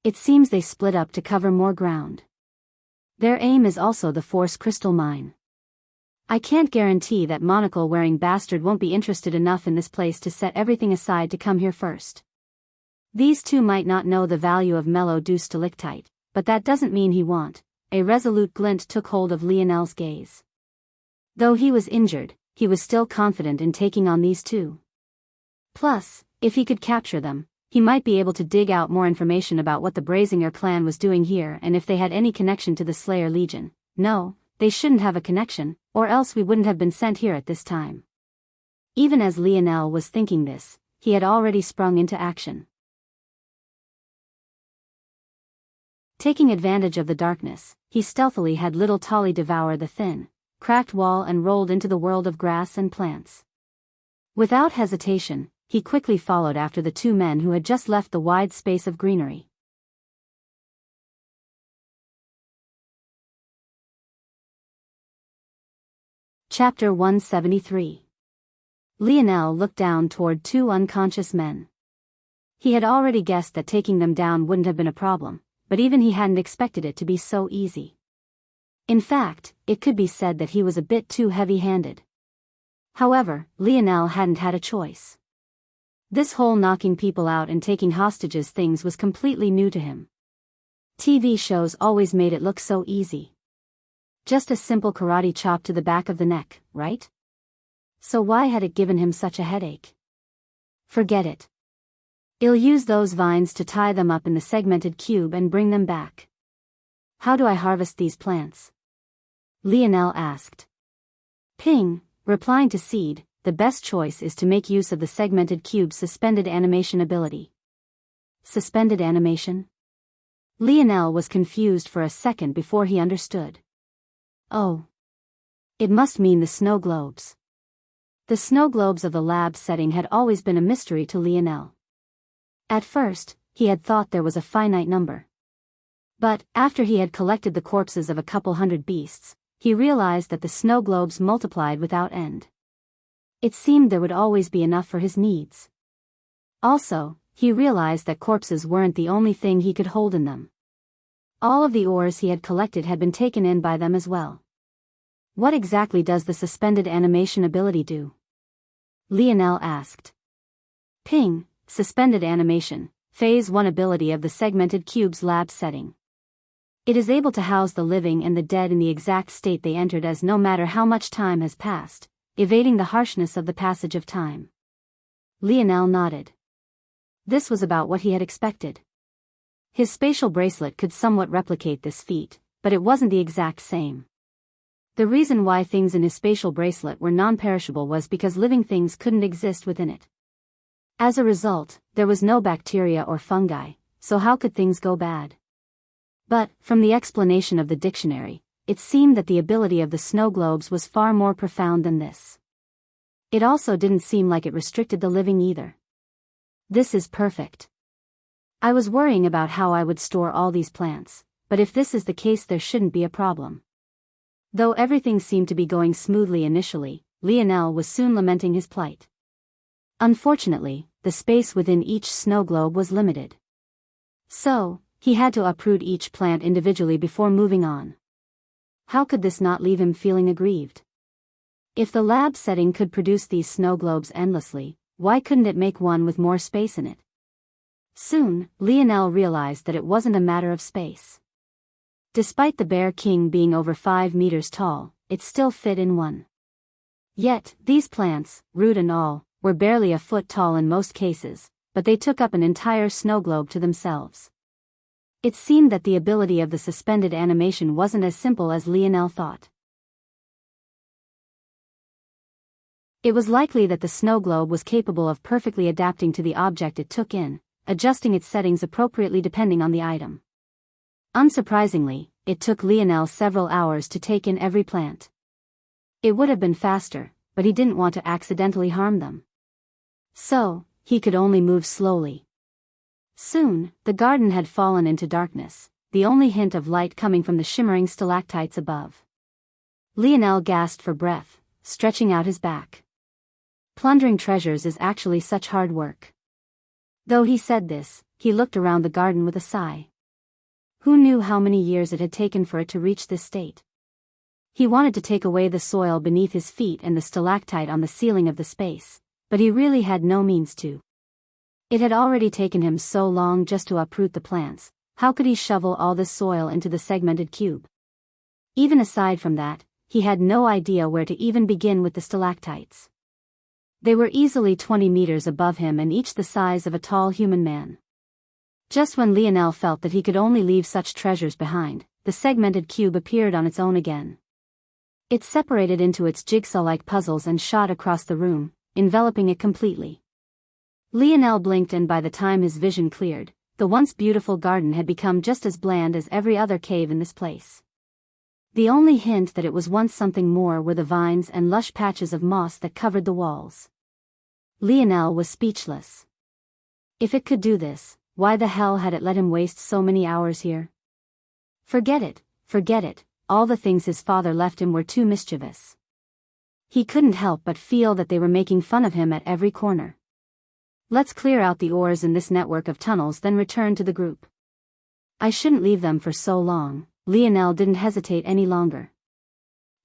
It seems they split up to cover more ground. Their aim is also the Force Crystal Mine. I can't guarantee that monocle-wearing bastard won't be interested enough in this place to set everything aside to come here first. These two might not know the value of mellow dew stalactite, but that doesn't mean he won't. A resolute glint took hold of Lionel's gaze. Though he was injured, he was still confident in taking on these two. Plus, if he could capture them, he might be able to dig out more information about what the Brazinger clan was doing here and if they had any connection to the Slayer Legion. No, they shouldn't have a connection, or else we wouldn't have been sent here at this time. Even as Lionel was thinking this, he had already sprung into action. Taking advantage of the darkness, he stealthily had little Tolly devour the thin, cracked wall and rolled into the world of grass and plants. Without hesitation, he quickly followed after the two men who had just left the wide space of greenery. Chapter 173. Lionel looked down toward two unconscious men. He had already guessed that taking them down wouldn't have been a problem, but even he hadn't expected it to be so easy. In fact, it could be said that he was a bit too heavy-handed. However, Lionel hadn't had a choice. This whole knocking people out and taking hostages things was completely new to him. TV shows always made it look so easy. Just a simple karate chop to the back of the neck, right? So why had it given him such a headache? Forget it. I'll use those vines to tie them up in the segmented cube and bring them back. How do I harvest these plants? Lionel asked. Ping, replying to Seed, the best choice is to make use of the segmented cube's suspended animation ability. Suspended animation? Lionel was confused for a second before he understood. Oh. It must mean the snow globes. The snow globes of the lab setting had always been a mystery to Lionel. At first, he had thought there was a finite number. But, after he had collected the corpses of a couple hundred beasts, he realized that the snow globes multiplied without end. It seemed there would always be enough for his needs. Also, he realized that corpses weren't the only thing he could hold in them. All of the ores he had collected had been taken in by them as well. What exactly does the suspended animation ability do? Lionel asked. Ping, suspended animation, Phase 1 ability of the segmented cube's lab setting. It is able to house the living and the dead in the exact state they entered as no matter how much time has passed, evading the harshness of the passage of time. Lionel nodded. This was about what he had expected. His spatial bracelet could somewhat replicate this feat, but it wasn't the exact same. The reason why things in his spatial bracelet were non-perishable was because living things couldn't exist within it. As a result, there was no bacteria or fungi, so how could things go bad? But, from the explanation of the dictionary, it seemed that the ability of the snow globes was far more profound than this. It also didn't seem like it restricted the living either. This is perfect. I was worrying about how I would store all these plants, but if this is the case there shouldn't be a problem. Though everything seemed to be going smoothly initially, Lionel was soon lamenting his plight. Unfortunately, the space within each snow globe was limited. So, he had to uproot each plant individually before moving on. How could this not leave him feeling aggrieved? If the lab setting could produce these snow globes endlessly, why couldn't it make one with more space in it? Soon, Lionel realized that it wasn't a matter of space. Despite the Bear King being over 5 meters tall, it still fit in one. Yet, these plants, root and all, were barely a foot tall in most cases, but they took up an entire snow globe to themselves. It seemed that the ability of the suspended animation wasn't as simple as Lionel thought. It was likely that the snow globe was capable of perfectly adapting to the object it took in, adjusting its settings appropriately depending on the item. Unsurprisingly, it took Lionel several hours to take in every plant. It would have been faster, but he didn't want to accidentally harm them. So, he could only move slowly. Soon, the garden had fallen into darkness, the only hint of light coming from the shimmering stalactites above. Lionel gasped for breath, stretching out his back. Plundering treasures is actually such hard work. Though he said this, he looked around the garden with a sigh. Who knew how many years it had taken for it to reach this state? He wanted to take away the soil beneath his feet and the stalactite on the ceiling of the space, but he really had no means to. It had already taken him so long just to uproot the plants, how could he shovel all this soil into the segmented cube? Even aside from that, he had no idea where to even begin with the stalactites. They were easily 20 meters above him and each the size of a tall human man. Just when Lionel felt that he could only leave such treasures behind, the segmented cube appeared on its own again. It separated into its jigsaw-like puzzles and shot across the room, enveloping it completely. Lionel blinked and by the time his vision cleared, the once beautiful garden had become just as bland as every other cave in this place. The only hint that it was once something more were the vines and lush patches of moss that covered the walls. Lionel was speechless. If it could do this, why the hell had it let him waste so many hours here? Forget it, all the things his father left him were too mischievous. He couldn't help but feel that they were making fun of him at every corner. Let's clear out the ores in this network of tunnels, then return to the group. I shouldn't leave them for so long. Lionel didn't hesitate any longer.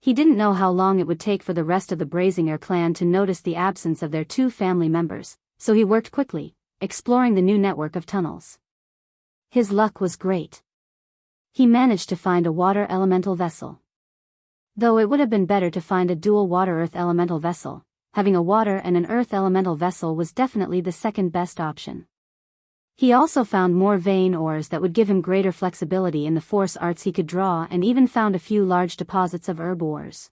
He didn't know how long it would take for the rest of the Brazinger clan to notice the absence of their 2 family members, so he worked quickly, exploring the new network of tunnels. His luck was great. He managed to find a water elemental vessel. Though it would have been better to find a dual water-earth elemental vessel, having a water and an earth elemental vessel was definitely the second best option. He also found more vein ores that would give him greater flexibility in the force arts he could draw, and even found a few large deposits of herb ores.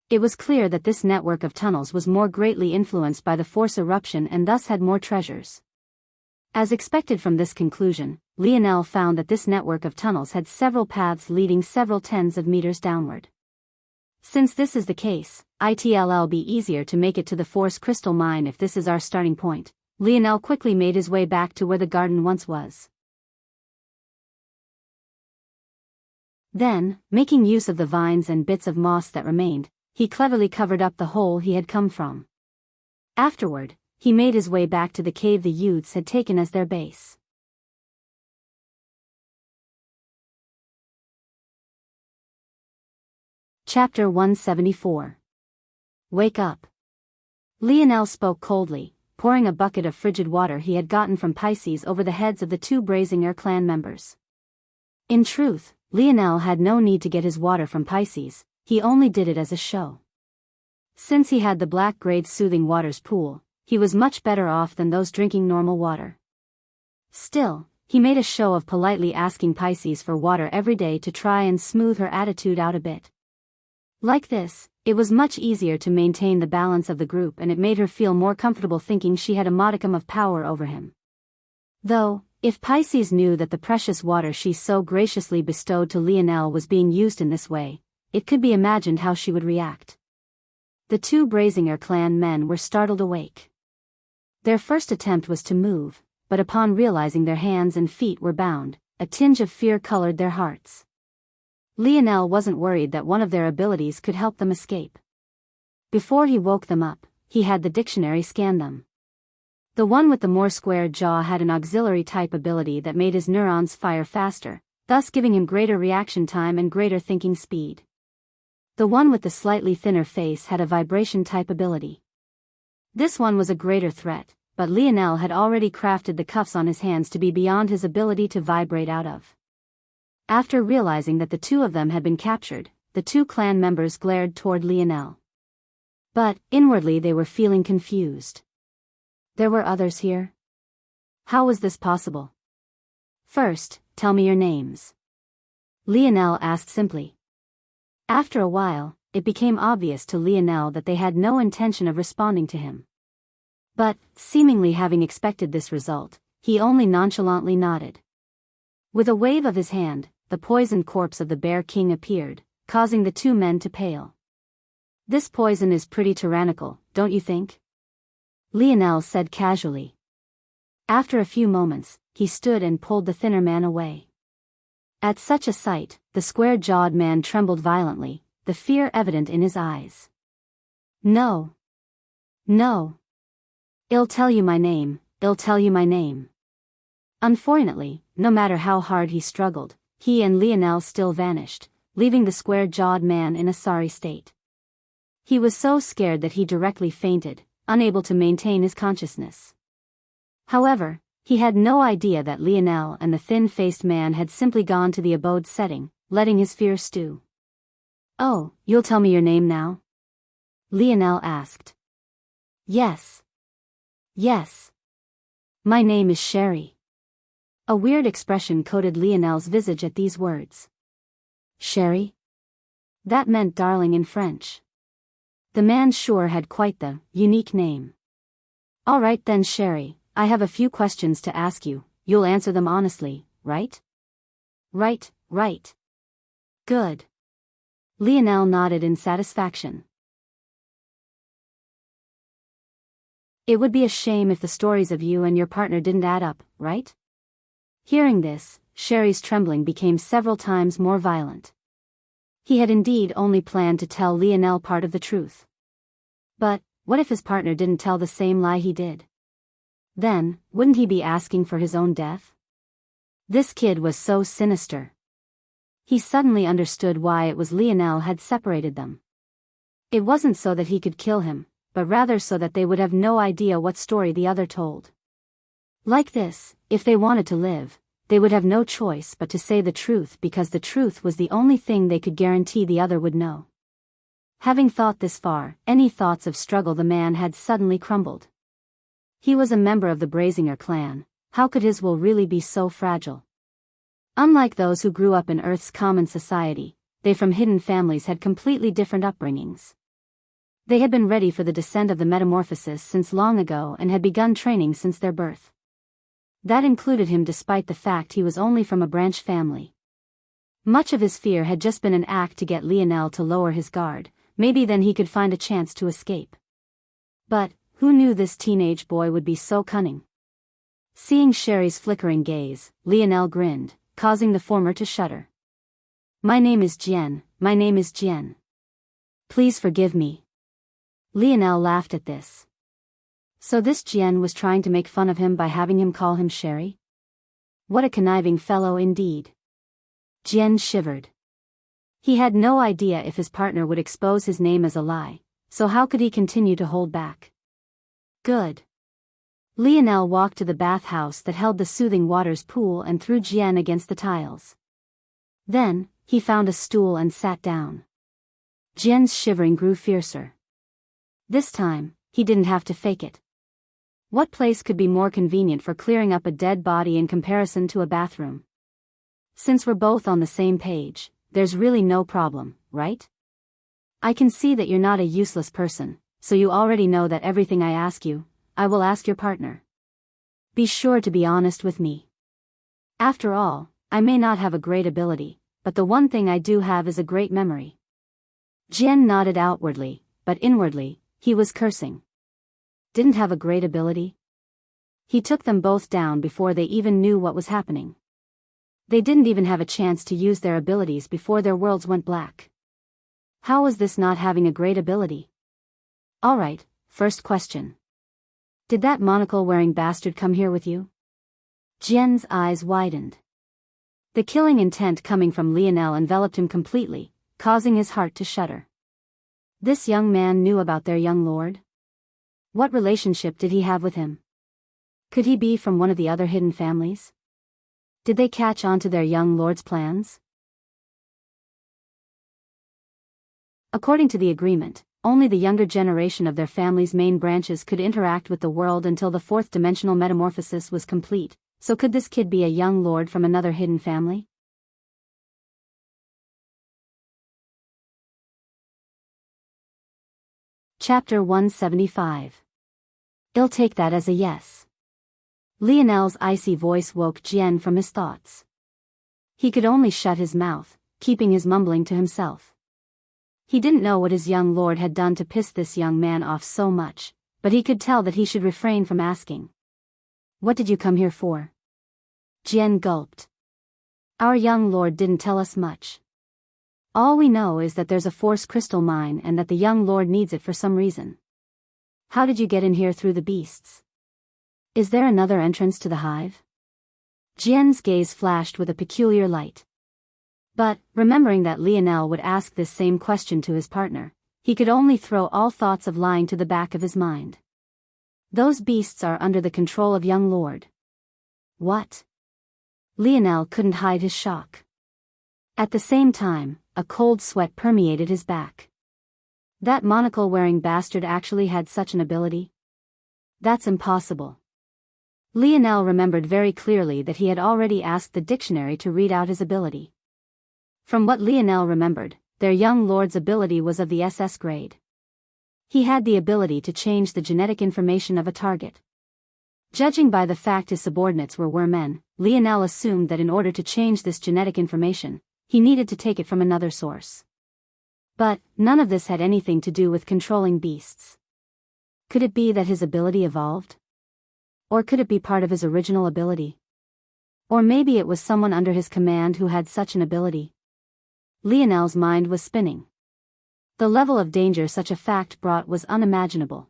It was clear that this network of tunnels was more greatly influenced by the force eruption and thus had more treasures. As expected from this conclusion, Lionel found that this network of tunnels had several paths leading several tens of meters downward. Since this is the case, it'll be easier to make it to the force crystal mine if this is our starting point. Lionel quickly made his way back to where the garden once was. Then, making use of the vines and bits of moss that remained, he cleverly covered up the hole he had come from. Afterward, he made his way back to the cave the youths had taken as their base. Chapter 174. Wake up. Lionel spoke coldly, pouring a bucket of frigid water he had gotten from Pisces over the heads of the 2 Brazinger clan members. In truth, Lionel had no need to get his water from Pisces, he only did it as a show. Since he had the black-grade soothing waters pool, he was much better off than those drinking normal water. Still, he made a show of politely asking Pisces for water every day to try and smooth her attitude out a bit. Like this, it was much easier to maintain the balance of the group, and it made her feel more comfortable thinking she had a modicum of power over him. Though, if Pisces knew that the precious water she so graciously bestowed to Lionel was being used in this way, it could be imagined how she would react. The 2 Brazinger clan men were startled awake. Their first attempt was to move, but upon realizing their hands and feet were bound, a tinge of fear colored their hearts. Lionel wasn't worried that one of their abilities could help them escape. Before he woke them up, he had the dictionary scan them. The one with the more square jaw had an auxiliary type ability that made his neurons fire faster, thus giving him greater reaction time and greater thinking speed. The one with the slightly thinner face had a vibration type ability. This one was a greater threat, but Lionel had already crafted the cuffs on his hands to be beyond his ability to vibrate out of. After realizing that the 2 of them had been captured, the 2 clan members glared toward Lionel. But, inwardly they were feeling confused. There were others here? How was this possible? First, tell me your names. Lionel asked simply. After a while, it became obvious to Lionel that they had no intention of responding to him. But, seemingly having expected this result, he only nonchalantly nodded. With a wave of his hand, the poisoned corpse of the Bear King appeared, causing the 2 men to pale. This poison is pretty tyrannical, don't you think? Lionel said casually. After a few moments, he stood and pulled the thinner man away. At such a sight, the square-jawed man trembled violently, the fear evident in his eyes. No. No. I'll tell you my name, I'll tell you my name. Unfortunately, no matter how hard he struggled, he and Lionel still vanished, leaving the square-jawed man in a sorry state. He was so scared that he directly fainted, unable to maintain his consciousness. However, he had no idea that Lionel and the thin-faced man had simply gone to the abode setting, letting his fear stew. Oh, you'll tell me your name now? Lionel asked. Yes. Yes. My name is Sherry. A weird expression coated Lionel's visage at these words. Sherry? That meant darling in French. The man sure had quite the unique name. All right then, Sherry, I have a few questions to ask you. You'll answer them honestly, right? Right. Good. Lionel nodded in satisfaction. It would be a shame if the stories of you and your partner didn't add up, right? Hearing this, Sherry's trembling became several times more violent. He had indeed only planned to tell Lionel part of the truth. But, what if his partner didn't tell the same lie he did? Then, wouldn't he be asking for his own death? This kid was so sinister. He suddenly understood why it was Lionel had separated them. It wasn't so that he could kill him, but rather so that they would have no idea what story the other told. Like this, if they wanted to live, they would have no choice but to say the truth because the truth was the only thing they could guarantee the other would know. Having thought this far, any thoughts of struggle the man had suddenly crumbled. He was a member of the Brazinger clan. How could his will really be so fragile? Unlike those who grew up in Earth's common society, they from hidden families had completely different upbringings. They had been ready for the descent of the metamorphosis since long ago and had begun training since their birth. That included him despite the fact he was only from a branch family. Much of his fear had just been an act to get Lionel to lower his guard, maybe then he could find a chance to escape. But, who knew this teenage boy would be so cunning? Seeing Sherry's flickering gaze, Lionel grinned, causing the former to shudder. My name is Jian, my name is Jian. Please forgive me. Lionel laughed at this. So this Jian was trying to make fun of him by having him call him Sherry? What a conniving fellow indeed. Jian shivered. He had no idea if his partner would expose his name as a lie, so how could he continue to hold back? Good. Lionel walked to the bathhouse that held the soothing waters pool and threw Jian against the tiles. Then, he found a stool and sat down. Jian's shivering grew fiercer. This time, he didn't have to fake it. What place could be more convenient for clearing up a dead body in comparison to a bathroom? Since we're both on the same page, there's really no problem, right? I can see that you're not a useless person, so you already know that everything I ask you, I will ask your partner. Be sure to be honest with me. After all, I may not have a great ability, but the one thing I do have is a great memory. Jian nodded outwardly, but inwardly, he was cursing. Didn't have a great ability? He took them both down before they even knew what was happening. They didn't even have a chance to use their abilities before their worlds went black. How was this not having a great ability? Alright, first question. Did that monocle-wearing bastard come here with you? Jian's eyes widened. The killing intent coming from Lionel enveloped him completely, causing his heart to shudder. This young man knew about their young lord? What relationship did he have with him? Could he be from one of the other hidden families? Did they catch on to their young lord's plans? According to the agreement, only the younger generation of their family's main branches could interact with the world until the fourth-dimensional metamorphosis was complete, so could this kid be a young lord from another hidden family? Chapter 175. I'll take that as a yes. Lionel's icy voice woke Jian from his thoughts. He could only shut his mouth, keeping his mumbling to himself. He didn't know what his young lord had done to piss this young man off so much, but he could tell that he should refrain from asking. What did you come here for? Jian gulped. Our young lord didn't tell us much. All we know is that there's a force crystal mine and that the young lord needs it for some reason. How did you get in here through the beasts? Is there another entrance to the hive? Jian's gaze flashed with a peculiar light. But, remembering that Lionel would ask this same question to his partner, he could only throw all thoughts of lying to the back of his mind. Those beasts are under the control of young lord. What? Lionel couldn't hide his shock. At the same time, a cold sweat permeated his back. That monocle-wearing bastard actually had such an ability? That's impossible. Lionel remembered very clearly that he had already asked the dictionary to read out his ability. From what Lionel remembered, their young lord's ability was of the SS grade. He had the ability to change the genetic information of a target. Judging by the fact his subordinates were men, Lionel assumed that in order to change this genetic information, he needed to take it from another source. But, none of this had anything to do with controlling beasts. Could it be that his ability evolved? Or could it be part of his original ability? Or maybe it was someone under his command who had such an ability. Lionel's mind was spinning. The level of danger such a fact brought was unimaginable.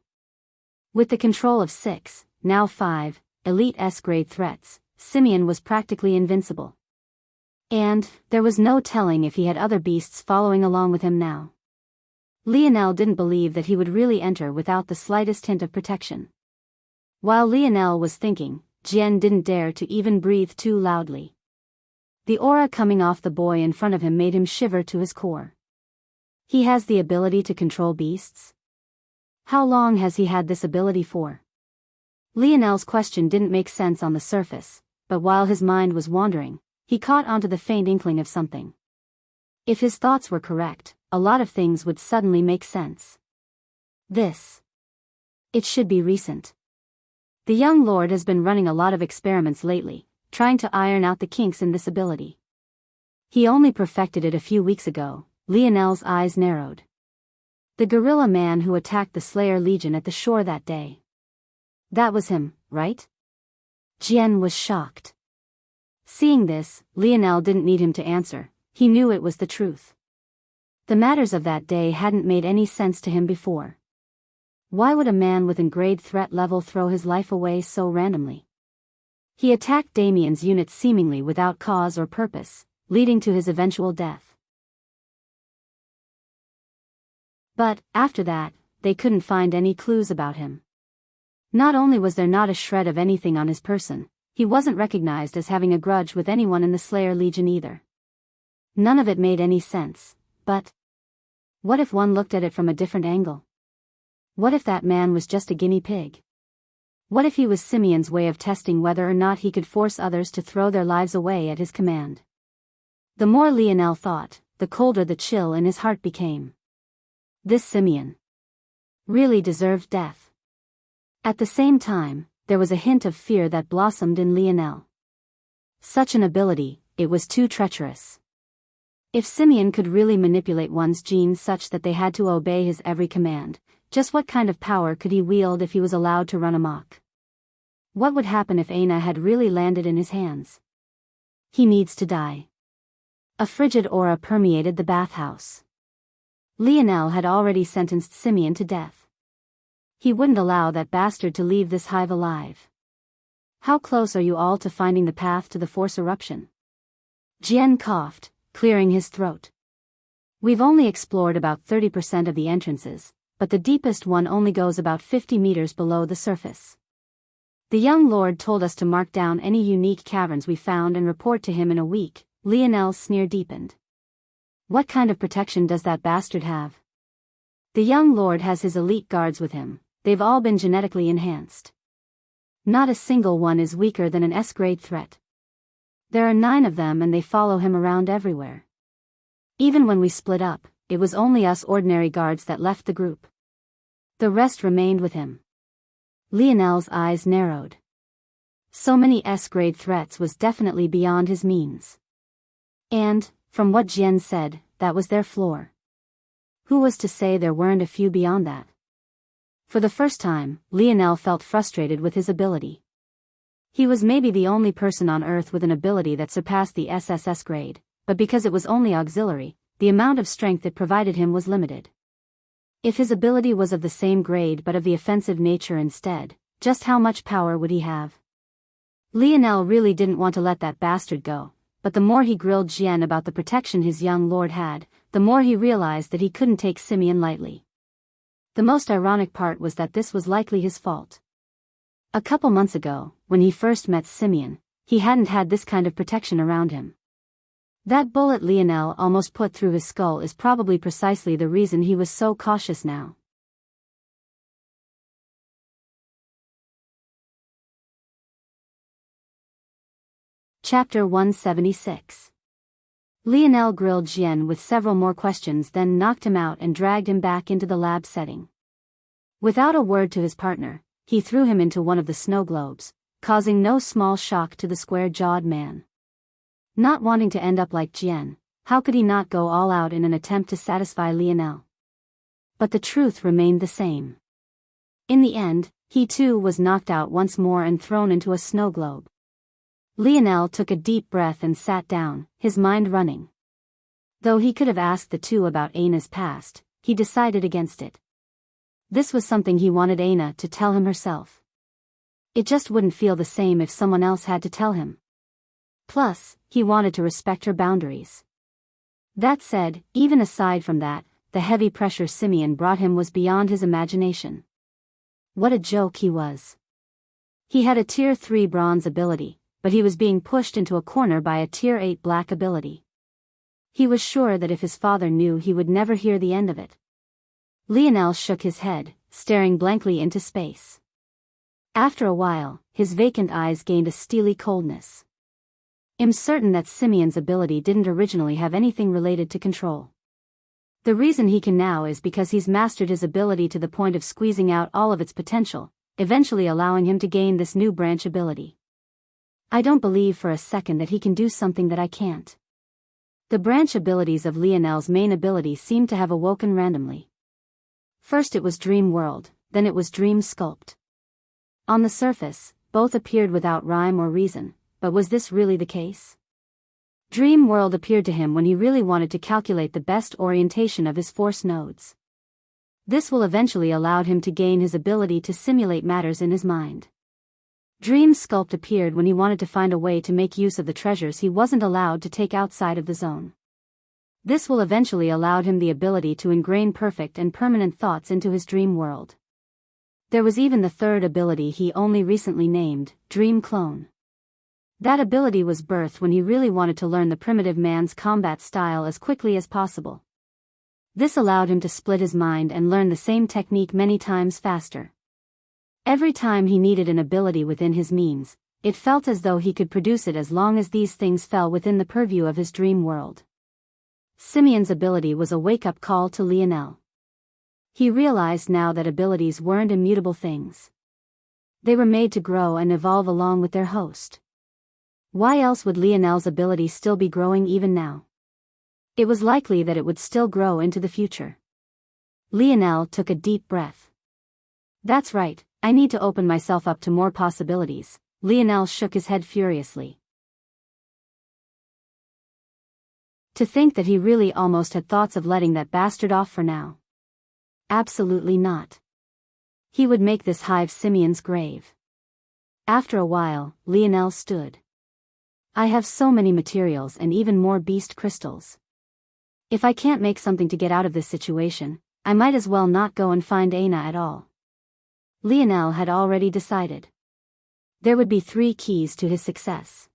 With the control of 6, now 5, elite S-grade threats, Simeon was practically invincible. And there was no telling if he had other beasts following along with him now. Lionel didn't believe that he would really enter without the slightest hint of protection. While Lionel was thinking, Jian didn't dare to even breathe too loudly. The aura coming off the boy in front of him made him shiver to his core. He has the ability to control beasts? How long has he had this ability for? Lionel's question didn't make sense on the surface, but while his mind was wandering, he caught onto the faint inkling of something. If his thoughts were correct, a lot of things would suddenly make sense. It should be recent. The young lord has been running a lot of experiments lately, trying to iron out the kinks in this ability. He only perfected it a few weeks ago. Lionel's eyes narrowed. The gorilla man who attacked the Slayer Legion at the shore that day. That was him, right? Jian was shocked. Seeing this, Lionel didn't need him to answer, he knew it was the truth. The matters of that day hadn't made any sense to him before. Why would a man with an grade threat level throw his life away so randomly? He attacked Damien's unit seemingly without cause or purpose, leading to his eventual death. But, after that, they couldn't find any clues about him. Not only was there not a shred of anything on his person, he wasn't recognized as having a grudge with anyone in the Slayer Legion either. None of it made any sense, but what if one looked at it from a different angle? What if that man was just a guinea pig? What if he was Simeon's way of testing whether or not he could force others to throw their lives away at his command? The more Lionel thought, the colder the chill in his heart became. This Simeon really deserved death. At the same time, there was a hint of fear that blossomed in Lionel. Such an ability, it was too treacherous. If Simeon could really manipulate one's genes such that they had to obey his every command, just what kind of power could he wield if he was allowed to run amok? What would happen if Aina had really landed in his hands? He needs to die. A frigid aura permeated the bathhouse. Lionel had already sentenced Simeon to death. He wouldn't allow that bastard to leave this hive alive. How close are you all to finding the path to the force eruption? Jian coughed, clearing his throat. We've only explored about 30% of the entrances, but the deepest one only goes about 50 meters below the surface. The young lord told us to mark down any unique caverns we found and report to him in a week. Lionel's sneer deepened. What kind of protection does that bastard have? The young lord has his elite guards with him, they've all been genetically enhanced. Not a single one is weaker than an S-grade threat. There are 9 of them and they follow him around everywhere. Even when we split up, it was only us ordinary guards that left the group. The rest remained with him. Lionel's eyes narrowed. So many S-grade threats was definitely beyond his means. And, from what Jian said, that was their floor. Who was to say there weren't a few beyond that? For the first time, Lionel felt frustrated with his ability. He was maybe the only person on Earth with an ability that surpassed the SSS grade, but because it was only auxiliary, the amount of strength it provided him was limited. If his ability was of the same grade but of the offensive nature instead, just how much power would he have? Lionel really didn't want to let that bastard go. But the more he grilled Jian about the protection his young lord had, the more he realized that he couldn't take Simeon lightly. The most ironic part was that this was likely his fault. A couple months ago, when he first met Simeon, he hadn't had this kind of protection around him. That bullet Lionel almost put through his skull is probably precisely the reason he was so cautious now. Chapter 176. Lionel grilled Jian with several more questions, then knocked him out and dragged him back into the lab setting. Without a word to his partner, he threw him into one of the snow globes, causing no small shock to the square-jawed man. Not wanting to end up like Jian, how could he not go all out in an attempt to satisfy Lionel? But the truth remained the same. In the end, he too was knocked out once more and thrown into a snow globe. Lionel took a deep breath and sat down, his mind running. Though he could have asked the two about Aina's past, he decided against it. This was something he wanted Aina to tell him herself. It just wouldn't feel the same if someone else had to tell him. Plus, he wanted to respect her boundaries. That said, even aside from that, the heavy pressure Simeon brought him was beyond his imagination. What a joke he was. He had a Tier 3 bronze ability, but he was being pushed into a corner by a Tier 8 black ability. He was sure that if his father knew, he would never hear the end of it. Lionel shook his head, staring blankly into space. After a while, his vacant eyes gained a steely coldness. I'm certain that Simeon's ability didn't originally have anything related to control. The reason he can now is because he's mastered his ability to the point of squeezing out all of its potential, eventually allowing him to gain this new branch ability. I don't believe for a second that he can do something that I can't. The branch abilities of Lionel's main ability seemed to have awoken randomly. First it was Dream World, then it was Dream Sculpt. On the surface, both appeared without rhyme or reason, but was this really the case? Dream World appeared to him when he really wanted to calculate the best orientation of his force nodes. This will eventually allow him to gain his ability to simulate matters in his mind. Dream Sculpt appeared when he wanted to find a way to make use of the treasures he wasn't allowed to take outside of the zone. This will eventually allow him the ability to ingrain perfect and permanent thoughts into his dream world. There was even the third ability he only recently named, Dream Clone. That ability was birthed when he really wanted to learn the primitive man's combat style as quickly as possible. This allowed him to split his mind and learn the same technique many times faster. Every time he needed an ability within his means, it felt as though he could produce it as long as these things fell within the purview of his dream world. Simeon's ability was a wake-up call to Lionel. He realized now that abilities weren't immutable things. They were made to grow and evolve along with their host. Why else would Lionel's ability still be growing even now? It was likely that it would still grow into the future. Lionel took a deep breath. That's right, I need to open myself up to more possibilities. Lionel shook his head furiously. To think that he really almost had thoughts of letting that bastard off for now. Absolutely not. He would make this hive Simeon's grave. After a while, Lionel stood. I have so many materials and even more beast crystals. If I can't make something to get out of this situation, I might as well not go and find Aina at all. Lionel had already decided. There would be 3 keys to his success.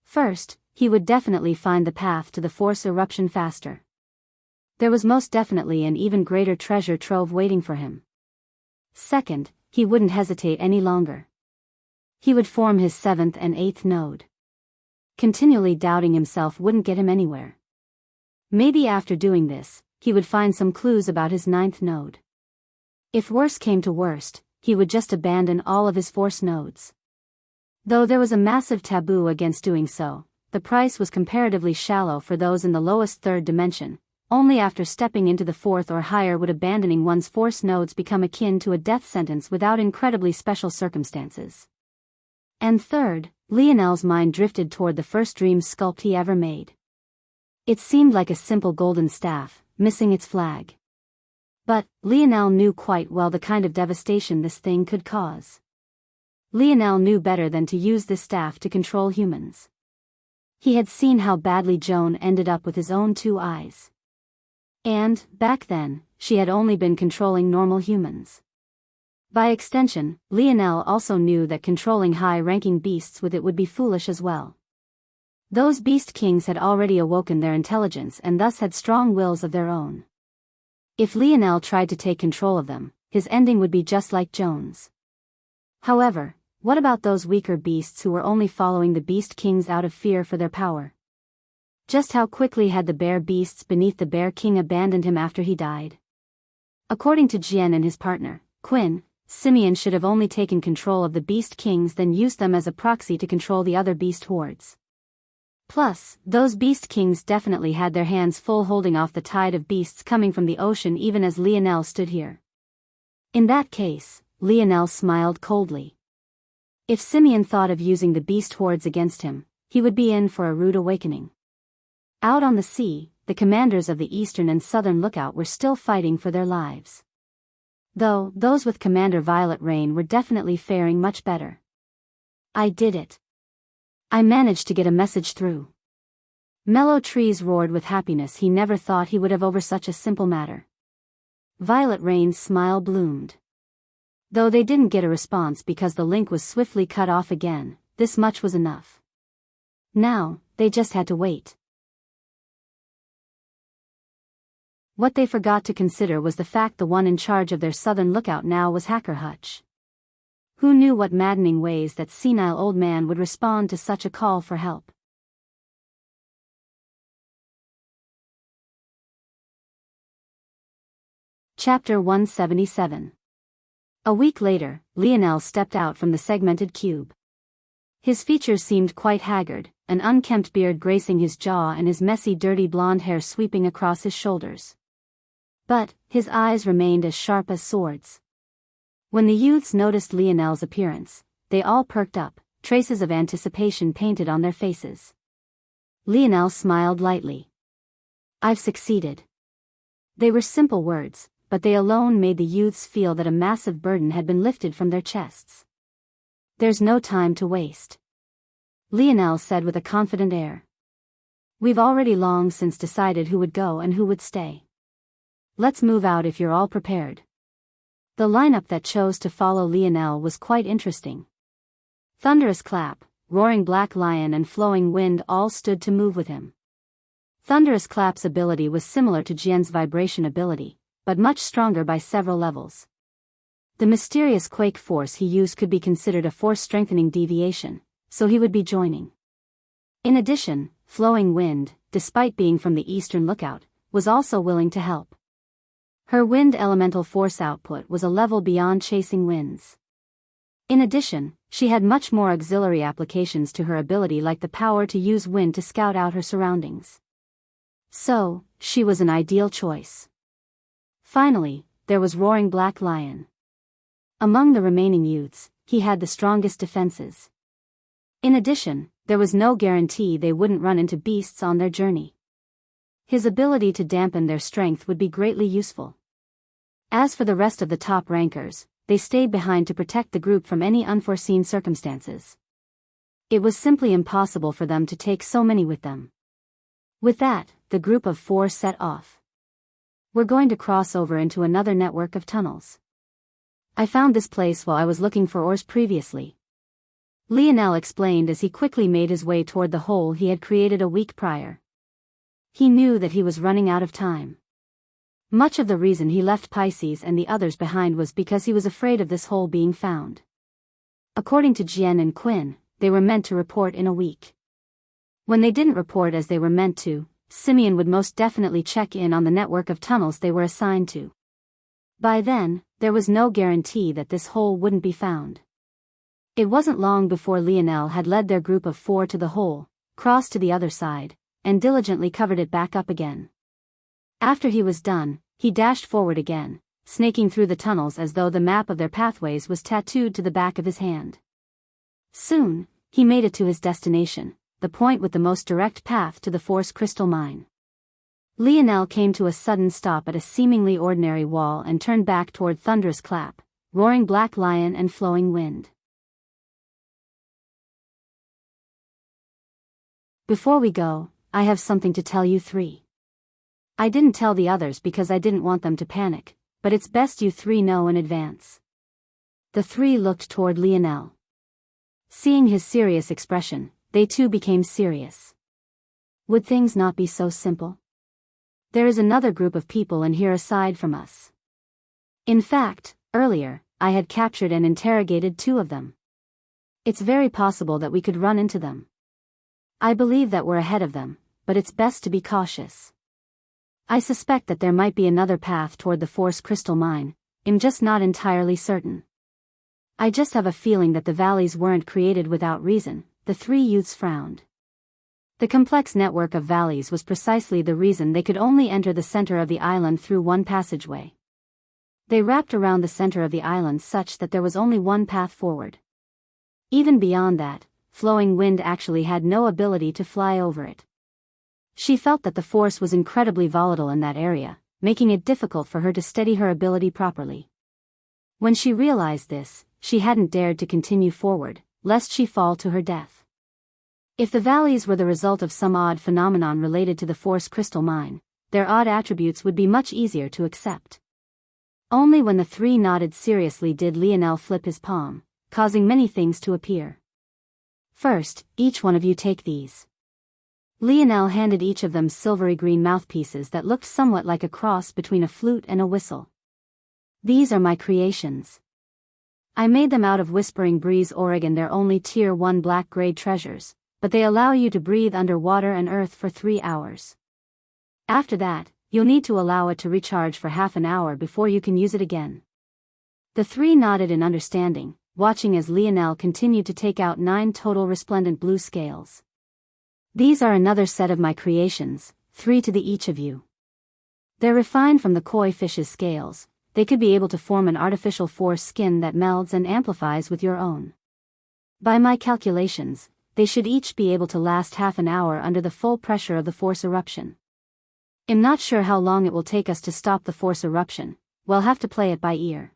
First, he would definitely find the path to the force eruption faster. There was most definitely an even greater treasure trove waiting for him. Second, he wouldn't hesitate any longer. He would form his 7th and 8th node. Continually doubting himself wouldn't get him anywhere. Maybe after doing this, he would find some clues about his 9th node. If worse came to worst, he would just abandon all of his force nodes. Though there was a massive taboo against doing so, the price was comparatively shallow for those in the lowest 3rd dimension. Only after stepping into the 4th or higher would abandoning one's force nodes become akin to a death sentence without incredibly special circumstances. And third, Lionel's mind drifted toward the first dream sculpt he ever made. It seemed like a simple golden staff, missing its flag. But Lionel knew quite well the kind of devastation this thing could cause. Lionel knew better than to use this staff to control humans. He had seen how badly Joan ended up with his own 2 eyes. And, back then, she had only been controlling normal humans. By extension, Lionel also knew that controlling high-ranking beasts with it would be foolish as well. Those beast kings had already awoken their intelligence and thus had strong wills of their own. If Lionel tried to take control of them, his ending would be just like Joan's. However, what about those weaker beasts who were only following the beast kings out of fear for their power? Just how quickly had the bear beasts beneath the bear king abandoned him after he died? According to Jian and his partner, Quinn, Simeon should have only taken control of the beast kings then used them as a proxy to control the other beast hordes. Plus, those beast kings definitely had their hands full holding off the tide of beasts coming from the ocean even as Lionel stood here. In that case, Lionel smiled coldly. If Simeon thought of using the beast hordes against him, he would be in for a rude awakening. Out on the sea, the commanders of the eastern and southern lookout were still fighting for their lives. Though, those with Commander Violet Rain were definitely faring much better. I did it. I managed to get a message through. Mellow Trees roared with happiness. He never thought he would have over such a simple matter. Violet Rain's smile bloomed. Though they didn't get a response because the link was swiftly cut off again, this much was enough. Now, they just had to wait. What they forgot to consider was the fact the one in charge of their southern lookout now was Hacker Hutch. Who knew what maddening ways that senile old man would respond to such a call for help? Chapter 177. A week later, Lionel stepped out from the segmented cube. His features seemed quite haggard, an unkempt beard gracing his jaw and his messy dirty blonde hair sweeping across his shoulders. But, his eyes remained as sharp as swords. When the youths noticed Lionel's appearance, they all perked up, traces of anticipation painted on their faces. Lionel smiled lightly. "I've succeeded." They were simple words, but they alone made the youths feel that a massive burden had been lifted from their chests. "There's no time to waste," Lionel said with a confident air. "We've already long since decided who would go and who would stay. Let's move out if you're all prepared." The lineup that chose to follow Lionel was quite interesting. Thunderous Clap, Roaring Black Lion and Flowing Wind all stood to move with him. Thunderous Clap's ability was similar to Jian's vibration ability, but much stronger by several levels. The mysterious quake force he used could be considered a force-strengthening deviation, so he would be joining. In addition, Flowing Wind, despite being from the Eastern Lookout, was also willing to help. Her wind elemental force output was a level beyond chasing winds. In addition, she had much more auxiliary applications to her ability, like the power to use wind to scout out her surroundings. So, she was an ideal choice. Finally, there was Roaring Black Lion. Among the remaining youths, he had the strongest defenses. In addition, there was no guarantee they wouldn't run into beasts on their journey. His ability to dampen their strength would be greatly useful. As for the rest of the top rankers, they stayed behind to protect the group from any unforeseen circumstances. It was simply impossible for them to take so many with them. With that, the group of 4 set off. "We're going to cross over into another network of tunnels. I found this place while I was looking for ores previously," Lionel explained as he quickly made his way toward the hole he had created a week prior. He knew that he was running out of time. Much of the reason he left Pisces and the others behind was because he was afraid of this hole being found. According to Jian and Quinn, they were meant to report in a week. When they didn't report as they were meant to, Simeon would most definitely check in on the network of tunnels they were assigned to. By then, there was no guarantee that this hole wouldn't be found. It wasn't long before Lionel had led their group of 4 to the hole, crossed to the other side, and diligently covered it back up again. After he was done, he dashed forward again, snaking through the tunnels as though the map of their pathways was tattooed to the back of his hand. Soon, he made it to his destination, the point with the most direct path to the Force Crystal Mine. Lionel came to a sudden stop at a seemingly ordinary wall and turned back toward Thunderous Clap, Roaring Black Lion and Flowing Wind. "Before we go, I have something to tell you 3. I didn't tell the others because I didn't want them to panic, but it's best you 3 know in advance." The 3 looked toward Lionel. Seeing his serious expression, they too became serious. "Would things not be so simple? There is another group of people in here aside from us. In fact, earlier, I had captured and interrogated 2 of them. It's very possible that we could run into them. I believe that we're ahead of them, but it's best to be cautious. I suspect that there might be another path toward the Force Crystal Mine. I'm just not entirely certain. I just have a feeling that the valleys weren't created without reason." The 3 youths frowned. The complex network of valleys was precisely the reason they could only enter the center of the island through one passageway. They wrapped around the center of the island such that there was only one path forward. Even beyond that, Flowing Wind actually had no ability to fly over it. She felt that the force was incredibly volatile in that area, making it difficult for her to steady her ability properly. When she realized this, she hadn't dared to continue forward, lest she fall to her death. If the valleys were the result of some odd phenomenon related to the force crystal mine, their odd attributes would be much easier to accept. Only when the three nodded seriously did Lionel flip his palm, causing many things to appear. First, each one of you take these. Lionel handed each of them silvery green mouthpieces that looked somewhat like a cross between a flute and a whistle. These are my creations. I made them out of Whispering Breeze, Oregon. They're only Tier 1 black-grade treasures, but they allow you to breathe under water and earth for 3 hours. After that, you'll need to allow it to recharge for half an hour before you can use it again. The three nodded in understanding, watching as Lionel continued to take out 9 total resplendent blue scales. These are another set of my creations, 3 to the each of you. They're refined from the koi fish's scales. They could be able to form an artificial force skin that melds and amplifies with your own. By my calculations, they should each be able to last half an hour under the full pressure of the force eruption. I'm not sure how long it will take us to stop the force eruption. We'll have to play it by ear.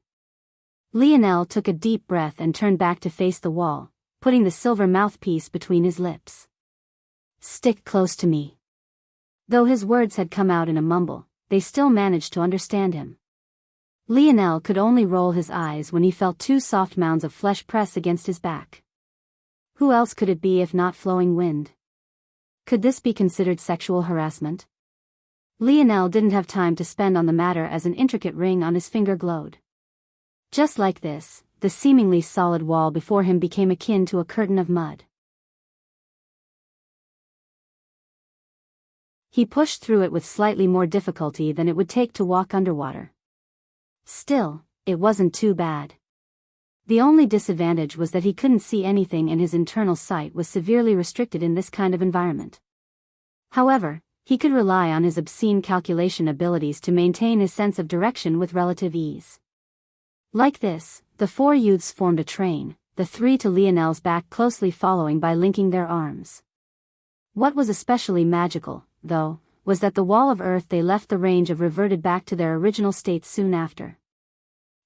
Lionel took a deep breath and turned back to face the wall, putting the silver mouthpiece between his lips. Stick close to me. Though his words had come out in a mumble, they still managed to understand him. Lionel could only roll his eyes when he felt 2 soft mounds of flesh press against his back. Who else could it be if not Flowing Wind? Could this be considered sexual harassment? Lionel didn't have time to spend on the matter as an intricate ring on his finger glowed. Just like this, the seemingly solid wall before him became akin to a curtain of mud. He pushed through it with slightly more difficulty than it would take to walk underwater. Still, it wasn't too bad. The only disadvantage was that he couldn't see anything and his internal sight was severely restricted in this kind of environment. However, he could rely on his obscene calculation abilities to maintain his sense of direction with relative ease. Like this, the 4 youths formed a train, the 3 to Lionel's back closely following by linking their arms. What was especially magical, though, was that the wall of earth they left the range of reverted back to their original states soon after.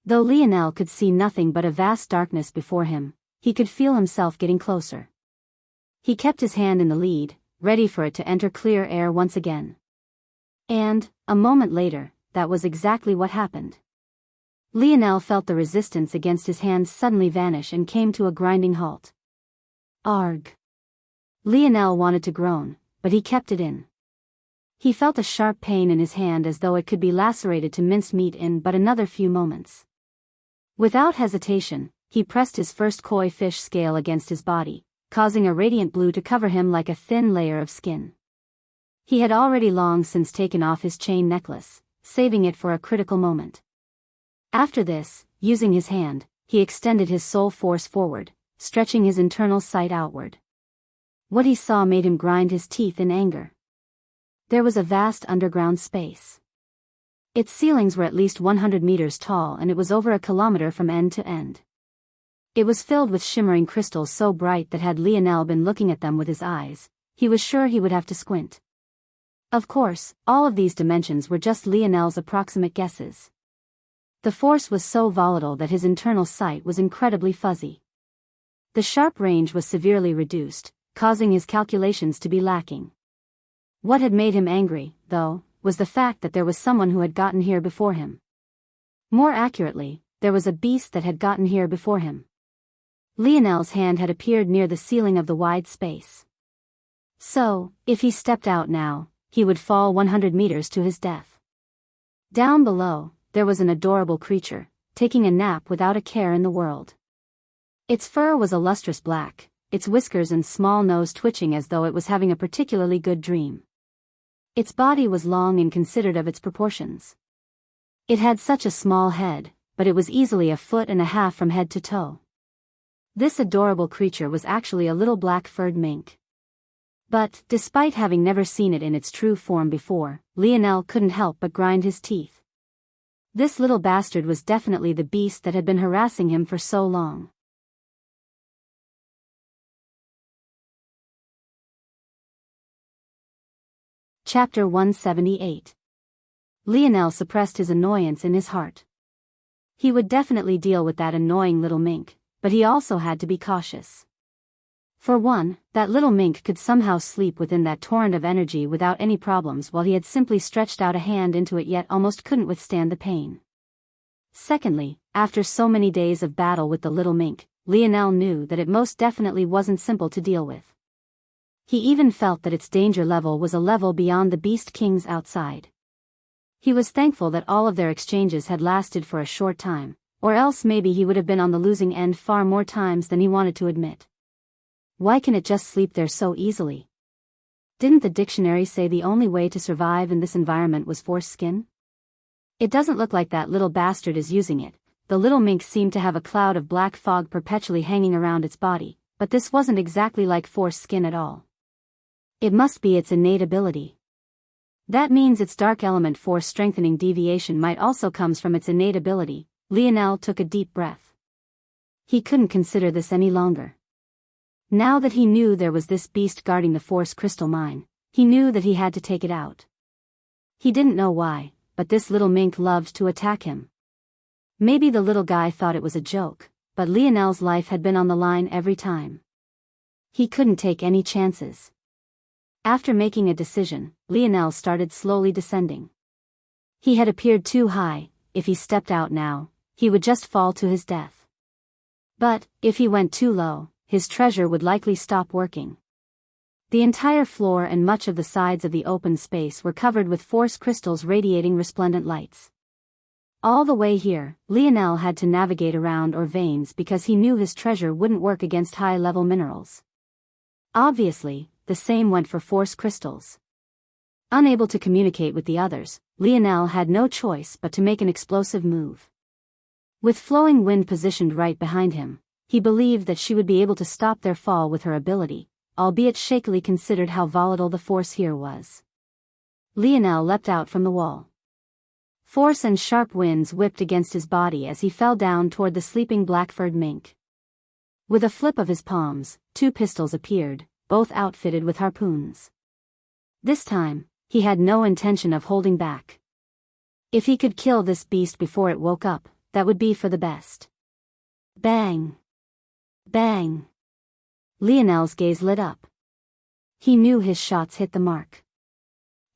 Though Lionel could see nothing but a vast darkness before him, he could feel himself getting closer. He kept his hand in the lead, ready for it to enter clear air once again. And, a moment later, that was exactly what happened. Lionel felt the resistance against his hands suddenly vanish and came to a grinding halt. Arg! Lionel wanted to groan, but he kept it in. He felt a sharp pain in his hand as though it could be lacerated to minced meat in but another few moments. Without hesitation, he pressed his first koi fish scale against his body, causing a radiant blue to cover him like a thin layer of skin. He had already long since taken off his chain necklace, saving it for a critical moment. After this, using his hand, he extended his soul force forward, stretching his internal sight outward. What he saw made him grind his teeth in anger. There was a vast underground space. Its ceilings were at least 100 meters tall and it was over a kilometer from end to end. It was filled with shimmering crystals so bright that had Lionel been looking at them with his eyes, he was sure he would have to squint. Of course, all of these dimensions were just Lionel's approximate guesses. The force was so volatile that his internal sight was incredibly fuzzy. The sharp range was severely reduced, causing his calculations to be lacking. What had made him angry, though, was the fact that there was someone who had gotten here before him. More accurately, there was a beast that had gotten here before him. Lionel's hand had appeared near the ceiling of the wide space. So, if he stepped out now, he would fall 100 meters to his death. Down below, there was an adorable creature, taking a nap without a care in the world. Its fur was a lustrous black, its whiskers and small nose twitching as though it was having a particularly good dream. Its body was long and considered of its proportions. It had such a small head, but it was easily 1.5 feet from head to toe. This adorable creature was actually a little black-furred mink. But, despite having never seen it in its true form before, Lionel couldn't help but grind his teeth. This little bastard was definitely the beast that had been harassing him for so long. Chapter 178. Lionel suppressed his annoyance in his heart. He would definitely deal with that annoying little mink, but he also had to be cautious. For one, that little mink could somehow sleep within that torrent of energy without any problems while he had simply stretched out a hand into it yet almost couldn't withstand the pain. Secondly, after so many days of battle with the little mink, Lionel knew that it most definitely wasn't simple to deal with. He even felt that its danger level was a level beyond the Beast Kings outside. He was thankful that all of their exchanges had lasted for a short time, or else maybe he would have been on the losing end far more times than he wanted to admit. Why can it just sleep there so easily? Didn't the dictionary say the only way to survive in this environment was force skin? It doesn't look like that little bastard is using it. The little mink seemed to have a cloud of black fog perpetually hanging around its body, but this wasn't exactly like force skin at all. It must be its innate ability. That means its dark element force strengthening deviation might also comes from its innate ability. Lionel took a deep breath. He couldn't consider this any longer. Now that he knew there was this beast guarding the force crystal mine, he knew that he had to take it out. He didn't know why, but this little mink loved to attack him. Maybe the little guy thought it was a joke, but Lionel's life had been on the line every time. He couldn't take any chances. After making a decision, Lionel started slowly descending. He had appeared too high. If he stepped out now, he would just fall to his death. But, if he went too low, his treasure would likely stop working. The entire floor and much of the sides of the open space were covered with force crystals radiating resplendent lights. All the way here, Lionel had to navigate around or veins because he knew his treasure wouldn't work against high-level minerals. Obviously, the same went for force crystals. Unable to communicate with the others, Lionel had no choice but to make an explosive move. With flowing wind positioned right behind him, he believed that she would be able to stop their fall with her ability, albeit shakily considered how volatile the force here was. Lionel leapt out from the wall. Force and sharp winds whipped against his body as he fell down toward the sleeping black-furred mink. With a flip of his palms, 2 pistols appeared, both outfitted with harpoons. This time, he had no intention of holding back. If he could kill this beast before it woke up, that would be for the best. Bang! Bang! Lionel's gaze lit up. He knew his shots hit the mark.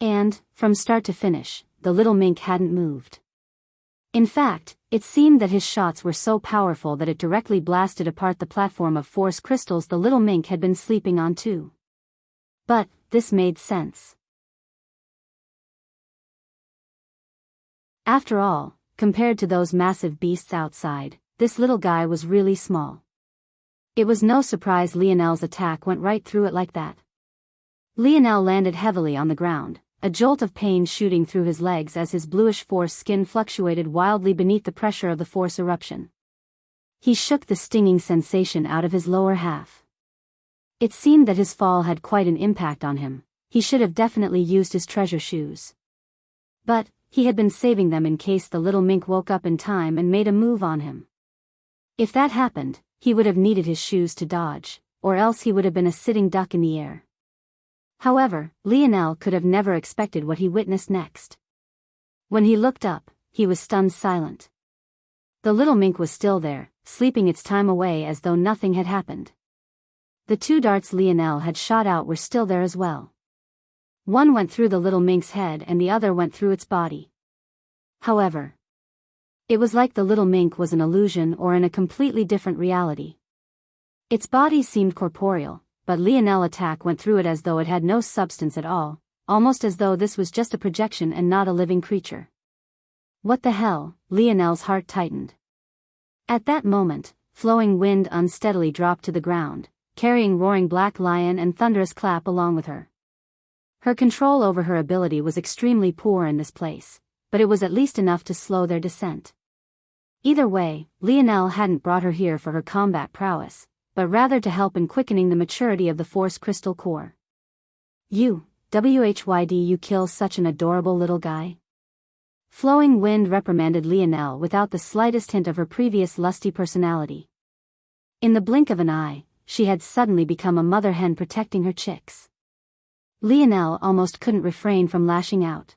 And, from start to finish, the little mink hadn't moved. In fact, it seemed that his shots were so powerful that it directly blasted apart the platform of force crystals the little mink had been sleeping on too. But, this made sense. After all, compared to those massive beasts outside, this little guy was really small. It was no surprise Lionel's attack went right through it like that. Lionel landed heavily on the ground, a jolt of pain shooting through his legs as his bluish force skin fluctuated wildly beneath the pressure of the force eruption. He shook the stinging sensation out of his lower half. It seemed that his fall had quite an impact on him. He should have definitely used his treasure shoes. But, he had been saving them in case the little mink woke up in time and made a move on him. If that happened, he would have needed his shoes to dodge, or else he would have been a sitting duck in the air. However, Lionel could have never expected what he witnessed next. When he looked up, he was stunned silent. The little mink was still there, sleeping its time away as though nothing had happened. The 2 darts Lionel had shot out were still there as well. One went through the little mink's head and the other went through its body. However, it was like the little mink was an illusion or in a completely different reality. Its body seemed corporeal, but Lionel's attack went through it as though it had no substance at all, almost as though this was just a projection and not a living creature. What the hell? Lionel's heart tightened. At that moment, flowing wind unsteadily dropped to the ground, carrying roaring black lion and thunderous clap along with her. Her control over her ability was extremely poor in this place, but it was at least enough to slow their descent. Either way, Lionel hadn't brought her here for her combat prowess, but rather to help in quickening the maturity of the force crystal core. Why'd you kill such an adorable little guy? Flowing wind reprimanded Lionel without the slightest hint of her previous lusty personality. In the blink of an eye, she had suddenly become a mother hen protecting her chicks. Lionel almost couldn't refrain from lashing out.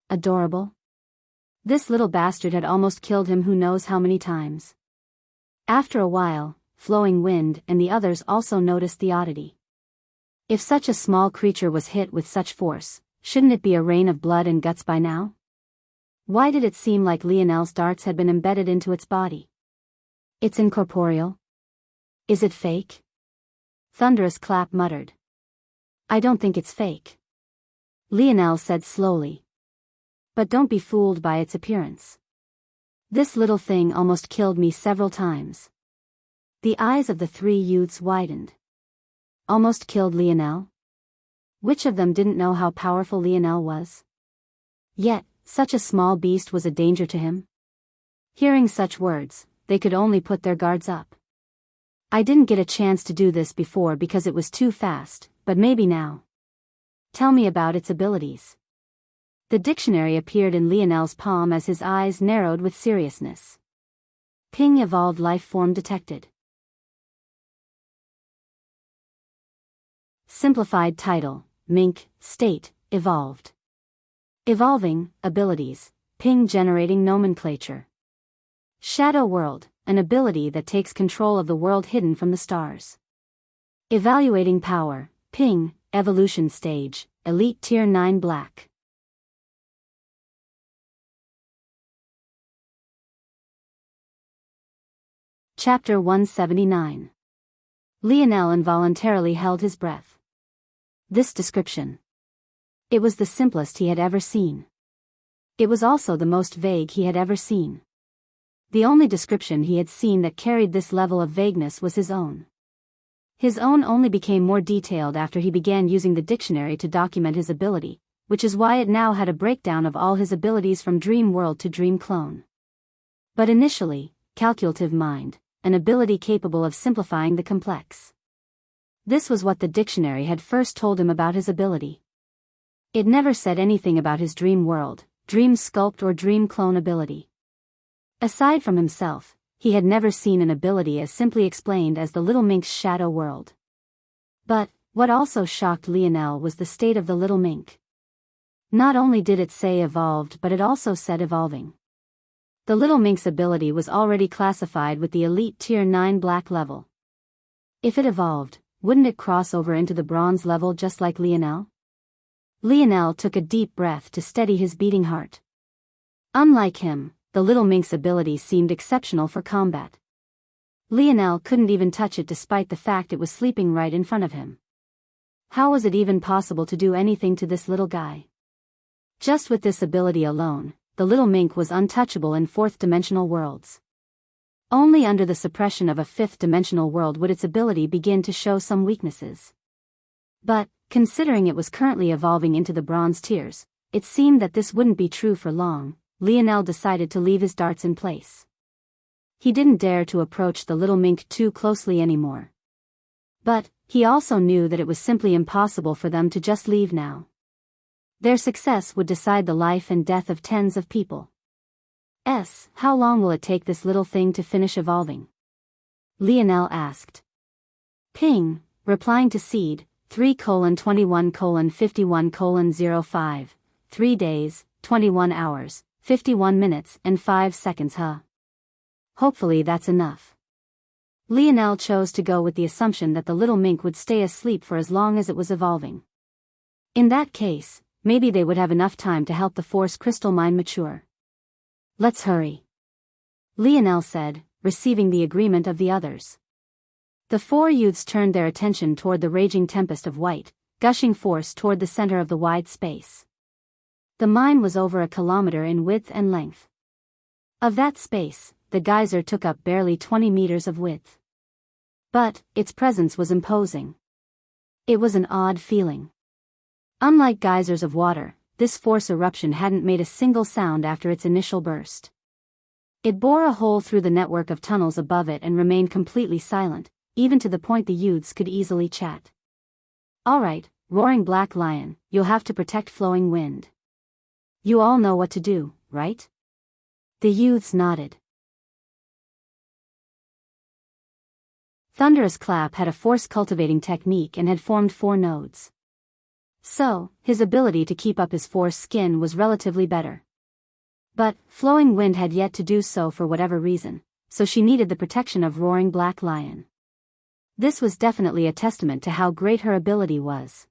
Adorable? This little bastard had almost killed him who knows how many times. After a while, Flowing Wind and the others also noticed the oddity. If such a small creature was hit with such force, shouldn't it be a rain of blood and guts by now? Why did it seem like Lionel's darts had been embedded into its body? It's incorporeal? Is it fake? Thunderous Clap muttered. I don't think it's fake. Lionel said slowly. But don't be fooled by its appearance. This little thing almost killed me several times. The eyes of the three youths widened. Almost killed Lionel? Which of them didn't know how powerful Lionel was? Yet, such a small beast was a danger to him? Hearing such words, they could only put their guards up. I didn't get a chance to do this before because it was too fast, but maybe now. Tell me about its abilities. The dictionary appeared in Lionel's palm as his eyes narrowed with seriousness. Ping evolved life form detected. Simplified title, Mink, state, evolved. Evolving, abilities, Ping generating nomenclature. Shadow world, an ability that takes control of the world hidden from the stars. Evaluating power, Ping, evolution stage, elite tier 9 black. Chapter 179. Lionel involuntarily held his breath. This description. It was the simplest he had ever seen. It was also the most vague he had ever seen. The only description he had seen that carried this level of vagueness was his own. His own only became more detailed after he began using the dictionary to document his ability, which is why it now had a breakdown of all his abilities from dream world to dream clone. But initially, calculative mind, an ability capable of simplifying the complex. This was what the dictionary had first told him about his ability. It never said anything about his dream world, dream sculpt or dream clone ability. Aside from himself, he had never seen an ability as simply explained as the little mink's shadow world. But, what also shocked Lionel was the state of the little mink. Not only did it say evolved but it also said evolving. The little mink's ability was already classified with the elite tier 9 black level. If it evolved, wouldn't it cross over into the bronze level just like Lionel? Lionel took a deep breath to steady his beating heart. Unlike him, the little mink's ability seemed exceptional for combat. Lionel couldn't even touch it despite the fact it was sleeping right in front of him. How was it even possible to do anything to this little guy? Just with this ability alone, the little mink was untouchable in fourth-dimensional worlds. Only under the suppression of a fifth-dimensional world would its ability begin to show some weaknesses. But, considering it was currently evolving into the bronze tiers, it seemed that this wouldn't be true for long. Lionel decided to leave his darts in place. He didn't dare to approach the little mink too closely anymore. But, he also knew that it was simply impossible for them to just leave now. Their success would decide the life and death of tens of people. How long will it take this little thing to finish evolving? Lionel asked. Ping, replying to Seed, 3:21:51:05, 3 days, 21 hours, 51 minutes and 5 seconds. Hopefully that's enough. Lionel chose to go with the assumption that the little mink would stay asleep for as long as it was evolving. In that case, maybe they would have enough time to help the Force Crystal Mine mature. Let's hurry. Lionel said, receiving the agreement of the others. The four youths turned their attention toward the raging tempest of white, gushing force toward the center of the wide space. The mine was over a kilometer in width and length. Of that space, the geyser took up barely 20 meters of width. But, its presence was imposing. It was an odd feeling. Unlike geysers of water, this force eruption hadn't made a single sound after its initial burst. It bore a hole through the network of tunnels above it and remained completely silent, even to the point the youths could easily chat. Alright, Roaring Black Lion, you'll have to protect Flowing Wind. You all know what to do, right? The youths nodded. Thunderous Clap had a force cultivating technique and had formed 4 nodes. So, his ability to keep up his force skin was relatively better. But, Flowing Wind had yet to do so for whatever reason, so she needed the protection of Roaring Black Lion. This was definitely a testament to how great her ability was.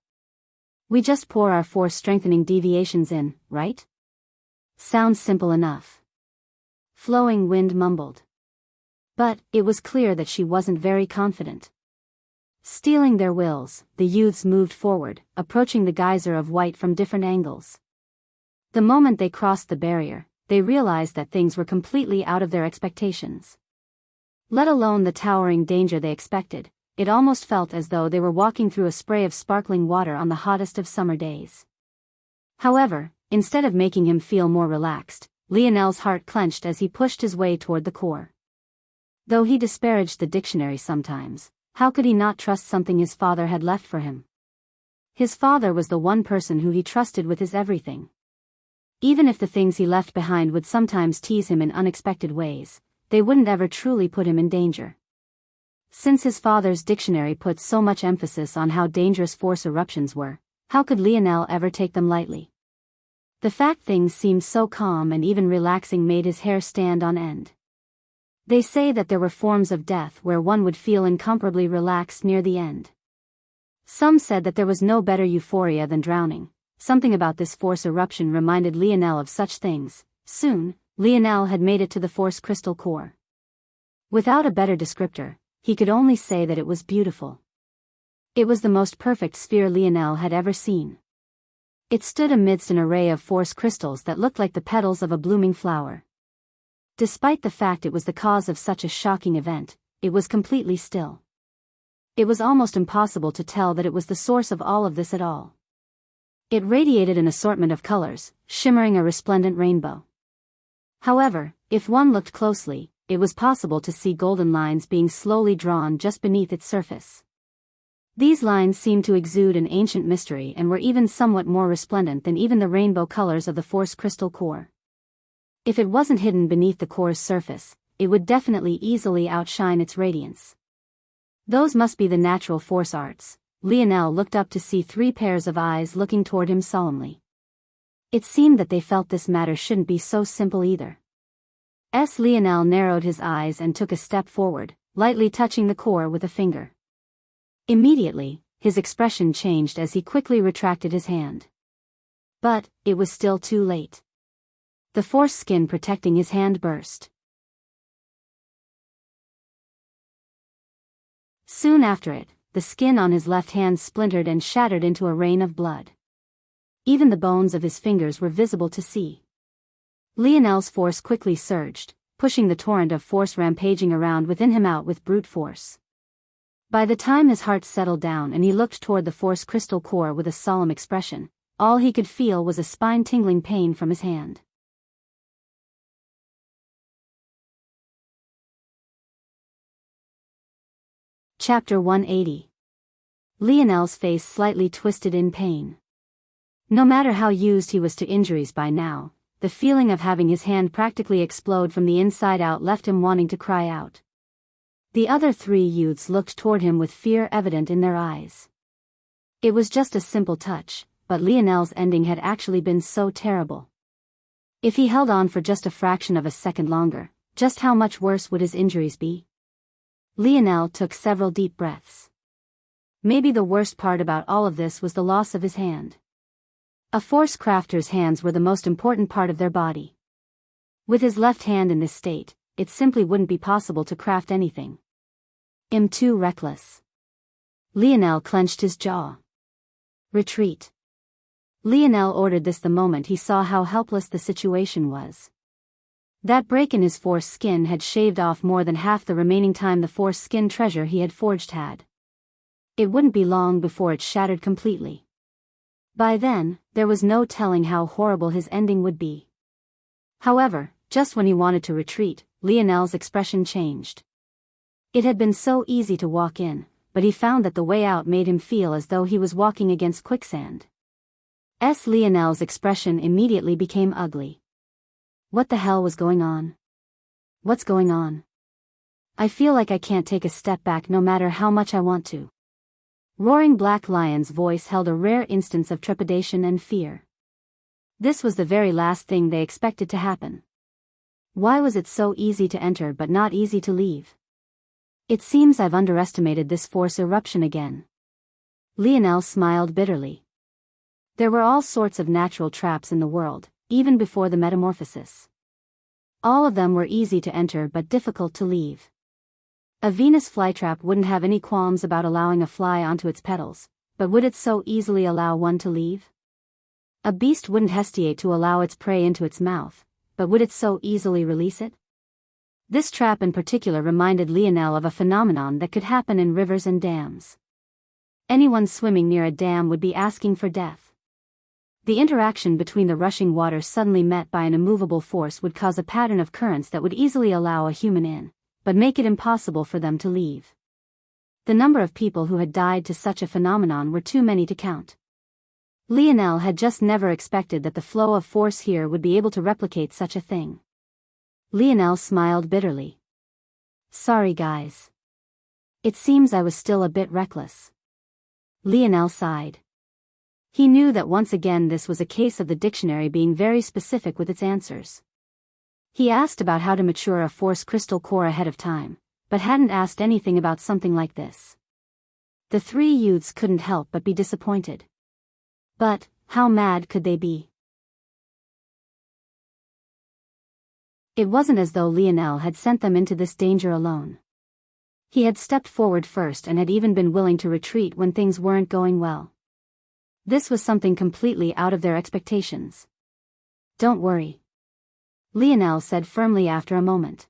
We just pour our force strengthening deviations in, right? Sounds simple enough. Flowing Wind mumbled. But, it was clear that she wasn't very confident. Stealing their wills, the youths moved forward, approaching the geyser of white from different angles. The moment they crossed the barrier, they realized that things were completely out of their expectations. Let alone the towering danger they expected, it almost felt as though they were walking through a spray of sparkling water on the hottest of summer days. However, instead of making him feel more relaxed, Lionel's heart clenched as he pushed his way toward the core. Though he disparaged the dictionary sometimes, how could he not trust something his father had left for him? His father was the one person who he trusted with his everything. Even if the things he left behind would sometimes tease him in unexpected ways, they wouldn't ever truly put him in danger. Since his father's dictionary put so much emphasis on how dangerous force eruptions were, how could Lionel ever take them lightly? The fact things seemed so calm and even relaxing made his hair stand on end. They say that there were forms of death where one would feel incomparably relaxed near the end. Some said that there was no better euphoria than drowning. Something about this force eruption reminded Lionel of such things. Soon, Lionel had made it to the force crystal core. Without a better descriptor, he could only say that it was beautiful. It was the most perfect sphere Lionel had ever seen. It stood amidst an array of force crystals that looked like the petals of a blooming flower. Despite the fact it was the cause of such a shocking event, it was completely still. It was almost impossible to tell that it was the source of all of this at all. It radiated an assortment of colors, shimmering a resplendent rainbow. However, if one looked closely, it was possible to see golden lines being slowly drawn just beneath its surface. These lines seemed to exude an ancient mystery and were even somewhat more resplendent than even the rainbow colors of the force crystal core. If it wasn't hidden beneath the core's surface, it would definitely easily outshine its radiance. Those must be the natural force arts. Lionel looked up to see 3 pairs of eyes looking toward him solemnly. It seemed that they felt this matter shouldn't be so simple either. Lionel narrowed his eyes and took a step forward, lightly touching the core with a finger. Immediately, his expression changed as he quickly retracted his hand. But, it was still too late. The force skin protecting his hand burst. Soon after it, the skin on his left hand splintered and shattered into a rain of blood. Even the bones of his fingers were visible to see. Lionel's force quickly surged, pushing the torrent of force rampaging around within him out with brute force. By the time his heart settled down and he looked toward the force crystal core with a solemn expression, all he could feel was a spine-tingling pain from his hand. Chapter 180. Lionel's face slightly twisted in pain. No matter how used he was to injuries by now, the feeling of having his hand practically explode from the inside out left him wanting to cry out. The other 3 youths looked toward him with fear evident in their eyes. It was just a simple touch, but Lionel's ending had actually been so terrible. If he held on for just a fraction of a second longer, just how much worse would his injuries be? Lionel took several deep breaths. Maybe the worst part about all of this was the loss of his hand. A force crafter's hands were the most important part of their body. With his left hand in this state, it simply wouldn't be possible to craft anything. I'm too reckless. Lionel clenched his jaw. Retreat. Lionel ordered this the moment he saw how helpless the situation was. That break in his force skin had shaved off more than half the remaining time the force skin treasure he had forged had. It wouldn't be long before it shattered completely. By then, there was no telling how horrible his ending would be. However, just when he wanted to retreat, Lionel's expression changed. It had been so easy to walk in, but he found that the way out made him feel as though he was walking against quicksand. Lionel's expression immediately became ugly. What the hell was going on? What's going on? I feel like I can't take a step back no matter how much I want to. Roaring Black Lion's voice held a rare instance of trepidation and fear. This was the very last thing they expected to happen. Why was it so easy to enter but not easy to leave? It seems I've underestimated this force eruption again. Lionel smiled bitterly. There were all sorts of natural traps in the world, even before the metamorphosis. All of them were easy to enter but difficult to leave. A Venus flytrap wouldn't have any qualms about allowing a fly onto its petals, but would it so easily allow one to leave? A beast wouldn't hesitate to allow its prey into its mouth, but would it so easily release it? This trap in particular reminded Lionel of a phenomenon that could happen in rivers and dams. Anyone swimming near a dam would be asking for death. The interaction between the rushing water suddenly met by an immovable force would cause a pattern of currents that would easily allow a human in, but make it impossible for them to leave. The number of people who had died to such a phenomenon were too many to count. Lionel had just never expected that the flow of force here would be able to replicate such a thing. Lionel smiled bitterly. Sorry guys. It seems I was still a bit reckless. Lionel sighed. He knew that once again this was a case of the dictionary being very specific with its answers. He asked about how to mature a force crystal core ahead of time, but hadn't asked anything about something like this. The three youths couldn't help but be disappointed. But, how mad could they be? It wasn't as though Lionel had sent them into this danger alone. He had stepped forward first and had even been willing to retreat when things weren't going well. This was something completely out of their expectations. Don't worry, Lionel said firmly after a moment.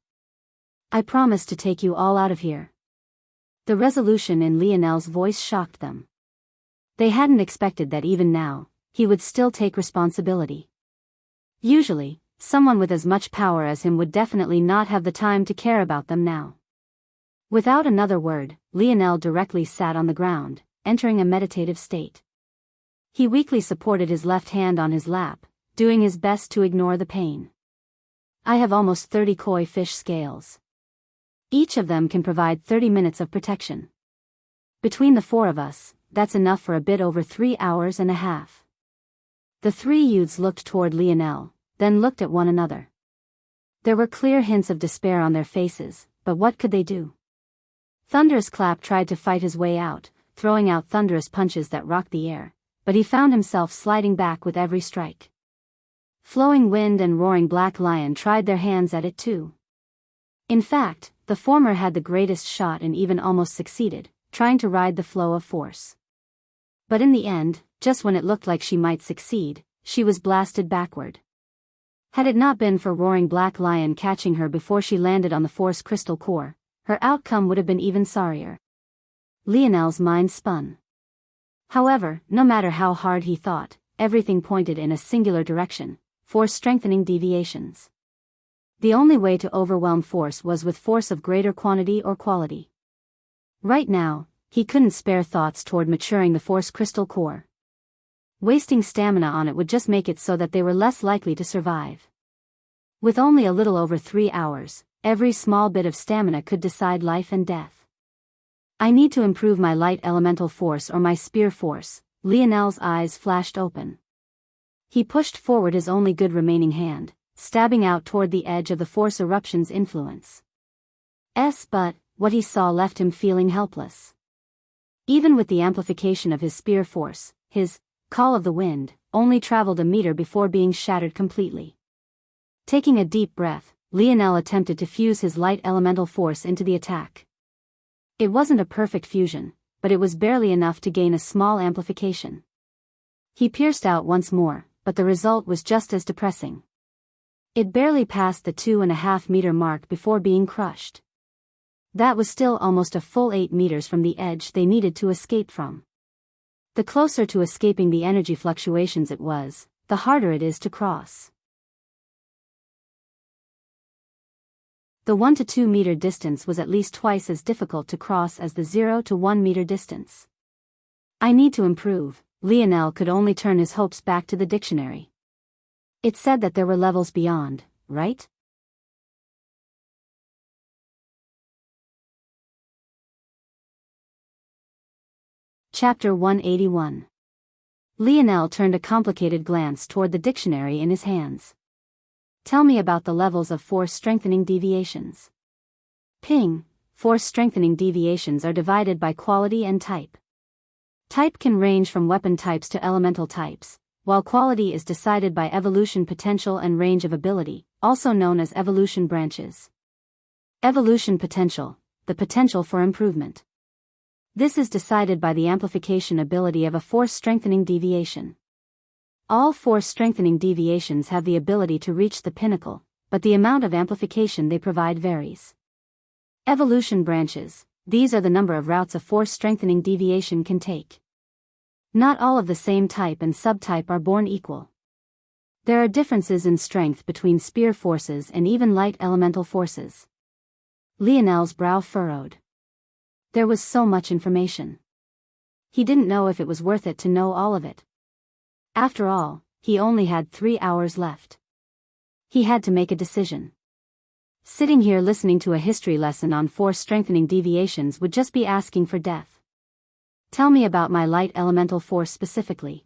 I promise to take you all out of here. The resolution in Lionel's voice shocked them. They hadn't expected that even now, he would still take responsibility. Usually, someone with as much power as him would definitely not have the time to care about them now. Without another word, Lionel directly sat on the ground, entering a meditative state. He weakly supported his left hand on his lap, doing his best to ignore the pain. I have almost 30 koi fish scales. Each of them can provide 30 minutes of protection. Between the four of us, that's enough for a bit over 3 hours and a half. The three youths looked toward Lionel, then looked at one another. There were clear hints of despair on their faces, but what could they do? Thunderous Clap tried to fight his way out, throwing out thunderous punches that rocked the air, but he found himself sliding back with every strike. Flowing Wind and Roaring Black Lion tried their hands at it too. In fact, the former had the greatest shot and even almost succeeded, trying to ride the flow of force. But in the end, just when it looked like she might succeed, she was blasted backward. Had it not been for Roaring Black Lion catching her before she landed on the force crystal core, her outcome would have been even sorrier. Lionel's mind spun. However, no matter how hard he thought, everything pointed in a singular direction, force strengthening deviations. The only way to overwhelm force was with force of greater quantity or quality. Right now, he couldn't spare thoughts toward maturing the force crystal core. Wasting stamina on it would just make it so that they were less likely to survive. With only a little over 3 hours, every small bit of stamina could decide life and death. I need to improve my light elemental force or my spear force. Lionel's eyes flashed open. He pushed forward his only good remaining hand, stabbing out toward the edge of the force eruption's influence. But what he saw left him feeling helpless. Even with the amplification of his spear force, his Call of the Wind only traveled a meter before being shattered completely. Taking a deep breath, Lionel attempted to fuse his light elemental force into the attack. It wasn't a perfect fusion, but it was barely enough to gain a small amplification. He pierced out once more, but the result was just as depressing. It barely passed the 2.5 meter mark before being crushed. That was still almost a full 8 meters from the edge they needed to escape from. The closer to escaping the energy fluctuations it was, the harder it is to cross. The 1 to 2 meter distance was at least twice as difficult to cross as the 0 to 1 meter distance. I need to improve. Lionel could only turn his hopes back to the dictionary. It said that there were levels beyond, right? Chapter 181. Lionel turned a complicated glance toward the dictionary in his hands. Tell me about the levels of force-strengthening deviations. Ping. Force-strengthening deviations are divided by quality and type. Type can range from weapon types to elemental types, while quality is decided by evolution potential and range of ability, also known as evolution branches. Evolution potential, the potential for improvement. This is decided by the amplification ability of a force-strengthening deviation. All force-strengthening deviations have the ability to reach the pinnacle, but the amount of amplification they provide varies. Evolution branches, these are the number of routes a force-strengthening deviation can take. Not all of the same type and subtype are born equal. There are differences in strength between spear forces and even light elemental forces. Lionel's brow furrowed. There was so much information. He didn't know if it was worth it to know all of it. After all, he only had 3 hours left. He had to make a decision. Sitting here listening to a history lesson on force-strengthening deviations would just be asking for death. Tell me about my light elemental force specifically.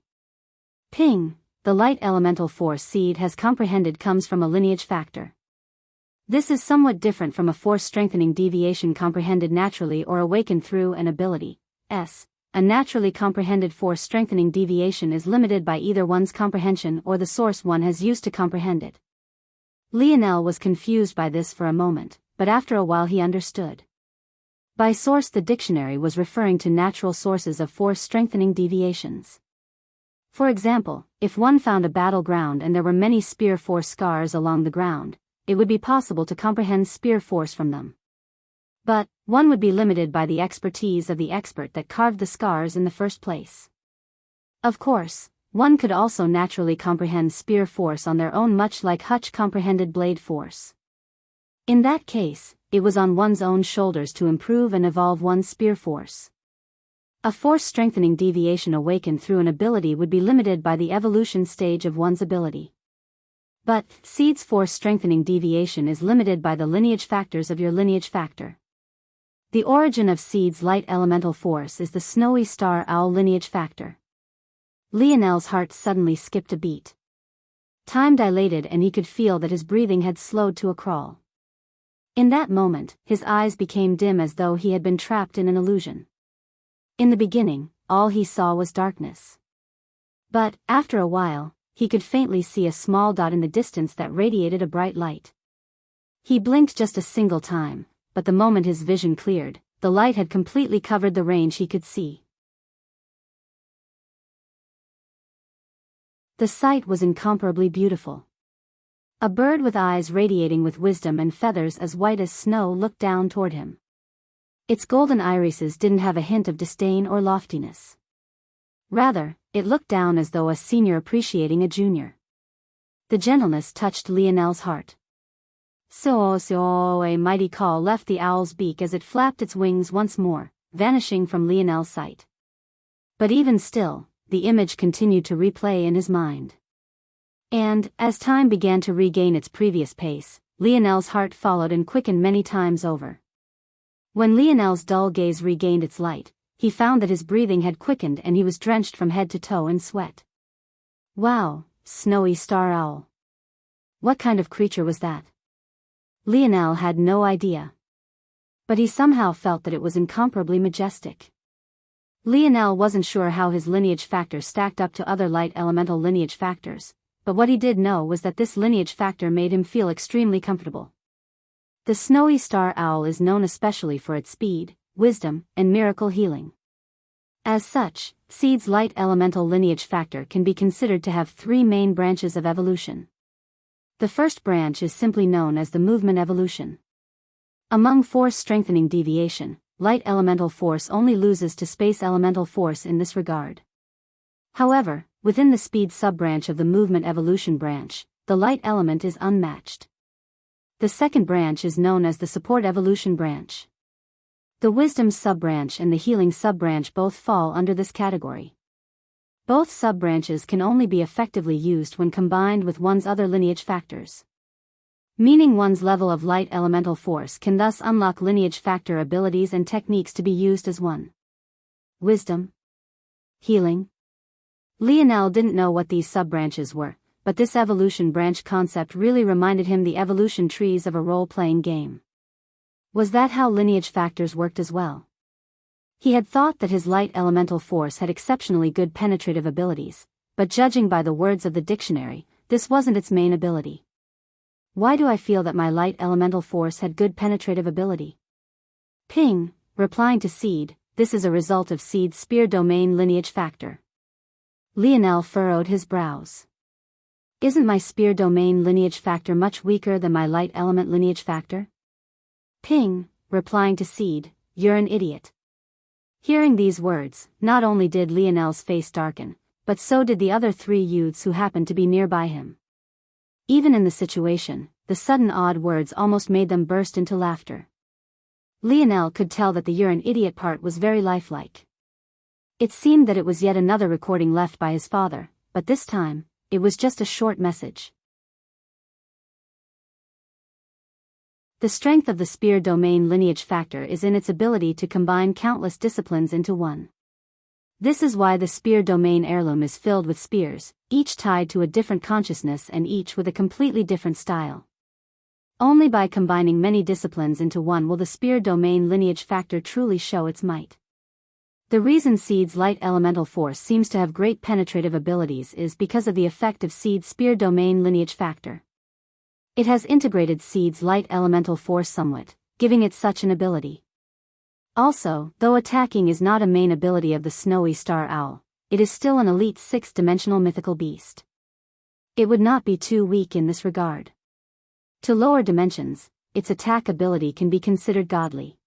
Ping. The light elemental force seed has comprehended comes from a lineage factor. This is somewhat different from a force-strengthening deviation comprehended naturally or awakened through an ability. A naturally comprehended force-strengthening deviation is limited by either one's comprehension or the source one has used to comprehend it. Lionel was confused by this for a moment, but after a while he understood. By source, the dictionary was referring to natural sources of force-strengthening deviations. For example, if one found a battleground and there were many spear force scars along the ground, it would be possible to comprehend spear force from them. But, one would be limited by the expertise of the expert that carved the scars in the first place. Of course, one could also naturally comprehend spear force on their own, much like Hutch comprehended blade force. In that case, it was on one's own shoulders to improve and evolve one's spear force. A force-strengthening deviation awakened through an ability would be limited by the evolution stage of one's ability. But, Seed's force-strengthening deviation is limited by the lineage factors of your lineage factor. The origin of Seed's light elemental force is the snowy star owl lineage factor. Lionel's heart suddenly skipped a beat. Time dilated and he could feel that his breathing had slowed to a crawl. In that moment, his eyes became dim as though he had been trapped in an illusion. In the beginning, all he saw was darkness. But, after a while, he could faintly see a small dot in the distance that radiated a bright light. He blinked just a single time, but the moment his vision cleared, the light had completely covered the range he could see. The sight was incomparably beautiful. A bird with eyes radiating with wisdom and feathers as white as snow looked down toward him. Its golden irises didn't have a hint of disdain or loftiness. Rather, it looked down as though a senior appreciating a junior. The gentleness touched Lionel's heart. So, a mighty call left the owl's beak as it flapped its wings once more, vanishing from Lionel's sight. But even still, the image continued to replay in his mind. And, as time began to regain its previous pace, Lionel's heart followed and quickened many times over. When Lionel's dull gaze regained its light, he found that his breathing had quickened and he was drenched from head to toe in sweat. Wow, snowy star owl. What kind of creature was that? Lionel had no idea. But he somehow felt that it was incomparably majestic. Lionel wasn't sure how his lineage factor stacked up to other light elemental lineage factors, but what he did know was that this lineage factor made him feel extremely comfortable. The snowy star owl is known especially for its speed, wisdom, and miracle healing. As such, Seed's light elemental lineage factor can be considered to have 3 main branches of evolution. The first branch is simply known as the movement evolution. Among force-strengthening deviation, light elemental force only loses to space elemental force in this regard. However, within the speed sub-branch of the movement evolution branch, the light element is unmatched. The second branch is known as the support evolution branch. The wisdom sub-branch and the healing sub-branch both fall under this category. Both sub-branches can only be effectively used when combined with one's other lineage factors. Meaning one's level of light elemental force can thus unlock lineage factor abilities and techniques to be used as one. Wisdom. Healing. Lionel didn't know what these sub-branches were, but this evolution branch concept really reminded him the evolution trees of a role-playing game. Was that how lineage factors worked as well? He had thought that his light elemental force had exceptionally good penetrative abilities, but judging by the words of the dictionary, this wasn't its main ability. Why do I feel that my light elemental force had good penetrative ability? Ping, replying to Seed, this is a result of Seed's spear domain lineage factor. Lionel furrowed his brows. Isn't my spear domain lineage factor much weaker than my light element lineage factor? Ping, replying to Seed, you're an idiot. Hearing these words, not only did Lionel's face darken, but so did the other 3 youths who happened to be nearby him. Even in the situation, the sudden odd words almost made them burst into laughter. Lionel could tell that the "you're an idiot" part was very lifelike. It seemed that it was yet another recording left by his father, but this time, it was just a short message. The strength of the spear domain lineage factor is in its ability to combine countless disciplines into one. This is why the spear domain heirloom is filled with spears, each tied to a different consciousness and each with a completely different style. Only by combining many disciplines into one will the spear domain lineage factor truly show its might. The reason Seed's light elemental force seems to have great penetrative abilities is because of the effect of Seed's spear domain lineage factor. It has integrated Seed's light elemental force somewhat, giving it such an ability. Also, though attacking is not a main ability of the snowy star owl, it is still an elite 6-dimensional mythical beast. It would not be too weak in this regard. To lower dimensions, its attack ability can be considered godly.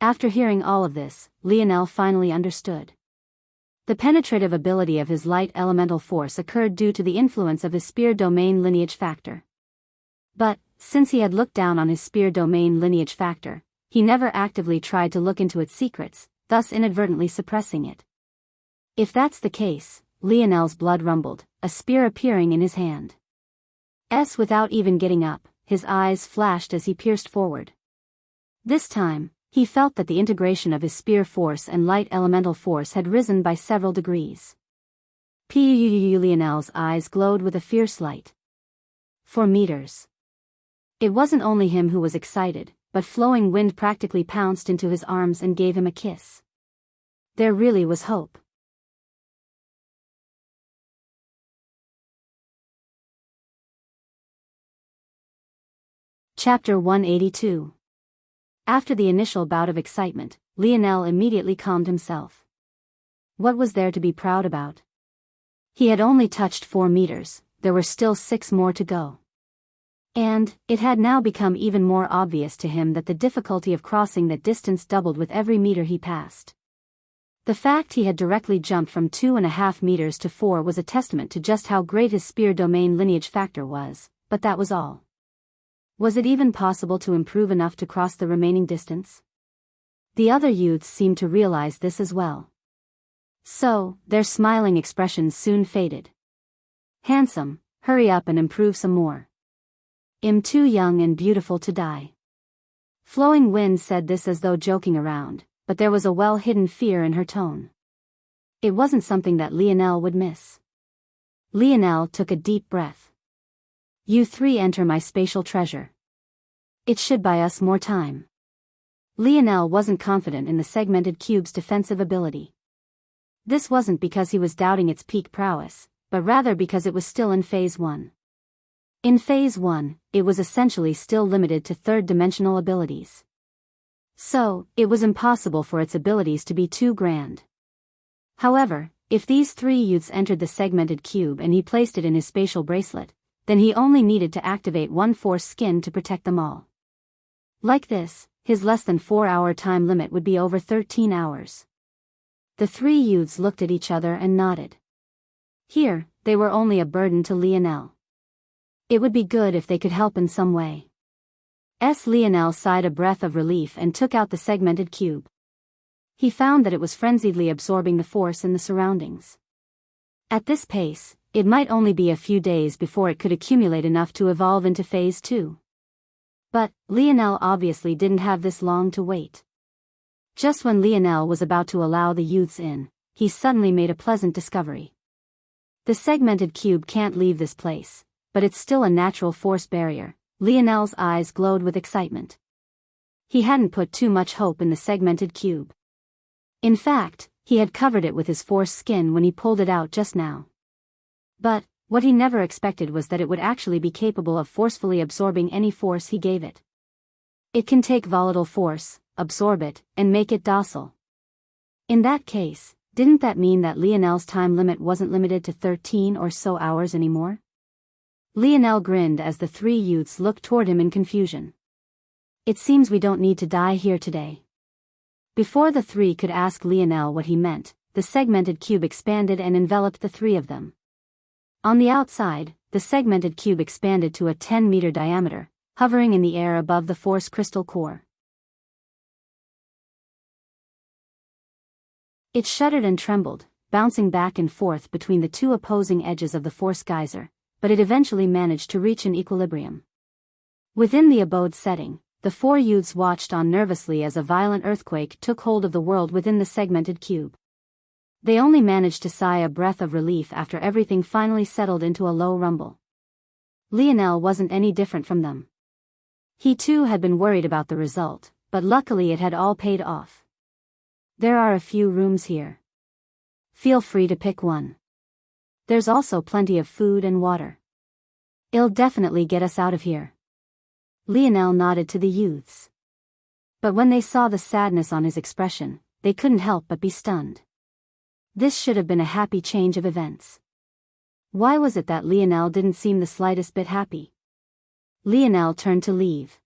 After hearing all of this, Lionel finally understood. The penetrative ability of his light elemental force occurred due to the influence of his spear domain lineage factor. But, since he had looked down on his spear domain lineage factor, he never actively tried to look into its secrets, thus inadvertently suppressing it. If that's the case, Lionel's blood rumbled, a spear appearing in his hand. Without even getting up, his eyes flashed as he pierced forward. This time, he felt that the integration of his spear force and light elemental force had risen by several degrees. Lionel's eyes glowed with a fierce light. 4 meters. It wasn't only him who was excited, but Flowing Wind practically pounced into his arms and gave him a kiss. There really was hope. Chapter 182. After the initial bout of excitement, Lionel immediately calmed himself. What was there to be proud about? He had only touched 4 meters, there were still 6 more to go. And, it had now become even more obvious to him that the difficulty of crossing that distance doubled with every meter he passed. The fact he had directly jumped from 2.5 meters to 4 was a testament to just how great his spear domain lineage factor was, but that was all. Was it even possible to improve enough to cross the remaining distance? The other youths seemed to realize this as well. So, their smiling expressions soon faded. Handsome, hurry up and improve some more. I'm too young and beautiful to die. Flowing Wind said this as though joking around, but there was a well-hidden fear in her tone. It wasn't something that Lionel would miss. Lionel took a deep breath. You 3 enter my spatial treasure. It should buy us more time. Lionel wasn't confident in the segmented cube's defensive ability. This wasn't because he was doubting its peak prowess, but rather because it was still in Phase 1. In Phase 1, it was essentially still limited to third-dimensional abilities. So, it was impossible for its abilities to be too grand. However, if these 3 youths entered the segmented cube and he placed it in his spatial bracelet, then he only needed to activate 1 force skin to protect them all. Like this, his less than 4-hour time limit would be over 13 hours. The 3 youths looked at each other and nodded. Here, they were only a burden to Lionel. It would be good if they could help in some way. Lionel sighed a breath of relief and took out the segmented cube. He found that it was frenziedly absorbing the force in the surroundings. At this pace, it might only be a few days before it could accumulate enough to evolve into Phase 2. But, Lionel obviously didn't have this long to wait. Just when Lionel was about to allow the youths in, he suddenly made a pleasant discovery. The segmented cube can't leave this place, but it's still a natural force barrier. Lionel's eyes glowed with excitement. He hadn't put too much hope in the segmented cube. In fact, he had covered it with his force skin when he pulled it out just now. But what he never expected was that it would actually be capable of forcefully absorbing any force he gave it. It can take volatile force, absorb it, and make it docile. In that case, didn't that mean that Lionel's time limit wasn't limited to 13 or so hours anymore? Lionel grinned as the three youths looked toward him in confusion. It seems we don't need to die here today. Before the three could ask Lionel what he meant, the segmented cube expanded and enveloped the three of them. On the outside, the segmented cube expanded to a 10-meter diameter, hovering in the air above the force crystal core. It shuddered and trembled, bouncing back and forth between the two opposing edges of the force geyser, but it eventually managed to reach an equilibrium. Within the abode setting, the four youths watched on nervously as a violent earthquake took hold of the world within the segmented cube. They only managed to sigh a breath of relief after everything finally settled into a low rumble. Lionel wasn't any different from them. He too had been worried about the result, but luckily it had all paid off. There are a few rooms here. Feel free to pick one. There's also plenty of food and water. It'll definitely get us out of here. Lionel nodded to the youths. But when they saw the sadness on his expression, they couldn't help but be stunned. This should have been a happy change of events. Why was it that Lionel didn't seem the slightest bit happy? Lionel turned to leave.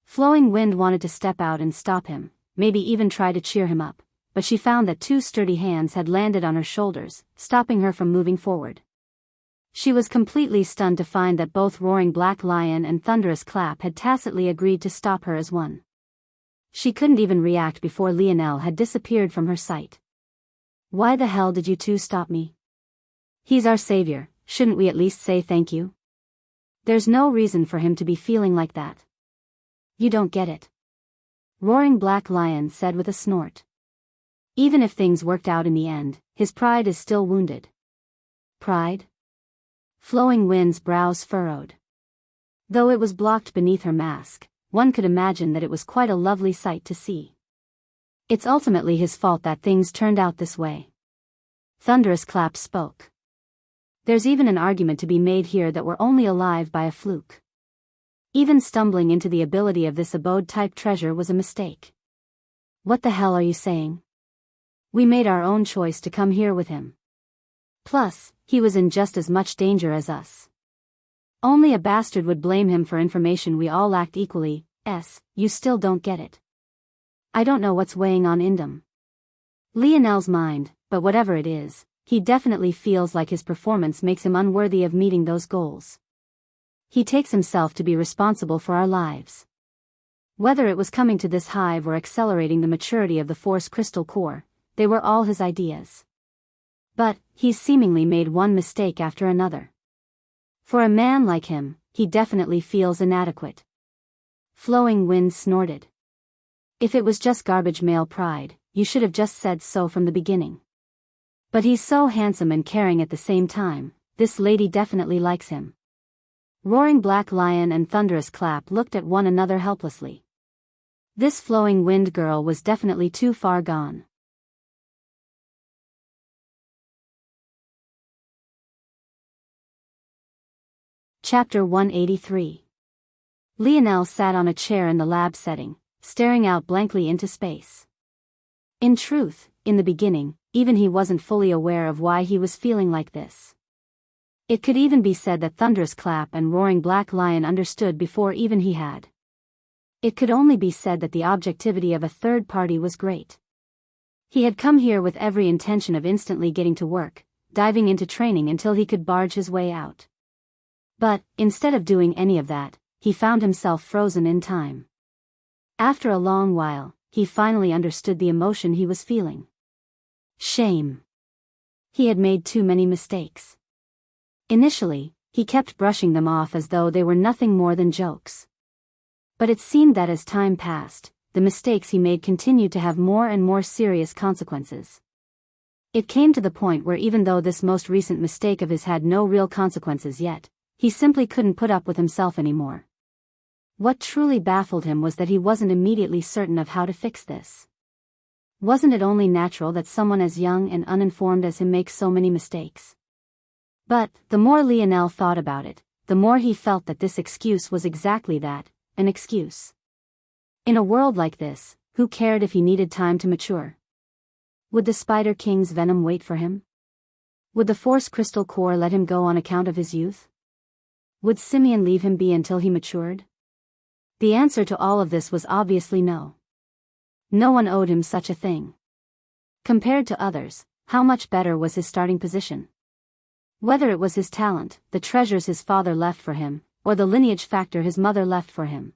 Flowing Wind wanted to step out and stop him, maybe even try to cheer him up, but she found that two sturdy hands had landed on her shoulders, stopping her from moving forward. She was completely stunned to find that both Roaring Black Lion and Thunderous Clap had tacitly agreed to stop her as one. She couldn't even react before Lionel had disappeared from her sight. Why the hell did you two stop me? He's our savior, shouldn't we at least say thank you? There's no reason for him to be feeling like that. You don't get it. Roaring Black Lion said with a snort. Even if things worked out in the end, his pride is still wounded. Pride? Flowing Wind's brows furrowed. Though it was blocked beneath her mask, one could imagine that it was quite a lovely sight to see. It's ultimately his fault that things turned out this way. Thunderous Clap spoke. There's even an argument to be made here that we're only alive by a fluke. Even stumbling into the ability of this abode-type treasure was a mistake. What the hell are you saying? We made our own choice to come here with him. Plus, he was in just as much danger as us. Only a bastard would blame him for information we all lacked equally. You still don't get it. I don't know what's weighing on Indum. Lionel's mind, but whatever it is, he definitely feels like his performance makes him unworthy of meeting those goals. He takes himself to be responsible for our lives. Whether it was coming to this hive or accelerating the maturity of the Force Crystal Core, they were all his ideas. But he's seemingly made one mistake after another. For a man like him, he definitely feels inadequate. Flowing Wind snorted. If it was just garbage male pride, you should have just said so from the beginning. But he's so handsome and caring at the same time, this lady definitely likes him. Roaring Black Lion and Thunderous Clap looked at one another helplessly. This Flowing Wind girl was definitely too far gone. Chapter 183. Lionel sat on a chair in the lab setting, staring out blankly into space. In truth, in the beginning, even he wasn't fully aware of why he was feeling like this. It could even be said that Thunderous Clap and Roaring Black Lion understood before even he had. It could only be said that the objectivity of a third party was great. He had come here with every intention of instantly getting to work, diving into training until he could barge his way out. But, instead of doing any of that, he found himself frozen in time. After a long while, he finally understood the emotion he was feeling. Shame. He had made too many mistakes. Initially, he kept brushing them off as though they were nothing more than jokes. But it seemed that as time passed, the mistakes he made continued to have more and more serious consequences. It came to the point where even though this most recent mistake of his had no real consequences yet, he simply couldn't put up with himself anymore. What truly baffled him was that he wasn't immediately certain of how to fix this. Wasn't it only natural that someone as young and uninformed as him makes so many mistakes? But, the more Lionel thought about it, the more he felt that this excuse was exactly that, an excuse. In a world like this, who cared if he needed time to mature? Would the Spider King's venom wait for him? Would the Force Crystal Core let him go on account of his youth? Would Simeon leave him be until he matured? The answer to all of this was obviously no. No one owed him such a thing. Compared to others, how much better was his starting position? Whether it was his talent, the treasures his father left for him, or the lineage factor his mother left for him.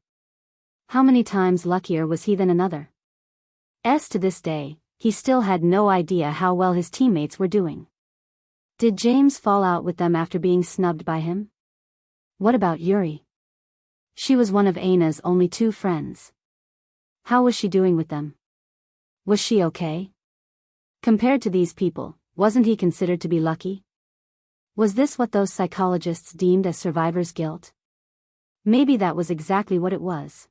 How many times luckier was he than another? To this day, he still had no idea how well his teammates were doing. Did James fall out with them after being snubbed by him? What about Yuri? She was one of Aina's only 2 friends. How was she doing with them? Was she okay? Compared to these people, wasn't he considered to be lucky? Was this what those psychologists deemed as survivor's guilt? Maybe that was exactly what it was.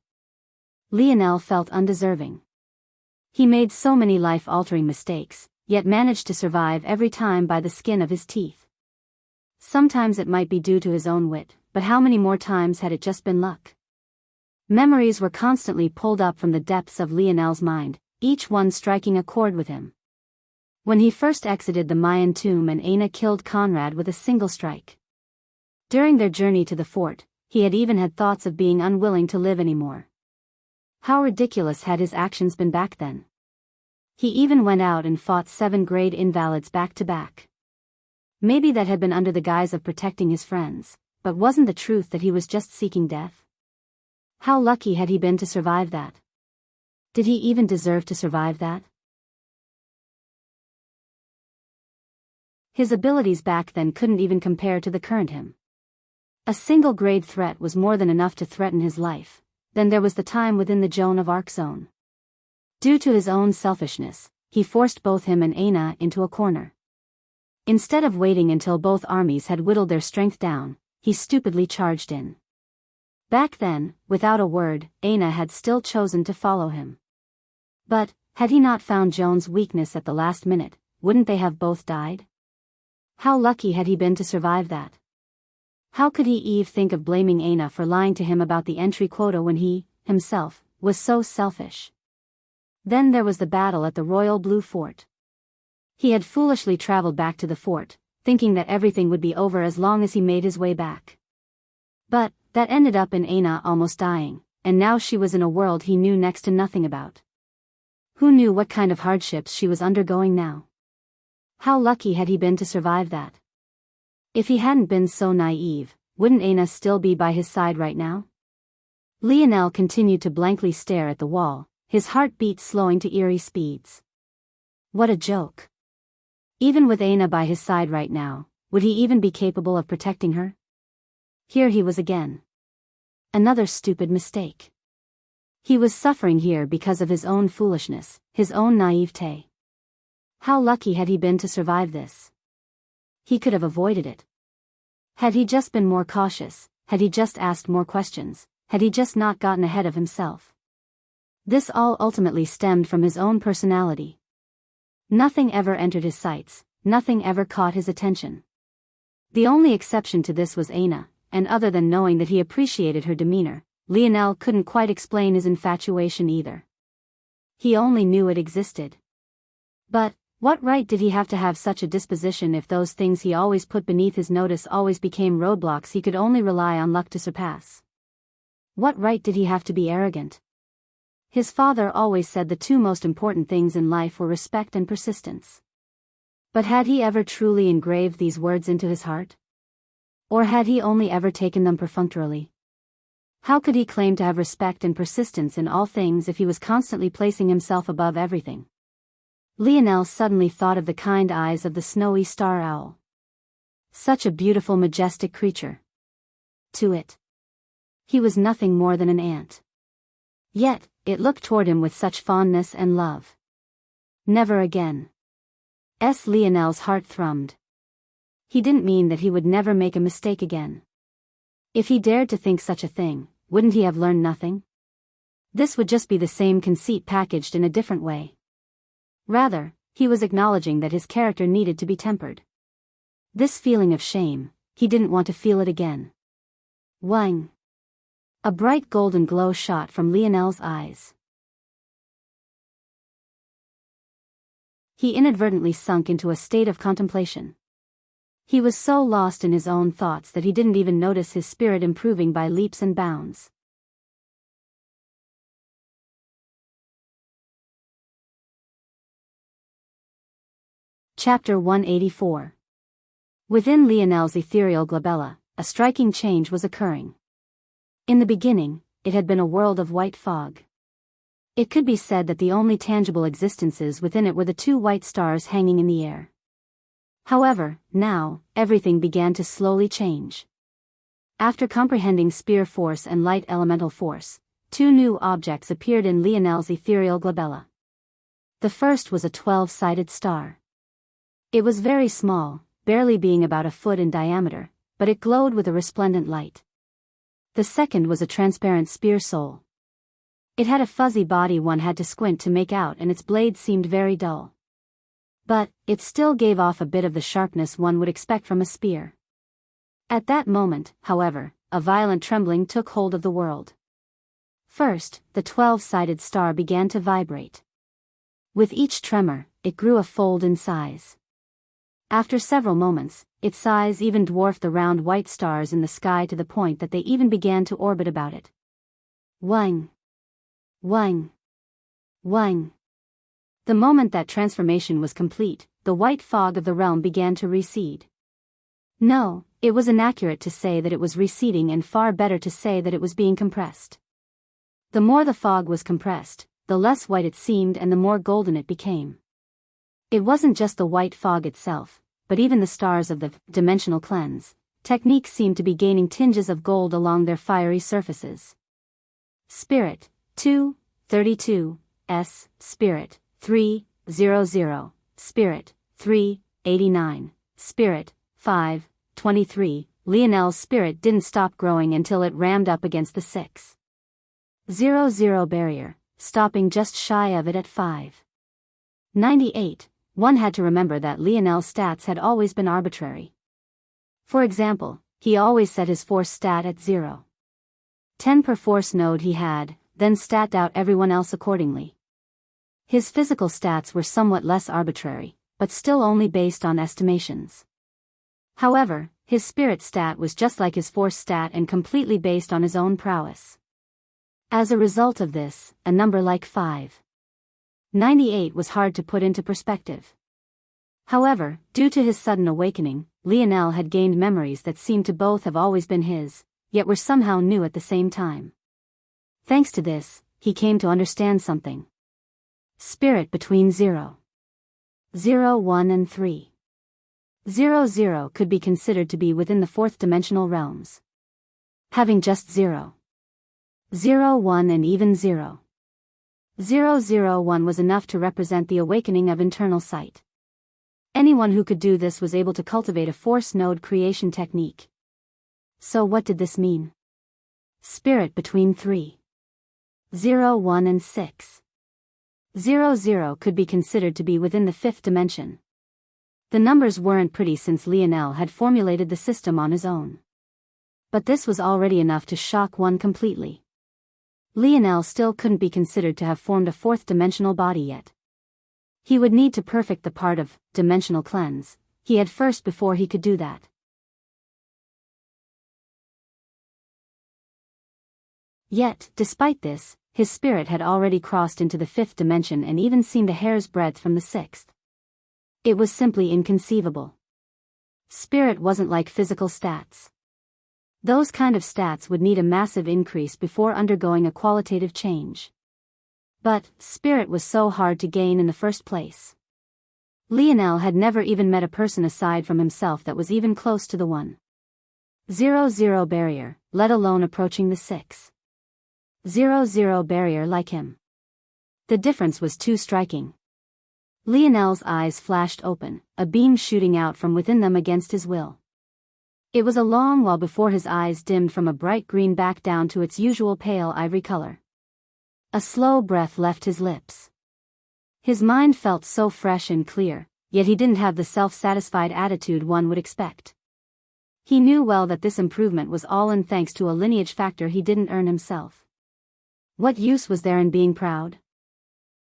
Lionel felt undeserving. He made so many life-altering mistakes, yet managed to survive every time by the skin of his teeth. Sometimes it might be due to his own wit, but how many more times had it just been luck? Memories were constantly pulled up from the depths of Lionel's mind, each one striking a chord with him. When he first exited the Mayan tomb and Aina killed Conrad with a single strike. During their journey to the fort, he had even had thoughts of being unwilling to live anymore. How ridiculous had his actions been back then? He even went out and fought 7th-grade invalids back to back. Maybe that had been under the guise of protecting his friends, but wasn't the truth that he was just seeking death? How lucky had he been to survive that? Did he even deserve to survive that? His abilities back then couldn't even compare to the current him. A single grade threat was more than enough to threaten his life. Then there was the time within the Joan of Arc zone. Due to his own selfishness, he forced both him and Aina into a corner. Instead of waiting until both armies had whittled their strength down, he stupidly charged in. Back then, without a word, Aina had still chosen to follow him. But, had he not found Joan's weakness at the last minute, wouldn't they have both died? How lucky had he been to survive that? How could he think of blaming Aina for lying to him about the entry quota when he, himself, was so selfish? Then there was the battle at the Royal Blue Fort. He had foolishly traveled back to the fort, thinking that everything would be over as long as he made his way back. But, that ended up in Aina almost dying, and now she was in a world he knew next to nothing about. Who knew what kind of hardships she was undergoing now? How lucky had he been to survive that? If he hadn't been so naive, wouldn't Aina still be by his side right now? Lionel continued to blankly stare at the wall, his heartbeat slowing to eerie speeds. What a joke. Even with Aina by his side right now, would he even be capable of protecting her? Here he was again. Another stupid mistake. He was suffering here because of his own foolishness, his own naivete. How lucky had he been to survive this? He could have avoided it. Had he just been more cautious, had he just asked more questions, had he just not gotten ahead of himself? This all ultimately stemmed from his own personality. Nothing ever entered his sights, nothing ever caught his attention. The only exception to this was Aina, and other than knowing that he appreciated her demeanor, Lionel couldn't quite explain his infatuation either. He only knew it existed. But, what right did he have such a disposition if those things he always put beneath his notice always became roadblocks he could only rely on luck to surpass? What right did he have to be arrogant? His father always said the 2 most important things in life were respect and persistence. But had he ever truly engraved these words into his heart? Or had he only ever taken them perfunctorily? How could he claim to have respect and persistence in all things if he was constantly placing himself above everything? Lionel suddenly thought of the kind eyes of the snowy star owl. Such a beautiful, majestic creature. To it, he was nothing more than an ant. Yet, it looked toward him with such fondness and love. Never again. Lionel's heart thrummed. He didn't mean that he would never make a mistake again. If he dared to think such a thing, wouldn't he have learned nothing? This would just be the same conceit packaged in a different way. Rather, he was acknowledging that his character needed to be tempered. This feeling of shame, he didn't want to feel it again. Wang! A bright golden glow shot from Lionel's eyes. He inadvertently sunk into a state of contemplation. He was so lost in his own thoughts that he didn't even notice his spirit improving by leaps and bounds. Chapter 184. Within Lionel's ethereal glabella, a striking change was occurring. In the beginning, it had been a world of white fog. It could be said that the only tangible existences within it were the two white stars hanging in the air. However, now, everything began to slowly change. After comprehending spear force and light elemental force, two new objects appeared in Lionel's ethereal glabella. The first was a 12-sided star. It was very small, barely being about a foot in diameter, but it glowed with a resplendent light. The second was a transparent spear soul. It had a fuzzy body one had to squint to make out, and its blade seemed very dull. But it still gave off a bit of the sharpness one would expect from a spear. At that moment, however, a violent trembling took hold of the world. First, the 12-sided star began to vibrate. With each tremor, it grew a fold in size. After several moments, its size even dwarfed the round white stars in the sky to the point that they even began to orbit about it. Wang! Wang! Wang! The moment that transformation was complete, the white fog of the realm began to recede. No, it was inaccurate to say that it was receding, and far better to say that it was being compressed. The more the fog was compressed, the less white it seemed and the more golden it became. It wasn't just the white fog itself, but even the stars of the dimensional cleanse technique seemed to be gaining tinges of gold along their fiery surfaces. Spirit 232 S, Spirit 300, Spirit 389, Spirit 523. Lionel's spirit didn't stop growing until it rammed up against the 600 barrier, stopping just shy of it at 598. One had to remember that Lionel's stats had always been arbitrary. For example, he always set his force stat at 0. 10 per force node he had, then statted out everyone else accordingly. His physical stats were somewhat less arbitrary, but still only based on estimations. However, his spirit stat was just like his force stat and completely based on his own prowess. As a result of this, a number like 598 was hard to put into perspective. However, due to his sudden awakening, Lionel had gained memories that seemed to both have always been his, yet were somehow new at the same time. Thanks to this, he came to understand something. Spirit between 0, 1 and 3. 0 could be considered to be within the fourth dimensional realms. Having just 0, 1 and even 0, 1 was enough to represent the awakening of internal sight. Anyone who could do this was able to cultivate a force node creation technique. So what did this mean? Spirit between 3, 1 and 6. 0 could be considered to be within the fifth dimension. The numbers weren't pretty since Lionel had formulated the system on his own. But this was already enough to shock one completely. Lionel still couldn't be considered to have formed a fourth dimensional body yet. He would need to perfect the part of dimensional cleanse he had first before he could do that. Yet, despite this, his spirit had already crossed into the fifth dimension and even seemed a hair's breadth from the sixth. It was simply inconceivable. Spirit wasn't like physical stats. Those kind of stats would need a massive increase before undergoing a qualitative change. But spirit was so hard to gain in the first place. Lionel had never even met a person aside from himself that was even close to the 100 barrier, let alone approaching the 600 barrier like him. The difference was too striking. Lionel's eyes flashed open, a beam shooting out from within them against his will. It was a long while before his eyes dimmed from a bright green back down to its usual pale ivory color. A slow breath left his lips. His mind felt so fresh and clear, yet he didn't have the self-satisfied attitude one would expect. He knew well that this improvement was all in thanks to a lineage factor he didn't earn himself. What use was there in being proud?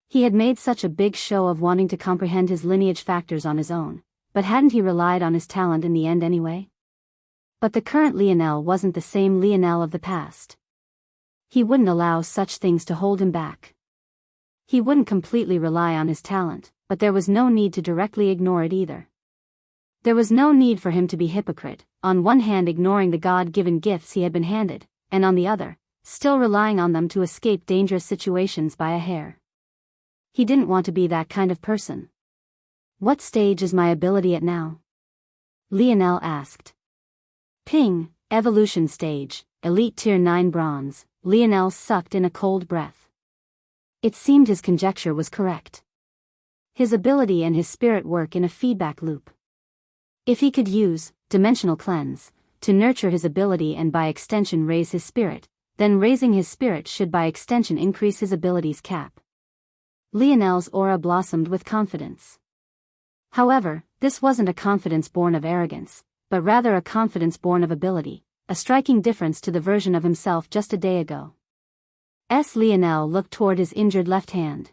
He had made such a big show of wanting to comprehend his lineage factors on his own, but hadn't he relied on his talent in the end anyway? But the current Lionel wasn't the same Lionel of the past. He wouldn't allow such things to hold him back. He wouldn't completely rely on his talent, but there was no need to directly ignore it either. There was no need for him to be hypocrite, on one hand ignoring the God-given gifts he had been handed, and on the other, still relying on them to escape dangerous situations by a hair. He didn't want to be that kind of person. What stage is my ability at now? Lionel asked. Ping, evolution stage, elite tier 9 bronze. Lionel sucked in a cold breath. It seemed his conjecture was correct. His ability and his spirit work in a feedback loop. If he could use dimensional cleanse to nurture his ability and by extension raise his spirit, then raising his spirit should by extension increase his ability's cap. Lionel's aura blossomed with confidence. However, this wasn't a confidence born of arrogance, but rather a confidence born of ability, a striking difference to the version of himself just a day ago. Lionel looked toward his injured left hand.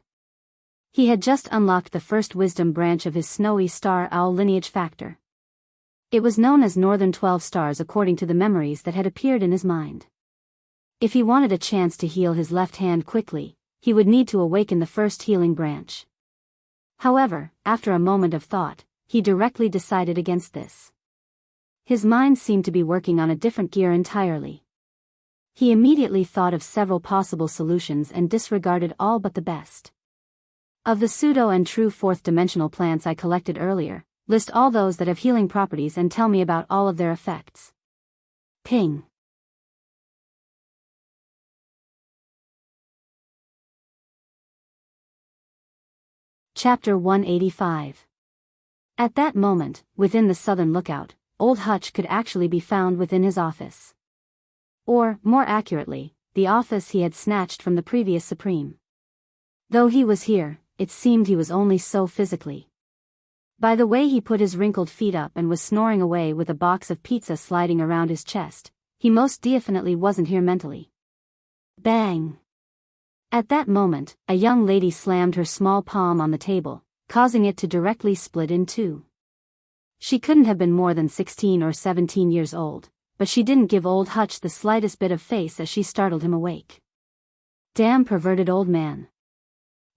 He had just unlocked the first wisdom branch of his snowy star owl lineage factor. It was known as Northern 12 Stars according to the memories that had appeared in his mind. If he wanted a chance to heal his left hand quickly, he would need to awaken the first healing branch. However, after a moment of thought, he directly decided against this. His mind seemed to be working on a different gear entirely. He immediately thought of several possible solutions and disregarded all but the best. Of the pseudo and true fourth-dimensional plants I collected earlier, list all those that have healing properties and tell me about all of their effects. Ping. Chapter 185. At that moment, within the southern lookout, Old Hutch could actually be found within his office. Or, more accurately, the office he had snatched from the previous Supreme. Though he was here, it seemed he was only so physically. By the way he put his wrinkled feet up and was snoring away with a box of pizza sliding around his chest, he most definitely wasn't here mentally. Bang! At that moment, a young lady slammed her small palm on the table, causing it to directly split in two. She couldn't have been more than 16 or 17 years old, but she didn't give Old Hutch the slightest bit of face as she startled him awake. Damn perverted old man.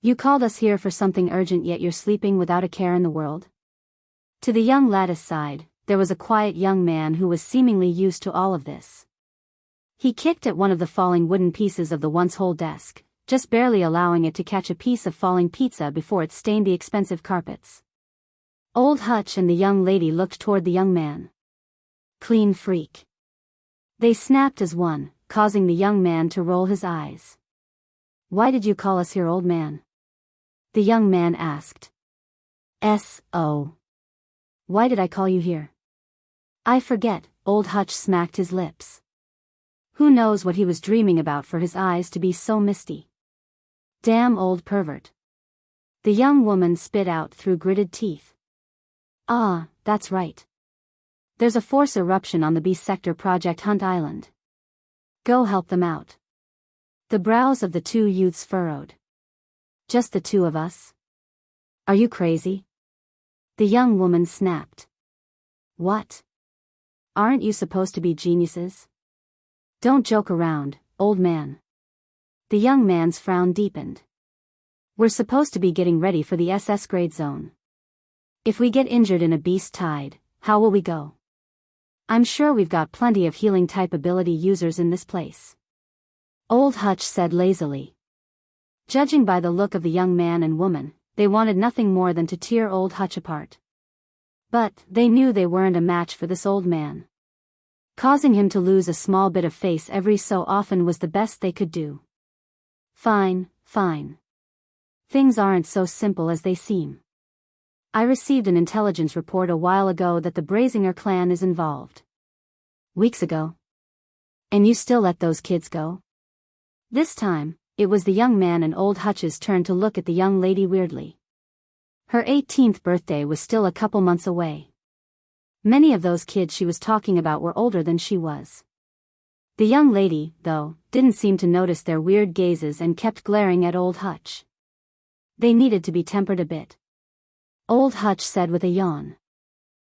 You called us here for something urgent yet you're sleeping without a care in the world? To the young lattice side, there was a quiet young man who was seemingly used to all of this. He kicked at one of the falling wooden pieces of the once whole desk, just barely allowing it to catch a piece of falling pizza before it stained the expensive carpets. Old Hutch and the young lady looked toward the young man. Clean freak. They snapped as one, causing the young man to roll his eyes. Why did you call us here, old man? The young man asked. S.O. Why did I call you here? I forget, Old Hutch smacked his lips. Who knows what he was dreaming about for his eyes to be so misty. Damn old pervert. The young woman spit out through gritted teeth. Ah, that's right. There's a force eruption on the B sector Project Hunt Island. Go help them out. The brows of the two youths furrowed. Just the two of us? Are you crazy? The young woman snapped. What? Aren't you supposed to be geniuses? Don't joke around, old man. The young man's frown deepened. We're supposed to be getting ready for the SS grade zone. If we get injured in a beast tide, how will we go? I'm sure we've got plenty of healing type ability users in this place. Old Hutch said lazily. Judging by the look of the young man and woman, they wanted nothing more than to tear Old Hutch apart. But they knew they weren't a match for this old man. Causing him to lose a small bit of face every so often was the best they could do. Fine, fine. Things aren't so simple as they seem. I received an intelligence report a while ago that the Brazinger clan is involved. Weeks ago. And you still let those kids go? This time, it was the young man and old Hutch's turn to look at the young lady weirdly. Her 18th birthday was still a couple months away. Many of those kids she was talking about were older than she was. The young lady, though, didn't seem to notice their weird gazes and kept glaring at old Hutch. They needed to be tempered a bit. Old Hutch said with a yawn.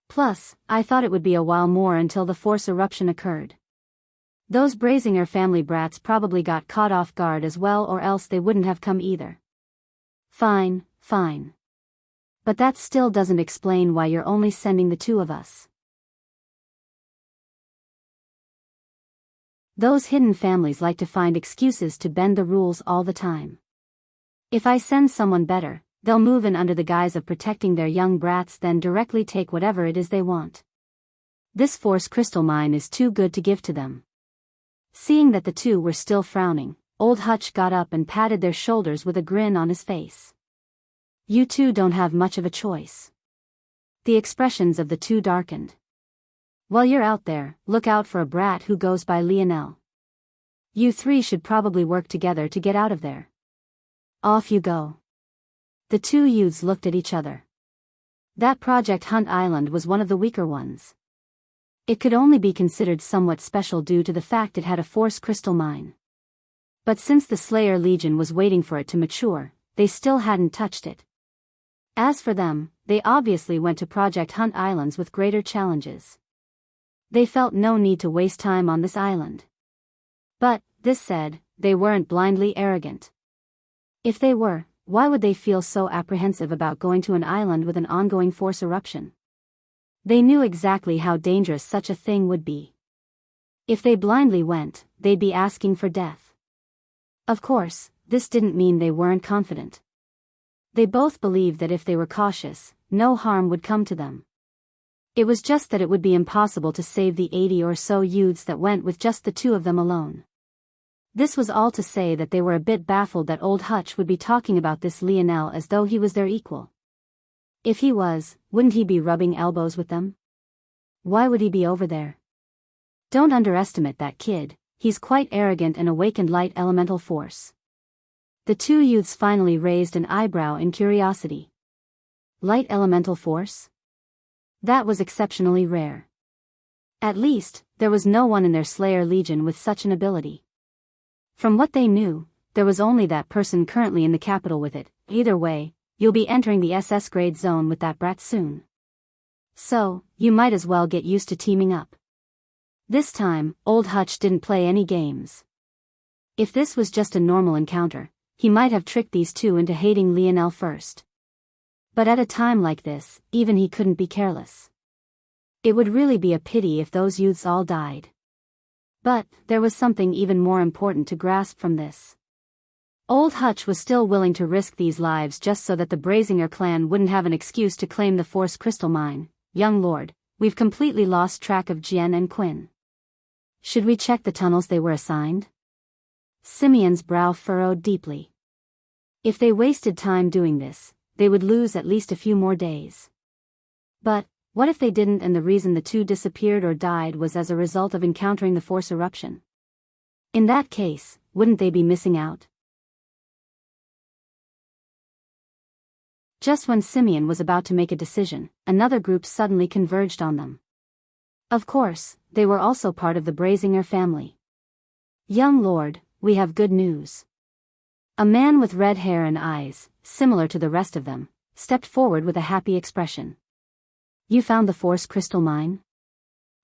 Plus, I thought it would be a while more until the force eruption occurred. Those Brazinger family brats probably got caught off guard as well, or else they wouldn't have come either. Fine, fine. But that still doesn't explain why you're only sending the two of us. Those hidden families like to find excuses to bend the rules all the time. If I send someone better, they'll move in under the guise of protecting their young brats, then directly take whatever it is they want. This force crystal mine is too good to give to them. Seeing that the two were still frowning, old Hutch got up and patted their shoulders with a grin on his face. You two don't have much of a choice. The expressions of the two darkened. While you're out there, look out for a brat who goes by Lionel. You three should probably work together to get out of there. Off you go. The two youths looked at each other. That Project Hunt Island was one of the weaker ones. It could only be considered somewhat special due to the fact it had a force crystal mine. But since the Slayer Legion was waiting for it to mature, they still hadn't touched it. As for them, they obviously went to Project Hunt Islands with greater challenges. They felt no need to waste time on this island. But, this said, they weren't blindly arrogant. If they were, why would they feel so apprehensive about going to an island with an ongoing force eruption? They knew exactly how dangerous such a thing would be. If they blindly went, they'd be asking for death. Of course, this didn't mean they weren't confident. They both believed that if they were cautious, no harm would come to them. It was just that it would be impossible to save the 80 or so youths that went with just the two of them alone. This was all to say that they were a bit baffled that old Hutch would be talking about this Lionel as though he was their equal. If he was, wouldn't he be rubbing elbows with them? Why would he be over there? Don't underestimate that kid, he's quite arrogant and awakened light elemental force. The two youths finally raised an eyebrow in curiosity. Light elemental force? That was exceptionally rare. At least, there was no one in their Slayer Legion with such an ability. From what they knew, there was only that person currently in the capital with it. Either way, you'll be entering the SS grade zone with that brat soon. So, you might as well get used to teaming up. This time, old Hutch didn't play any games. If this was just a normal encounter, he might have tricked these two into hating Lionel first. But at a time like this, even he couldn't be careless. It would really be a pity if those youths all died. But, there was something even more important to grasp from this. Old Hutch was still willing to risk these lives just so that the Brazinger clan wouldn't have an excuse to claim the Force Crystal Mine. Young lord, we've completely lost track of Jian and Quinn. Should we check the tunnels they were assigned? Simeon's brow furrowed deeply. If they wasted time doing this, they would lose at least a few more days. But, what if they didn't and the reason the two disappeared or died was as a result of encountering the force eruption? In that case, wouldn't they be missing out? Just when Simeon was about to make a decision, another group suddenly converged on them. Of course, they were also part of the Brazinger family. Young lord, we have good news. A man with red hair and eyes, similar to the rest of them, stepped forward with a happy expression. You found the Force Crystal Mine?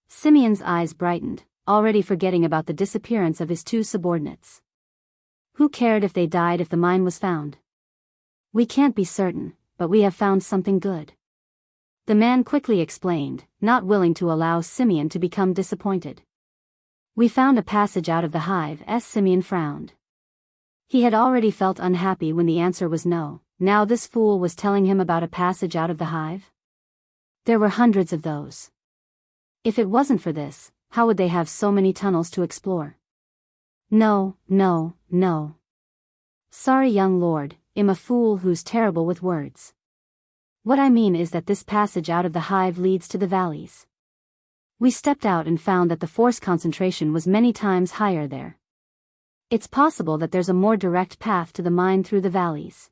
Simeon's eyes brightened, already forgetting about the disappearance of his two subordinates. Who cared if they died if the mine was found? We can't be certain, but we have found something good. The man quickly explained, not willing to allow Simeon to become disappointed. We found a passage out of the hive. Simeon frowned. He had already felt unhappy when the answer was no. Now this fool was telling him about a passage out of the hive? There were hundreds of those. If it wasn't for this, how would they have so many tunnels to explore? No. Sorry young lord, I'm a fool who's terrible with words. What I mean is that this passage out of the hive leads to the valleys. We stepped out and found that the force concentration was many times higher there. It's possible that there's a more direct path to the mine through the valleys.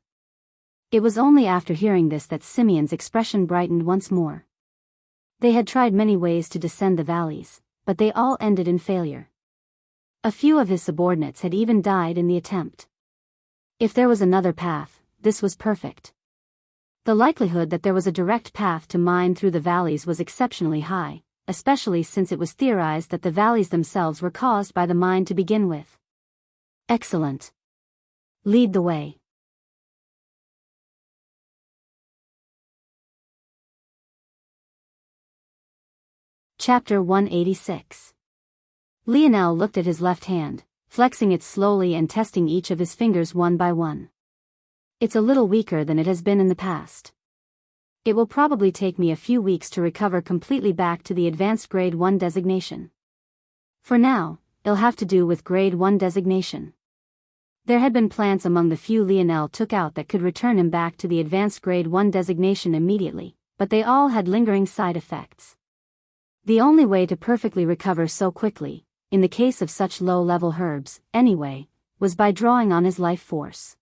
It was only after hearing this that Simeon's expression brightened once more. They had tried many ways to descend the valleys, but they all ended in failure. A few of his subordinates had even died in the attempt. If there was another path, this was perfect. The likelihood that there was a direct path to mine through the valleys was exceptionally high, especially since it was theorized that the valleys themselves were caused by the mine to begin with. Excellent. Lead the way. Chapter 186. Lionel looked at his left hand, flexing it slowly and testing each of his fingers one by one. It's a little weaker than it has been in the past. It will probably take me a few weeks to recover completely back to the advanced grade 1 designation. For now, it'll have to do with grade 1 designation. There had been plants among the few Lionel took out that could return him back to the advanced grade 1 designation immediately, but they all had lingering side effects. The only way to perfectly recover so quickly, in the case of such low-level herbs, anyway, was by drawing on his life force.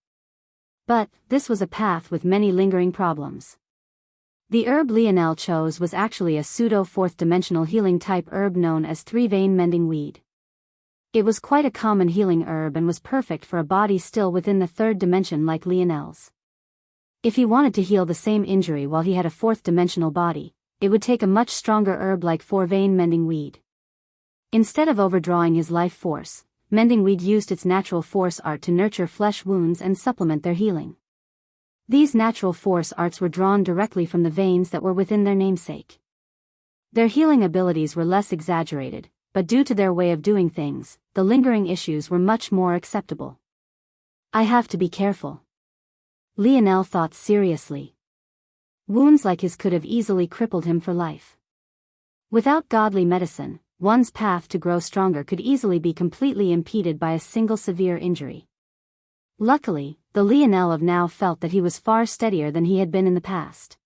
But this was a path with many lingering problems. The herb Lionel chose was actually a pseudo-fourth-dimensional healing type herb known as three-vein mending weed. It was quite a common healing herb and was perfect for a body still within the third dimension like Lionel's. If he wanted to heal the same injury while he had a fourth-dimensional body, it would take a much stronger herb like four-vein mending weed. Instead of overdrawing his life force, mending weed used its natural force art to nurture flesh wounds and supplement their healing. These natural force arts were drawn directly from the veins that were within their namesake. Their healing abilities were less exaggerated, but due to their way of doing things, the lingering issues were much more acceptable. I have to be careful. Lionel thought seriously. Wounds like his could have easily crippled him for life. Without godly medicine, one's path to grow stronger could easily be completely impeded by a single severe injury. Luckily, the Lionel of now felt that he was far steadier than he had been in the past.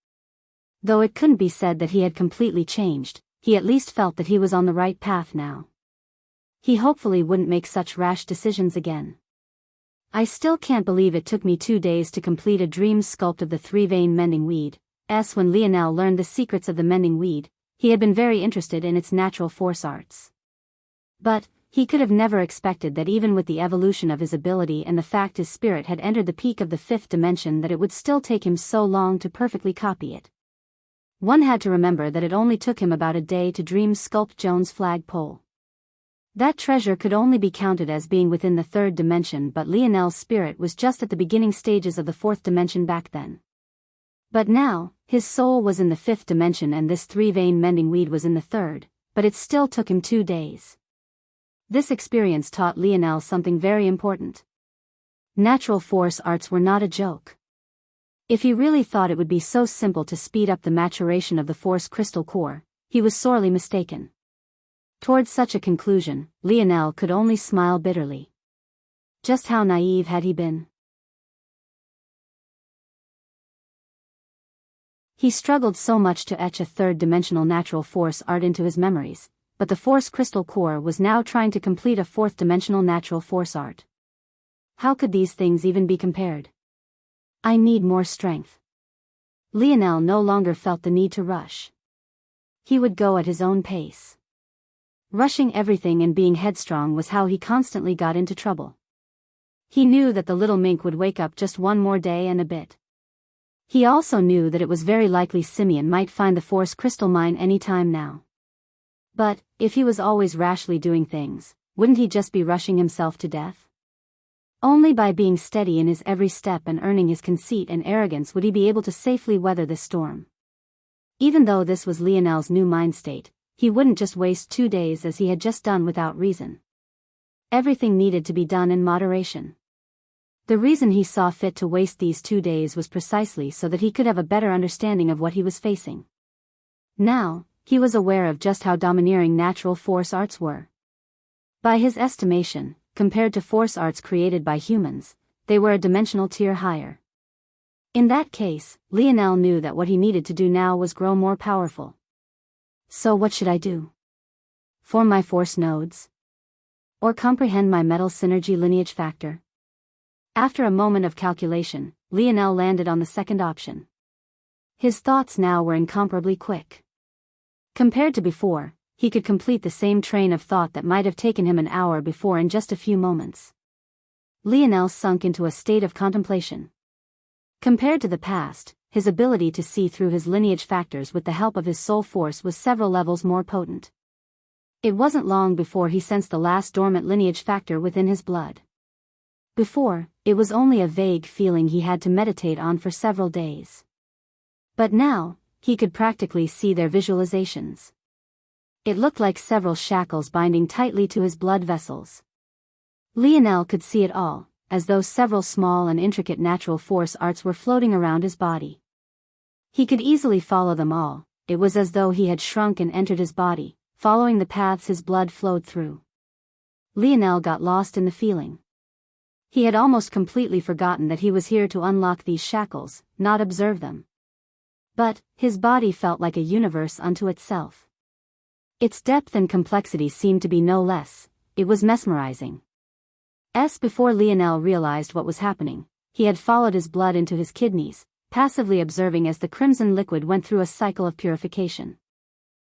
Though it couldn't be said that he had completely changed, he at least felt that he was on the right path now. He hopefully wouldn't make such rash decisions again. I still can't believe it took me 2 days to complete a dream sculpt of the three-vein mending weed. When Lionel learned the secrets of the mending weed, he had been very interested in its natural force arts. But he could have never expected that even with the evolution of his ability and the fact his spirit had entered the peak of the fifth dimension that it would still take him so long to perfectly copy it. One had to remember that it only took him about a day to dream sculpt Joan's flagpole. That treasure could only be counted as being within the third dimension, but Lionel's spirit was just at the beginning stages of the fourth dimension back then. But now, his soul was in the fifth dimension and this three-vein mending weed was in the third, but it still took him 2 days. This experience taught Lionel something very important. Natural force arts were not a joke. If he really thought it would be so simple to speed up the maturation of the force crystal core, he was sorely mistaken. Towards such a conclusion, Lionel could only smile bitterly. Just how naive had he been? He struggled so much to etch a third-dimensional natural force art into his memories, but the force crystal core was now trying to complete a fourth-dimensional natural force art. How could these things even be compared? I need more strength. Lionel no longer felt the need to rush. He would go at his own pace. Rushing everything and being headstrong was how he constantly got into trouble. He knew that the little mink would wake up just one more day and a bit. He also knew that it was very likely Simeon might find the force crystal mine any time now. But, if he was always rashly doing things, wouldn't he just be rushing himself to death? Only by being steady in his every step and earning his conceit and arrogance would he be able to safely weather this storm. Even though this was Lionel's new mind state, he wouldn't just waste 2 days as he had just done without reason. Everything needed to be done in moderation. The reason he saw fit to waste these 2 days was precisely so that he could have a better understanding of what he was facing. Now, he was aware of just how domineering natural force arts were. By his estimation, compared to force arts created by humans, they were a dimensional tier higher. In that case, Lionel knew that what he needed to do now was grow more powerful. So what should I do? Form my force nodes? Or comprehend my metal synergy lineage factor? After a moment of calculation, Lionel landed on the second option. His thoughts now were incomparably quick. Compared to before, he could complete the same train of thought that might have taken him an hour before in just a few moments. Lionel sunk into a state of contemplation. Compared to the past, his ability to see through his lineage factors with the help of his soul force was several levels more potent. It wasn't long before he sensed the last dormant lineage factor within his blood. Before, it was only a vague feeling he had to meditate on for several days. But now, he could practically see their visualizations. It looked like several shackles binding tightly to his blood vessels. Lionel could see it all, as though several small and intricate natural force arts were floating around his body. He could easily follow them all. It was as though he had shrunk and entered his body, following the paths his blood flowed through. Lionel got lost in the feeling. He had almost completely forgotten that he was here to unlock these shackles, not observe them. But, his body felt like a universe unto itself. Its depth and complexity seemed to be no less. It was mesmerizing. Before Lionel realized what was happening, he had followed his blood into his kidneys, passively observing as the crimson liquid went through a cycle of purification.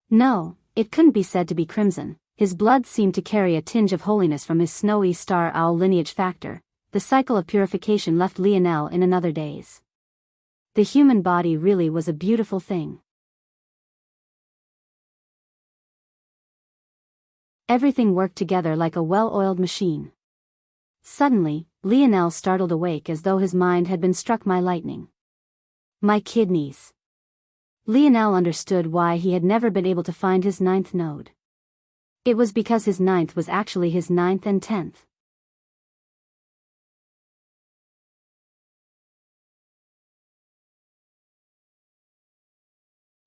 No, it couldn't be said to be crimson. His blood seemed to carry a tinge of holiness from his snowy star owl lineage factor. The cycle of purification left Lionel in another daze. The human body really was a beautiful thing. Everything worked together like a well-oiled machine. Suddenly, Lionel startled awake as though his mind had been struck by lightning. My kidneys. Lionel understood why he had never been able to find his 9th node. It was because his 9th was actually his 9th and 10th.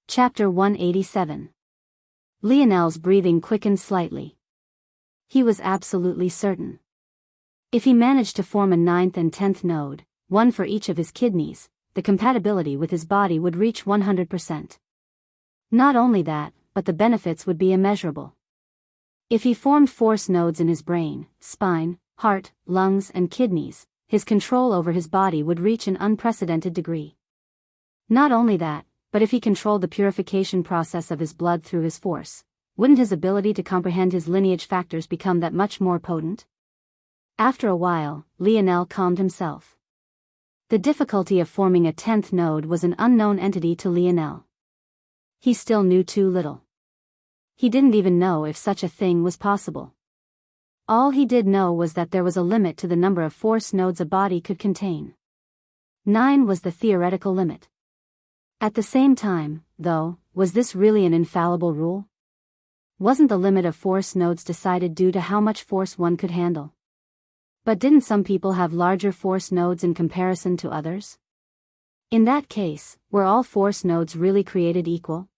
Chapter 187. Lionel's breathing quickened slightly. He was absolutely certain. If he managed to form a 9th and 10th node, one for each of his kidneys, the compatibility with his body would reach 100%. Not only that, but the benefits would be immeasurable. If he formed force nodes in his brain, spine, heart, lungs, and kidneys, his control over his body would reach an unprecedented degree. Not only that, but if he controlled the purification process of his blood through his force, wouldn't his ability to comprehend his lineage factors become that much more potent? After a while, Lionel calmed himself. The difficulty of forming a 10th node was an unknown entity to Lionel. He still knew too little. He didn't even know if such a thing was possible. All he did know was that there was a limit to the number of force nodes a body could contain. 9 was the theoretical limit. At the same time, though, was this really an infallible rule? Wasn't the limit of force nodes decided due to how much force one could handle? But didn't some people have larger force nodes in comparison to others? In that case, were all force nodes really created equal?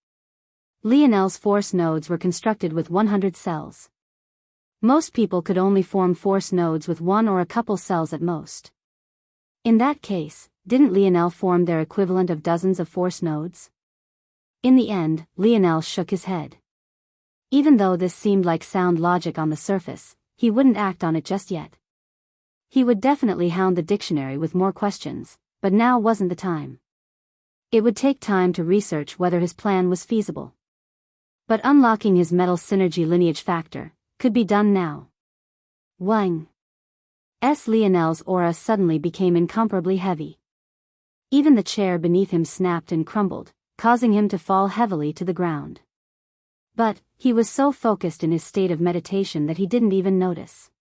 Lionel's force nodes were constructed with 100 cells. Most people could only form force nodes with one or a couple cells at most. In that case, didn't Lionel form their equivalent of dozens of force nodes? In the end, Lionel shook his head. Even though this seemed like sound logic on the surface, he wouldn't act on it just yet. He would definitely hound the dictionary with more questions, but now wasn't the time. It would take time to research whether his plan was feasible. But unlocking his metal synergy lineage factor could be done now. Wang. Lionel's aura suddenly became incomparably heavy. Even the chair beneath him snapped and crumbled, causing him to fall heavily to the ground. But, he was so focused in his state of meditation that he didn't even notice.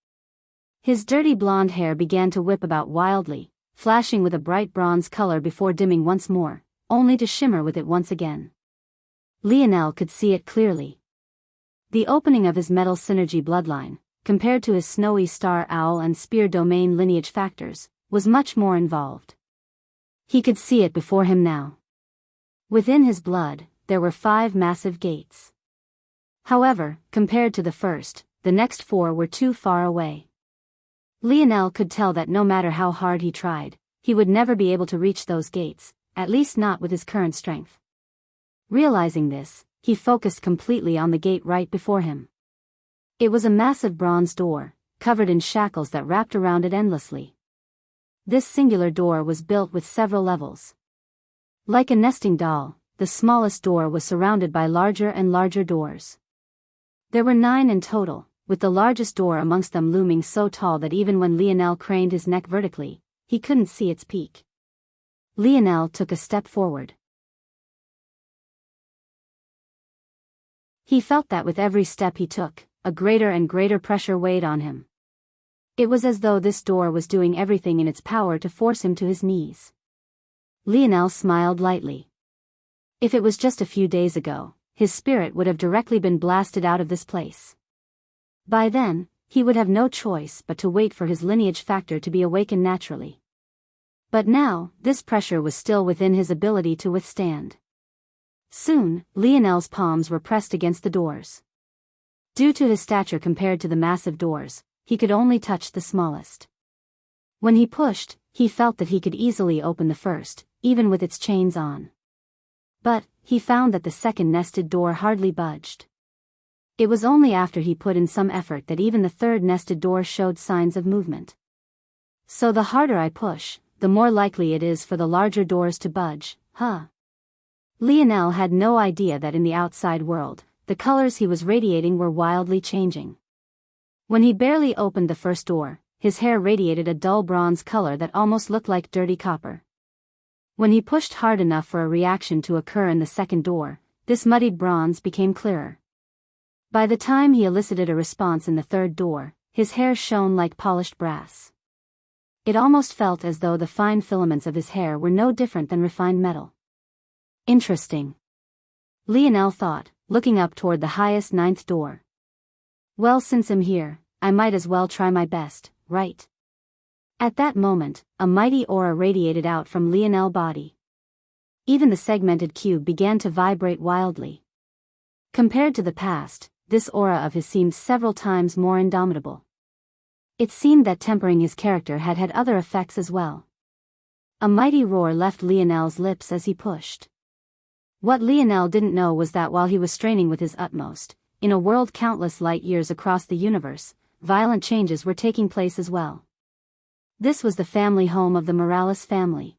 His dirty blonde hair began to whip about wildly, flashing with a bright bronze color before dimming once more, only to shimmer with it once again. Lionel could see it clearly. The opening of his metal synergy bloodline, compared to his snowy star owl and spear domain lineage factors, was much more involved. He could see it before him now. Within his blood, there were 5 massive gates. However, compared to the first, the next 4 were too far away. Lionel could tell that no matter how hard he tried, he would never be able to reach those gates, at least not with his current strength. Realizing this, he focused completely on the gate right before him. It was a massive bronze door, covered in shackles that wrapped around it endlessly. This singular door was built with several levels. Like a nesting doll, the smallest door was surrounded by larger and larger doors. There were 9 in total, with the largest door amongst them looming so tall that even when Lionel craned his neck vertically, he couldn't see its peak. Lionel took a step forward. He felt that with every step he took, a greater and greater pressure weighed on him. It was as though this door was doing everything in its power to force him to his knees. Lionel smiled lightly. If it was just a few days ago, his spirit would have directly been blasted out of this place. By then, he would have no choice but to wait for his lineage factor to be awakened naturally. But now, this pressure was still within his ability to withstand. Soon, Lionel's palms were pressed against the doors. Due to his stature compared to the massive doors, he could only touch the smallest. When he pushed, he felt that he could easily open the first, even with its chains on. But, he found that the second nested door hardly budged. It was only after he put in some effort that even the third nested door showed signs of movement. So the harder I push, the more likely it is for the larger doors to budge, huh? Lionel had no idea that in the outside world, the colors he was radiating were wildly changing. When he barely opened the first door, his hair radiated a dull bronze color that almost looked like dirty copper. When he pushed hard enough for a reaction to occur in the second door, this muddied bronze became clearer. By the time he elicited a response in the third door, his hair shone like polished brass. It almost felt as though the fine filaments of his hair were no different than refined metal. Interesting. Lionel thought, looking up toward the highest 9th door. Well, since I'm here, I might as well try my best, right? At that moment, a mighty aura radiated out from Lionel's body. Even the segmented cube began to vibrate wildly. Compared to the past, this aura of his seemed several times more indomitable. It seemed that tempering his character had had other effects as well. A mighty roar left Lionel's lips as he pushed. What Lionel didn't know was that while he was straining with his utmost, in a world countless light years across the universe, violent changes were taking place as well. This was the family home of the Morales family.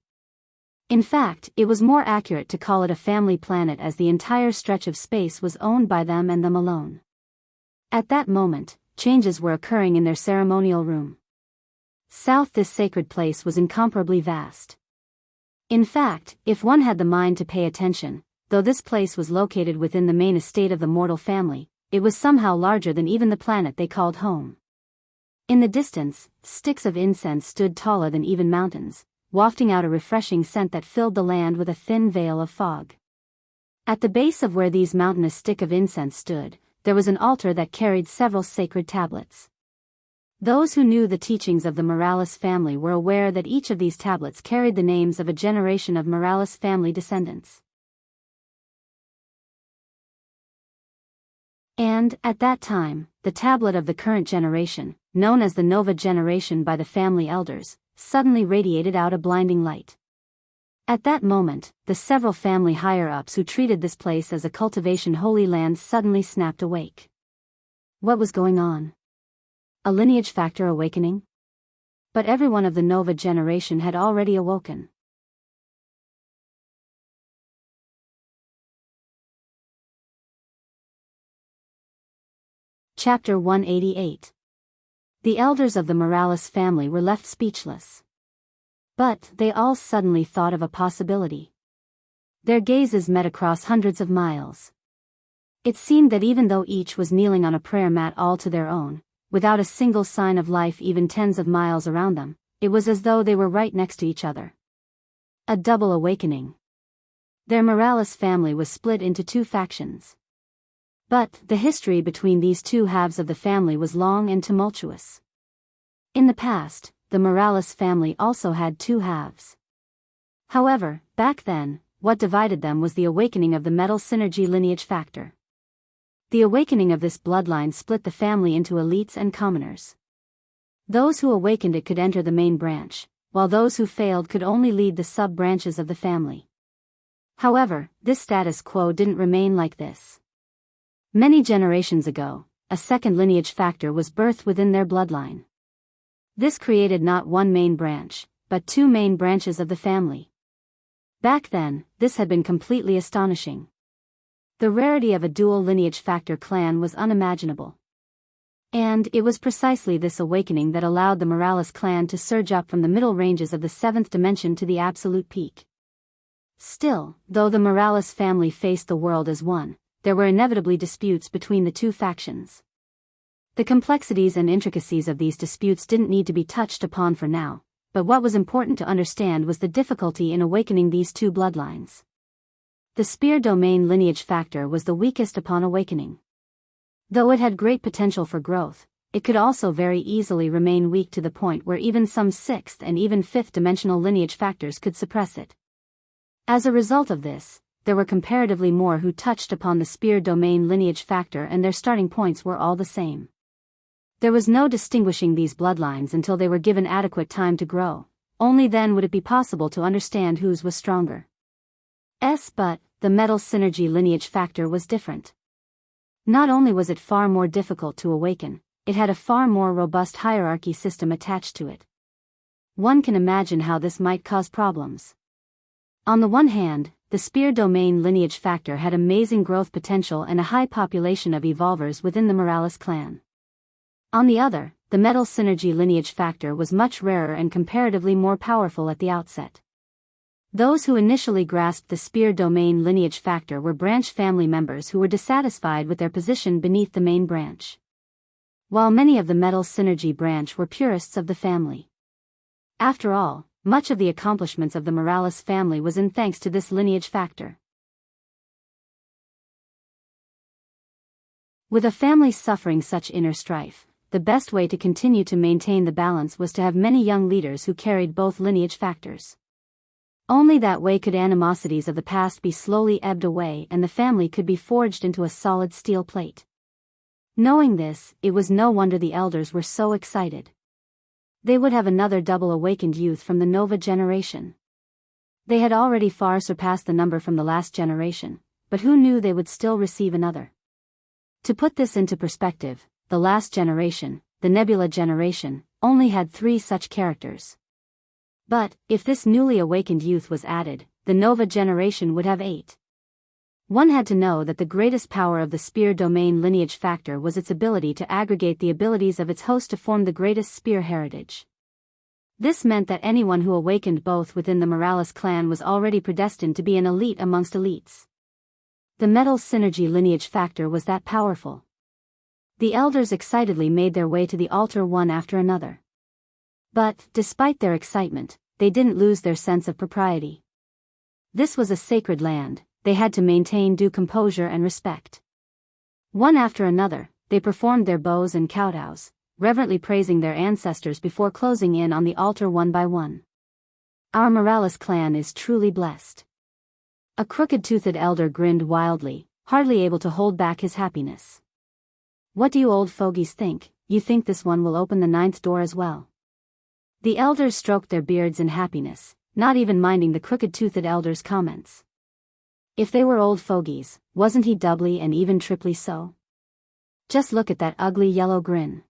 In fact, it was more accurate to call it a family planet, as the entire stretch of space was owned by them and them alone. At that moment, changes were occurring in their ceremonial room. South, this sacred place was incomparably vast. In fact, if one had the mind to pay attention, though this place was located within the main estate of the mortal family, it was somehow larger than even the planet they called home. In the distance, sticks of incense stood taller than even mountains, wafting out a refreshing scent that filled the land with a thin veil of fog. At the base of where these mountainous stick of incense stood, there was an altar that carried several sacred tablets. Those who knew the teachings of the Morales family were aware that each of these tablets carried the names of a generation of Morales family descendants. And, at that time, the tablet of the current generation, known as the Nova generation by the family elders, suddenly radiated out a blinding light. At that moment, the several family higher-ups who treated this place as a cultivation holy land suddenly snapped awake. What was going on? A lineage factor awakening? But everyone of the Nova generation had already awoken. Chapter 188. The elders of the Morales family were left speechless. But they all suddenly thought of a possibility. Their gazes met across hundreds of miles. It seemed that even though each was kneeling on a prayer mat all to their own, without a single sign of life even tens of miles around them, it was as though they were right next to each other. A double awakening. Their Morales family was split into 2 factions. But the history between these 2 halves of the family was long and tumultuous. In the past, the Morales family also had 2 halves. However, back then, what divided them was the awakening of the metal synergy lineage factor. The awakening of this bloodline split the family into elites and commoners. Those who awakened it could enter the main branch, while those who failed could only lead the sub-branches of the family. However, this status quo didn't remain like this. Many generations ago, a second lineage factor was birthed within their bloodline. This created not one main branch, but two main branches of the family. Back then, this had been completely astonishing. The rarity of a dual lineage factor clan was unimaginable. And it was precisely this awakening that allowed the Morales clan to surge up from the middle ranges of the seventh dimension to the absolute peak. Still, though the Morales family faced the world as one, there were inevitably disputes between the two factions. The complexities and intricacies of these disputes didn't need to be touched upon for now, but what was important to understand was the difficulty in awakening these two bloodlines. The spear domain lineage factor was the weakest upon awakening. Though it had great potential for growth, it could also very easily remain weak to the point where even some sixth and even fifth dimensional lineage factors could suppress it. As a result of this, there were comparatively more who touched upon the spear domain lineage factor, and their starting points were all the same. There was no distinguishing these bloodlines until they were given adequate time to grow. Only then would it be possible to understand whose was stronger. But the metal synergy lineage factor was different. Not only was it far more difficult to awaken, it had a far more robust hierarchy system attached to it. One can imagine how this might cause problems. On the one hand, the spear domain lineage factor had amazing growth potential and a high population of evolvers within the Morales clan. On the other, the metal synergy lineage factor was much rarer and comparatively more powerful at the outset. Those who initially grasped the spear domain lineage factor were branch family members who were dissatisfied with their position beneath the main branch, while many of the metal synergy branch were purists of the family. After all, much of the accomplishments of the Morales family was in thanks to this lineage factor. With a family suffering such inner strife, the best way to continue to maintain the balance was to have many young leaders who carried both lineage factors. Only that way could animosities of the past be slowly ebbed away and the family could be forged into a solid steel plate. Knowing this, it was no wonder the elders were so excited. They would have another double awakened youth from the Nova generation. They had already far surpassed the number from the last generation, but who knew they would still receive another? To put this into perspective, the last generation, the Nebula generation, only had 3 such characters. But, if this newly awakened youth was added, the Nova generation would have 8. One had to know that the greatest power of the spear domain lineage factor was its ability to aggregate the abilities of its host to form the greatest spear heritage. This meant that anyone who awakened both within the Morales clan was already predestined to be an elite amongst elites. The metal synergy lineage factor was that powerful. The elders excitedly made their way to the altar one after another. But, despite their excitement, they didn't lose their sense of propriety. This was a sacred land, they had to maintain due composure and respect. One after another, they performed their bows and kowtows, reverently praising their ancestors before closing in on the altar one by one. Our Morales clan is truly blessed. A crooked-toothed elder grinned wildly, hardly able to hold back his happiness. What do you old fogies think? You think this one will open the 9th door as well? The elders stroked their beards in happiness, not even minding the crooked-toothed elder's comments. If they were old fogies, wasn't he doubly and even triply so? Just look at that ugly yellow grin.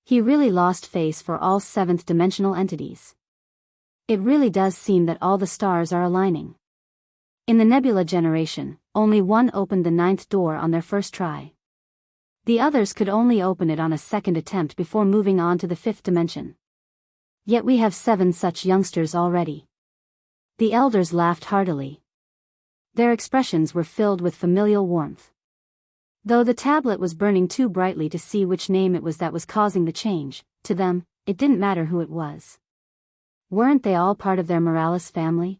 He really lost face for all 7th-dimensional entities. It really does seem that all the stars are aligning. In the Nebula generation, only one opened the 9th door on their first try. The others could only open it on a second attempt before moving on to the 5th dimension. Yet we have 7 such youngsters already. The elders laughed heartily. Their expressions were filled with familial warmth. Though the tablet was burning too brightly to see which name it was that was causing the change, to them, it didn't matter who it was. Weren't they all part of their Morales family?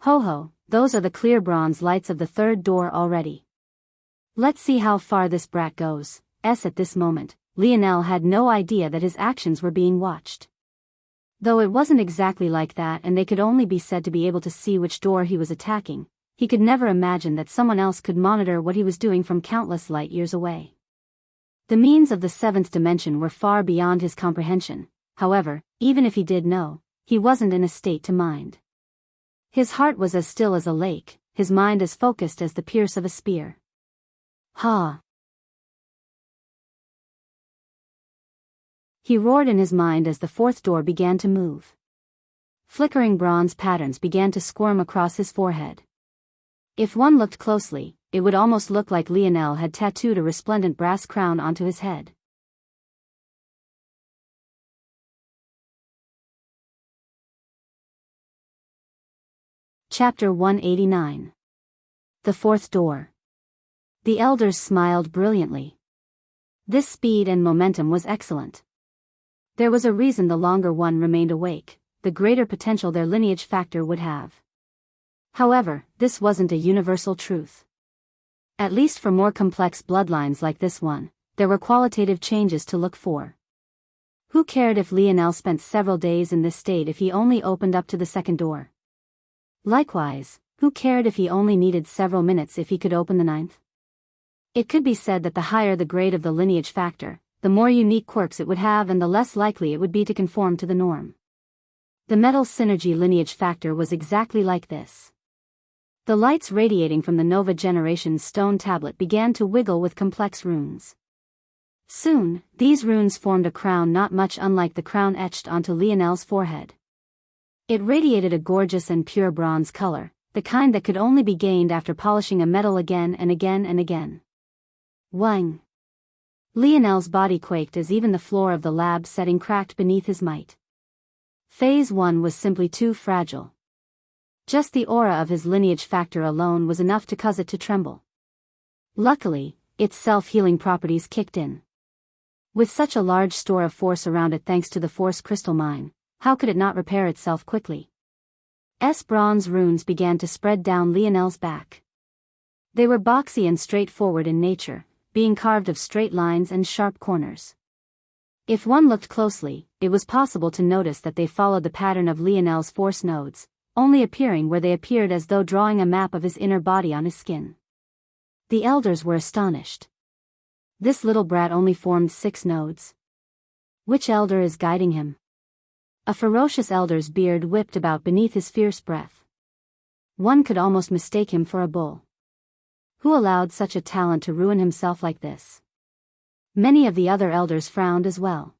Ho ho, those are the clear bronze lights of the 3rd door already. Let's see how far this brat goes. At this moment, Lionel had no idea that his actions were being watched. Though it wasn't exactly like that and they could only be said to be able to see which door he was attacking, he could never imagine that someone else could monitor what he was doing from countless light years away. The means of the 7th dimension were far beyond his comprehension. However, even if he did know, he wasn't in a state to mind. His heart was as still as a lake, his mind as focused as the pierce of a spear. Ha! He roared in his mind as the fourth door began to move. Flickering bronze patterns began to squirm across his forehead. If one looked closely, it would almost look like Lionel had tattooed a resplendent brass crown onto his head. Chapter 189. The Fourth Door. The elders smiled brilliantly. This speed and momentum was excellent. There was a reason the longer one remained awake, the greater potential their lineage factor would have. However, this wasn't a universal truth. At least for more complex bloodlines like this one, there were qualitative changes to look for. Who cared if Lionel spent several days in this state if he only opened up to the second door? Likewise, who cared if he only needed several minutes if he could open the ninth? It could be said that the higher the grade of the lineage factor, the more unique quirks it would have and the less likely it would be to conform to the norm. The metal synergy lineage factor was exactly like this. The lights radiating from the Nova generation's stone tablet began to wiggle with complex runes. Soon, these runes formed a crown not much unlike the crown etched onto Lionel's forehead. It radiated a gorgeous and pure bronze color, the kind that could only be gained after polishing a metal again and again and again. Wang! Lionel's body quaked as even the floor of the lab setting cracked beneath his might. Phase 1 was simply too fragile. Just the aura of his lineage factor alone was enough to cause it to tremble. Luckily, its self-healing properties kicked in. With such a large store of force around it thanks to the force crystal mine, how could it not repair itself quickly? Bronze runes began to spread down Lionel's back. They were boxy and straightforward in nature, being carved of straight lines and sharp corners. If one looked closely, it was possible to notice that they followed the pattern of Lionel's force nodes, only appearing where they appeared as though drawing a map of his inner body on his skin. The elders were astonished. This little brat only formed 6 nodes. Which elder is guiding him? A ferocious elder's beard whipped about beneath his fierce breath. One could almost mistake him for a bull. Who allowed such a talent to ruin himself like this? Many of the other elders frowned as well.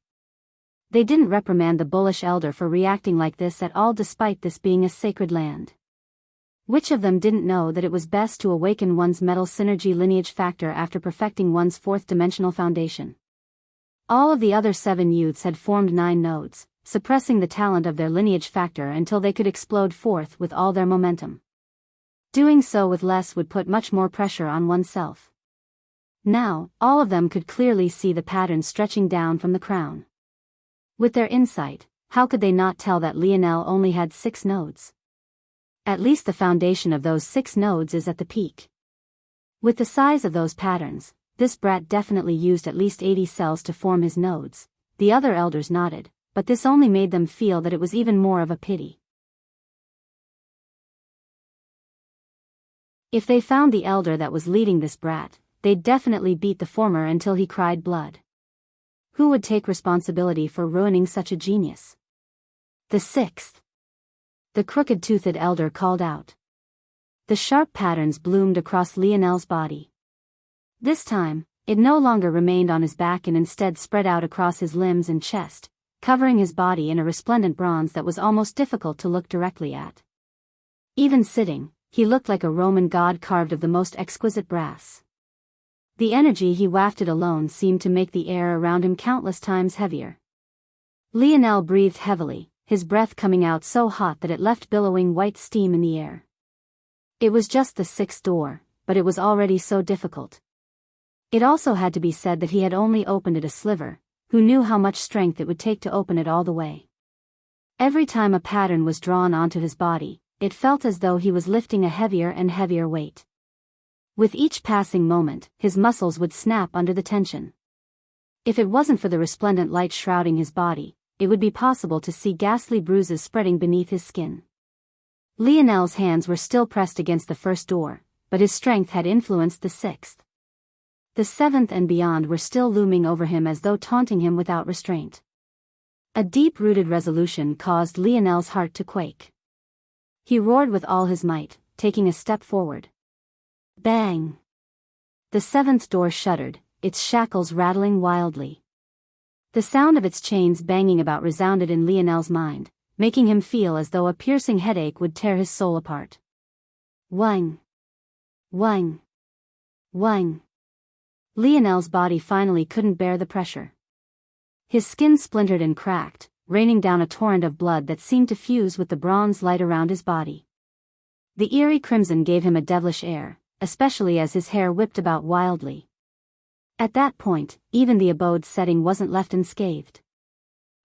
They didn't reprimand the bullish elder for reacting like this at all despite this being a sacred land. Which of them didn't know that it was best to awaken one's metal synergy lineage factor after perfecting one's fourth-dimensional foundation? All of the other 7 youths had formed 9 nodes, suppressing the talent of their lineage factor until they could explode forth with all their momentum. Doing so with less would put much more pressure on oneself. Now, all of them could clearly see the pattern stretching down from the crown. With their insight, how could they not tell that Lionel only had 6 nodes? At least the foundation of those 6 nodes is at the peak. With the size of those patterns, this brat definitely used at least 80 cells to form his nodes. The other elders nodded, but this only made them feel that it was even more of a pity. If they found the elder that was leading this brat, they'd definitely beat the former until he cried blood. Who would take responsibility for ruining such a genius? The 6th. The crooked-toothed elder called out. The sharp patterns bloomed across Lionel's body. This time, it no longer remained on his back and instead spread out across his limbs and chest, covering his body in a resplendent bronze that was almost difficult to look directly at. Even sitting, he looked like a Roman god carved of the most exquisite brass. The energy he wafted alone seemed to make the air around him countless times heavier. Lionel breathed heavily, his breath coming out so hot that it left billowing white steam in the air. It was just the 6th door, but it was already so difficult. It also had to be said that he had only opened it a sliver. Who knew how much strength it would take to open it all the way? Every time a pattern was drawn onto his body, it felt as though he was lifting a heavier and heavier weight. With each passing moment, his muscles would snap under the tension. If it wasn't for the resplendent light shrouding his body, it would be possible to see ghastly bruises spreading beneath his skin. Lionel's hands were still pressed against the first door, but his strength had influenced the 6th. The 7th and beyond were still looming over him as though taunting him without restraint. A deep-rooted resolution caused Lionel's heart to quake. He roared with all his might, taking a step forward. Bang! The seventh door shuddered, its shackles rattling wildly. The sound of its chains banging about resounded in Lionel's mind, making him feel as though a piercing headache would tear his soul apart. Whang! Whang! Whang! Lionel's body finally couldn't bear the pressure. His skin splintered and cracked, raining down a torrent of blood that seemed to fuse with the bronze light around his body. The eerie crimson gave him a devilish air, especially as his hair whipped about wildly. At that point, even the abode's setting wasn't left unscathed.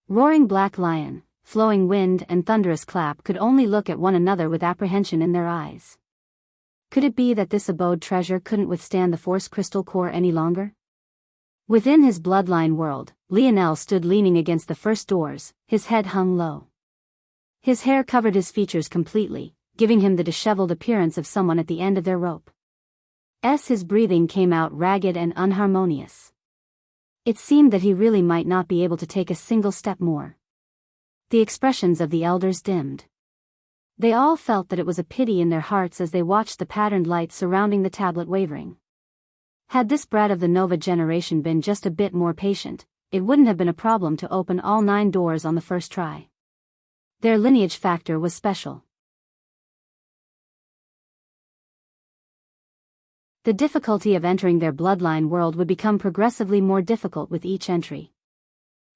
Roaring black lion, flowing wind and thunderous clap could only look at one another with apprehension in their eyes. Could it be that this abode treasure couldn't withstand the force crystal core any longer? Within his bloodline world, Lionel stood leaning against the first doors, his head hung low. His hair covered his features completely, giving him the disheveled appearance of someone at the end of their rope. His breathing came out ragged and unharmonious. It seemed that he really might not be able to take a single step more. The expressions of the elders dimmed. They all felt that it was a pity in their hearts as they watched the patterned light surrounding the tablet wavering. Had this brat of the Nova generation been just a bit more patient, it wouldn't have been a problem to open all 9 doors on the first try. Their lineage factor was special. The difficulty of entering their bloodline world would become progressively more difficult with each entry.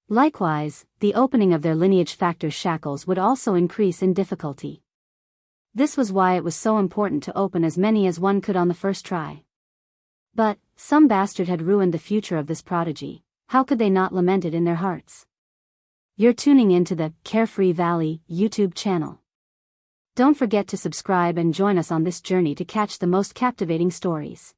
Likewise, the opening of their lineage factor's shackles would also increase in difficulty. This was why it was so important to open as many as one could on the first try. But, some bastard had ruined the future of this prodigy. How could they not lament it in their hearts? You're tuning into the Carefree Valley YouTube channel. Don't forget to subscribe and join us on this journey to catch the most captivating stories.